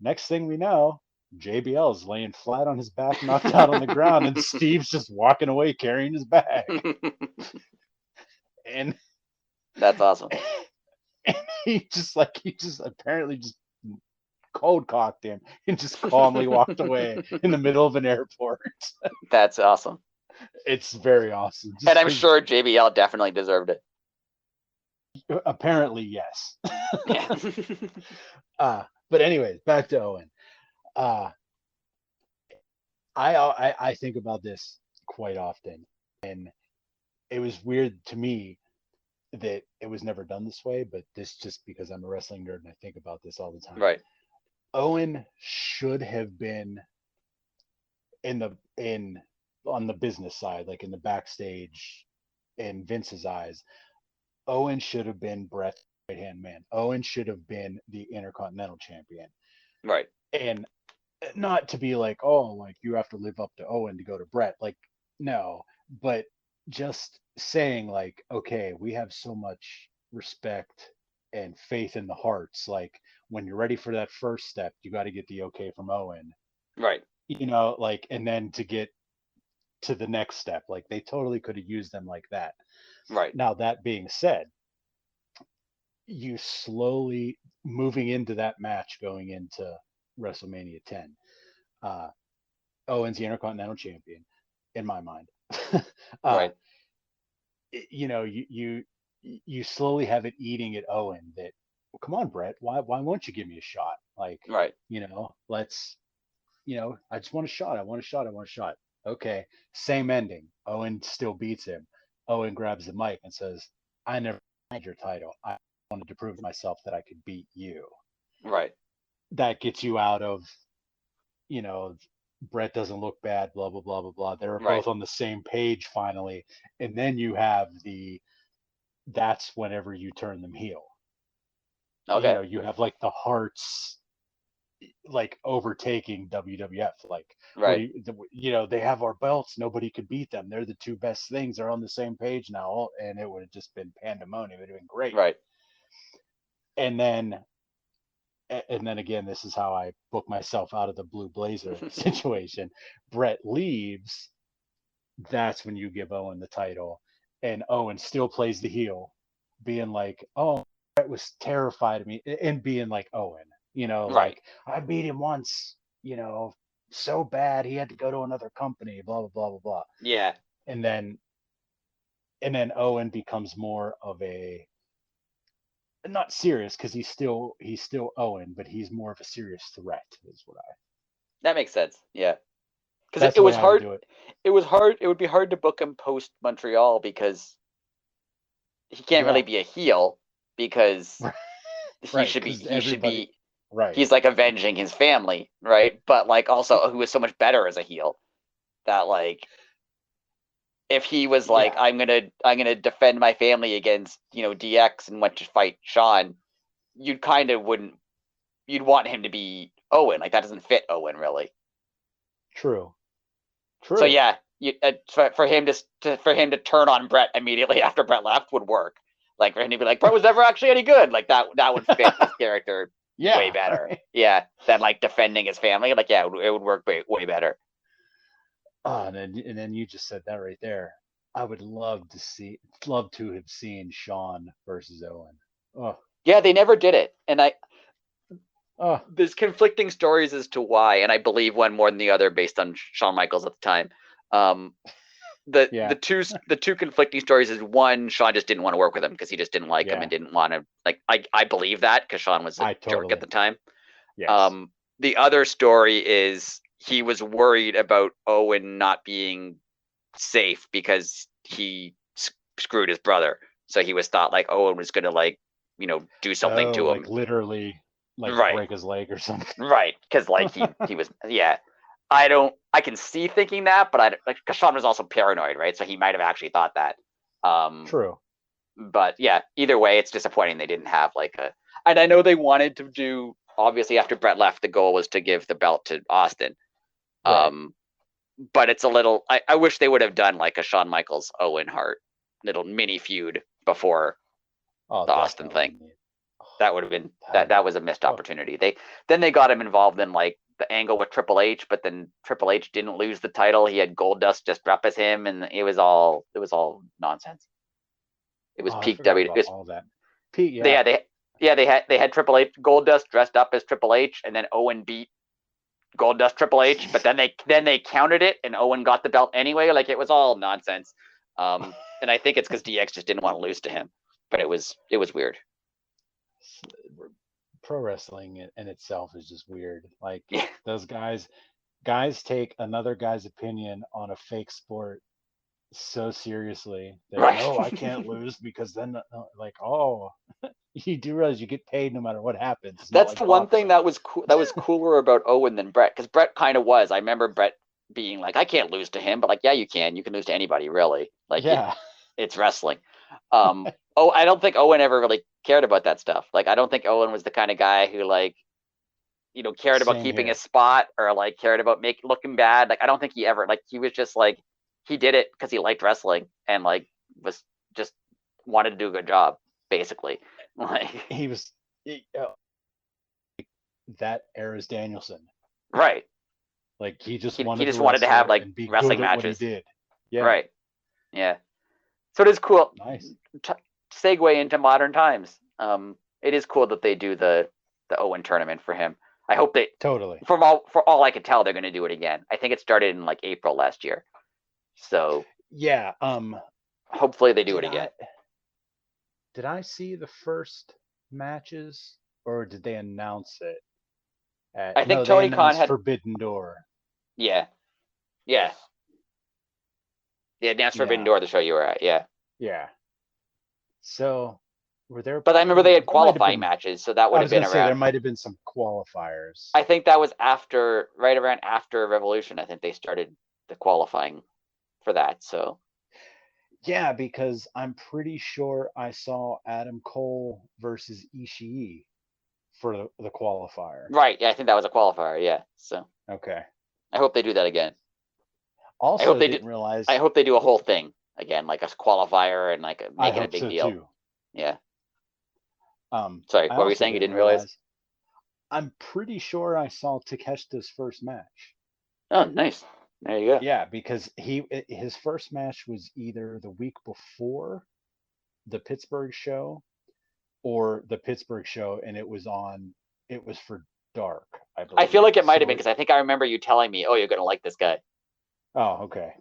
next thing we know, JBL is laying flat on his back, knocked out on the ground, and Steve's just walking away carrying his bag. And, That's awesome. and he just apparently just cold cocked him and just calmly walked away in the middle of an airport. That's awesome. It's very awesome, And just I'm because sure JBL definitely deserved it. apparently yes. Yeah. But anyways, back to Owen. Uh, I think about this quite often, and it was weird to me that it was never done this way, but this just because I'm a wrestling nerd and I think about this all the time. Right. Owen should have been in on the business side, like in the backstage in Vince's eyes. Owen should have been Brett's right hand man. Owen should have been the Intercontinental Champion. Right. And not to be like, oh, like you have to live up to Owen to go to Brett. Like, no, but just saying, like, okay, we have so much respect and faith in the hearts. Like, when you're ready for that first step, you got to get the okay from Owen, Right. like, and then to get to the next step, like, they totally could have used them like that. Right. Now, that being said, you slowly moving into that match going into WrestleMania 10. Uh, Owen's the Intercontinental Champion, in my mind. uh, Right. you slowly have it eating at Owen that, well, come on, Brett, why won't you give me a shot? Like, Right. let's, I just want a shot. I want a shot. I want a shot. Okay, same ending. Owen still beats him. Owen grabs the mic and says, "I never had your title. I wanted to prove to myself that I could beat you." Right. That gets you out of, you know, Brett doesn't look bad, blah blah blah blah blah. They're Right. both on the same page finally, and then you have the that's whenever you turn them heel. You Okay. know, you have like the Hearts like overtaking WWF. Like, what do Right. you know? They have our belts. Nobody could beat them. They're the two best things. They're on the same page now, and it would have just been pandemonium. It would have been great. Right. And then, and then again, this is how I book myself out of the Blue Blazer situation. Brett leaves. That's when you give Owen the title, and Owen still plays the heel, being like, "Oh, Brett was terrified of me," and being like Owen, Right. like, "I beat him once, so bad he had to go to another company, blah blah blah blah blah." Yeah. And then Owen becomes more of a, not serious, because he's still Owen, but he's more of a serious threat, is what I. That makes sense. Yeah. Because That's it the way was I would hard. do it. It was hard. It would be hard to book him post Montreal because he can't really Yeah, be a heel because he right, should be because he should everybody, be right, he's like avenging his family, right? But like also who is so much better as a heel that like if he was like yeah. I'm gonna defend my family against DX and went to fight Sean, you'd kind of wouldn't you'd want him to be Owen. Like that doesn't fit Owen really. True. So True. yeah, for him to turn on Brett immediately after Brett left would work. Like for him to be like Brett was never actually any good. Like that would fit his character way Yeah. better. Yeah, than like defending his family. Like yeah, it would work way better. Oh, and then you just said that right there. I would love to have seen Sean versus Owen. Oh, Yeah, they never did it, and oh, there's conflicting stories as to why, and I believe one more than the other based on Shawn Michaels at the time. Um, the yeah, the two conflicting stories is one, Sean just didn't want to work with him because he just didn't like him yeah. and didn't want to like. I believe that because Sean was a I jerk at totally, the time. yes. Um, the other story is he was worried about Owen not being safe because he screwed his brother, so he was thought like Owen was gonna like do something Oh, to like him. literally, like Right. break his leg or something. Right, because like he was yeah. I don't. I can see thinking that, but I like because Sean was also paranoid, right? So he might have actually thought that. Um, True. but yeah, either way, it's disappointing they didn't have like a. And I know they wanted to do. Obviously, after Brett left, the goal was to give the belt to Austin. Right. Um, but it's a little. I wish they would have done like a Shawn Michaels Owen Hart little mini feud before Oh, the Austin thing. definitely. Oh, That would have been that would. that was a missed Oh, opportunity. They got him involved in like the angle with Triple H, but then Triple H didn't lose the title. He had Goldust just drop as him, and it was all nonsense. It was I peak forgot W. about all that. Pete, They yeah. had they yeah they had Triple H Goldust dressed up as Triple H, and then Owen beat Goldust Triple H, but then they counted it, and Owen got the belt anyway. Like it was all nonsense. And I think it's because DX just didn't want to lose to him, but it was weird. Pro wrestling in itself is just weird. Like, Yeah, those guys take another guy's opinion on a fake sport so seriously that, right. no, I can't lose, because then, like, oh, you do realize you get paid no matter what happens. It's not That's like the one thing boxing. that was cool. That was cooler about Owen than Brett, because Brett kind of was. I remember Brett being like, "I can't lose to him," but like, yeah, you can. You can lose to anybody, really. Like Yeah. it's wrestling. Oh, I don't think Owen ever really cared about that stuff. Like, I don't think Owen was the kind of guy who like cared about Same keeping his here. spot or like cared about looking bad. Like, I don't think he ever like he was just like he did it because he liked wrestling and like was just wanted to do a good job, basically. Like, He was that era's Danielson. right. Like, he just He wanted to just wanted to have wrestle like and be wrestling good at what he matches. did. Yeah. Right. Yeah. So it is cool. Nice. T- Segue into modern times. It is cool that they do the Owen tournament for him. I hope they, Totally. for all I can tell, they're going to do it again. I think it started in like April last year, so Yeah. hopefully they do Did it again. I see the first matches, or did they announce it? I think No, they Tony Khan announced had, Forbidden Door. yeah, yeah. Yeah, Dance Forbidden Yeah, Door, the show you were at. Yeah. yeah. So were there But I remember they had there might have qualifying been, matches, so that would I have was been gonna say there around. might have been some qualifiers. I think that was after, right around after Revolution. I think they started the qualifying for that. So Yeah, because I'm pretty sure I saw Adam Cole versus Ishii for the qualifier. right, yeah, I think that was a qualifier. Yeah. So Okay. I hope they do that again. I hope Also, they do. didn't I realize. hope they do a whole thing again, like a qualifier and like I make it a hope big so deal. too. Yeah. Sorry, I what were you also saying? You didn't didn't realize? realize. I'm pretty sure I saw Takeshita's first match. Oh, nice. There you go. Yeah, because his first match was either the week before the Pittsburgh show or the Pittsburgh show, and it was on. It was for Dark, I I feel believe. like it might have been So, because I think I remember you telling me, "Oh, you're gonna like this guy." oh, okay.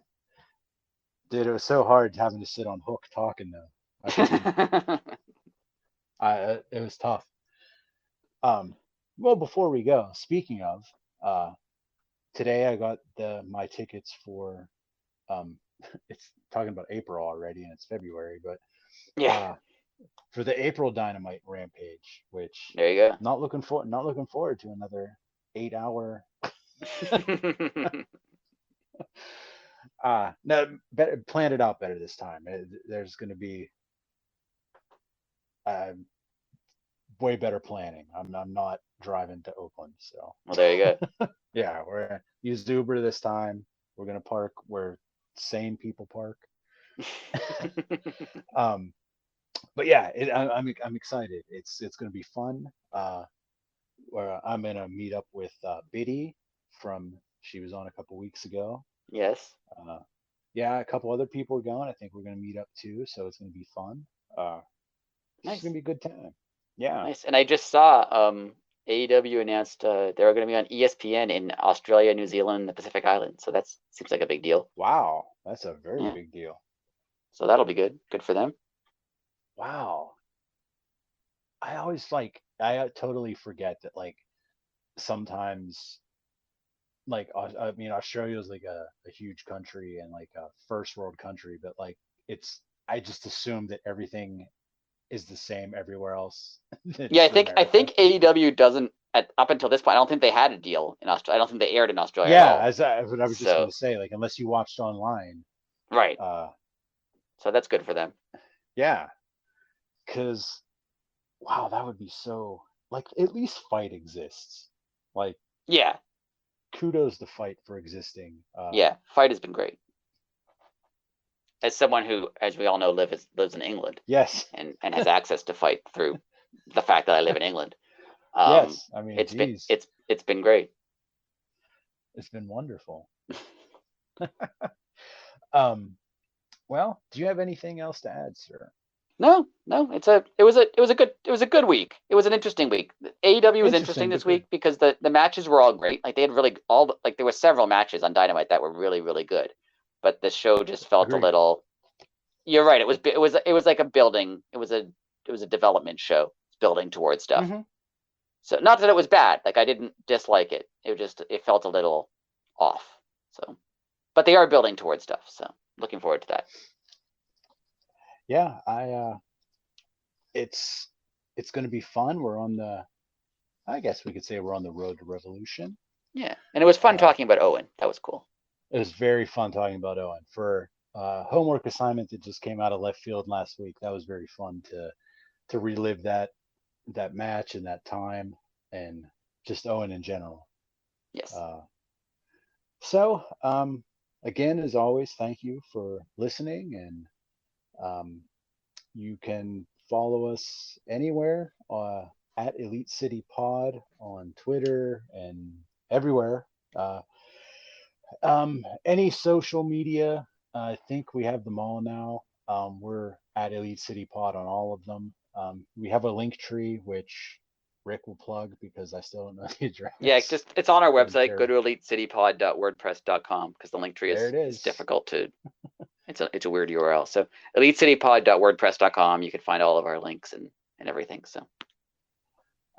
Dude, it was so hard having to sit on Hook talking though. I couldn't. It was tough. Um, well, before we go, speaking of, uh, today I got my tickets for. Um, it's talking about April already, and it's February, but Yeah. For the April Dynamite Rampage, which There you not looking forward to another 8 hour. go. No, better, planned it out better this time. There's going to be uh, way better planning. I'm not driving to Oakland, so Well, there you yeah, we're gonna use Uber this time. We're gonna park where sane people park. go. um, but yeah, I'm excited. It's gonna be fun. Where I'm gonna meet up with Biddy from she was on a couple weeks ago. Yes. Uh, yeah, a couple other people are going. I think we're gonna meet up too, so it's gonna be fun. It's just Nice. gonna be a good time. Yeah. Nice. And I just saw AEW announced they're going to be on ESPN in Australia, New Zealand, and the Pacific Islands. So that seems like a big deal. Wow, that's a very Yeah. big deal. So that'll be good. Good for them. Wow. I totally forget that like sometimes like I mean Australia is like a huge country and like a first world country, but like it's I just assume that everything is the same everywhere else. Yeah, It's I America. think AEW doesn't up until this point. I don't think they had a deal in Australia. I don't think they aired in Australia at Yeah, all. what I was just So gonna say, like unless you watched online, right. uh, So that's good for them. yeah, because wow, that would be so like at least Fight exists. Like Yeah. kudos to Fight for existing. Yeah. Fight has been great. As someone who, as we all know, lives in England Yes, and has access to Fight through the fact that I live in England. yes. I mean, geez, It's been great. it's been wonderful. Um, well, do you have anything else to add, sir? No, it was a good week. It was an interesting week. AEW was interesting Interesting, this but good. week because the matches were all great. Like they had really like there were several matches on Dynamite that were really really good, but the show just felt a Agreed. little. You're right. It was like a building. It was a development show building towards stuff. Mm-hmm. So not that it was bad. Like I didn't dislike it. It felt a little off. So, but they are building towards stuff. So looking forward to that. Yeah, it's it's going to be fun. We're on the, I guess we could say we're on the road to revolution. Yeah, and it was fun Uh, talking about Owen. That was cool. it was very fun talking about Owen for homework assignment that just came out of left field last week. That was very fun to relive that match and that time and just Owen in general. Yes. Uh, so again, as always, thank you for listening, and you can follow us anywhere at Elite City Pod on Twitter and everywhere. Any social media, I think we have them all now. We're at Elite City Pod on all of them. We have a link tree, which Rick will plug because I still don't know the Yeah, address. just it's on our I'm website. Go to terrible. elitecitypod.wordpress.com because the link tree There it is is. difficult to. It's a weird URL. So elitecitypod.wordpress.com. You can find all of our links and everything. So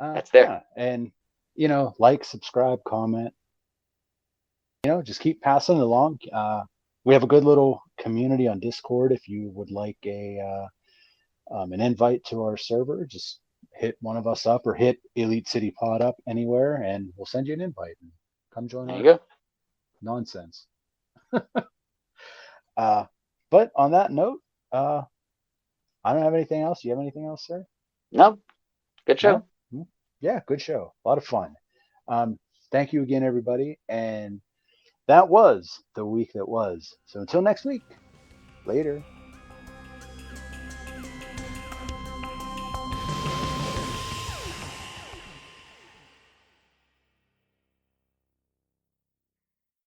that's there. Yeah, and like, subscribe, comment. Just keep passing it along. We have a good little community on Discord. If you would like an invite to our server, just hit one of us up or hit Elite City Pod up anywhere, and we'll send you an invite and come join There you our go. nonsense. But on that note, I don't have anything else. You have anything else, sir? No, good show. No? Yeah, good show. A lot of fun. Thank you again, everybody. And that was the week that was. So until next week, later.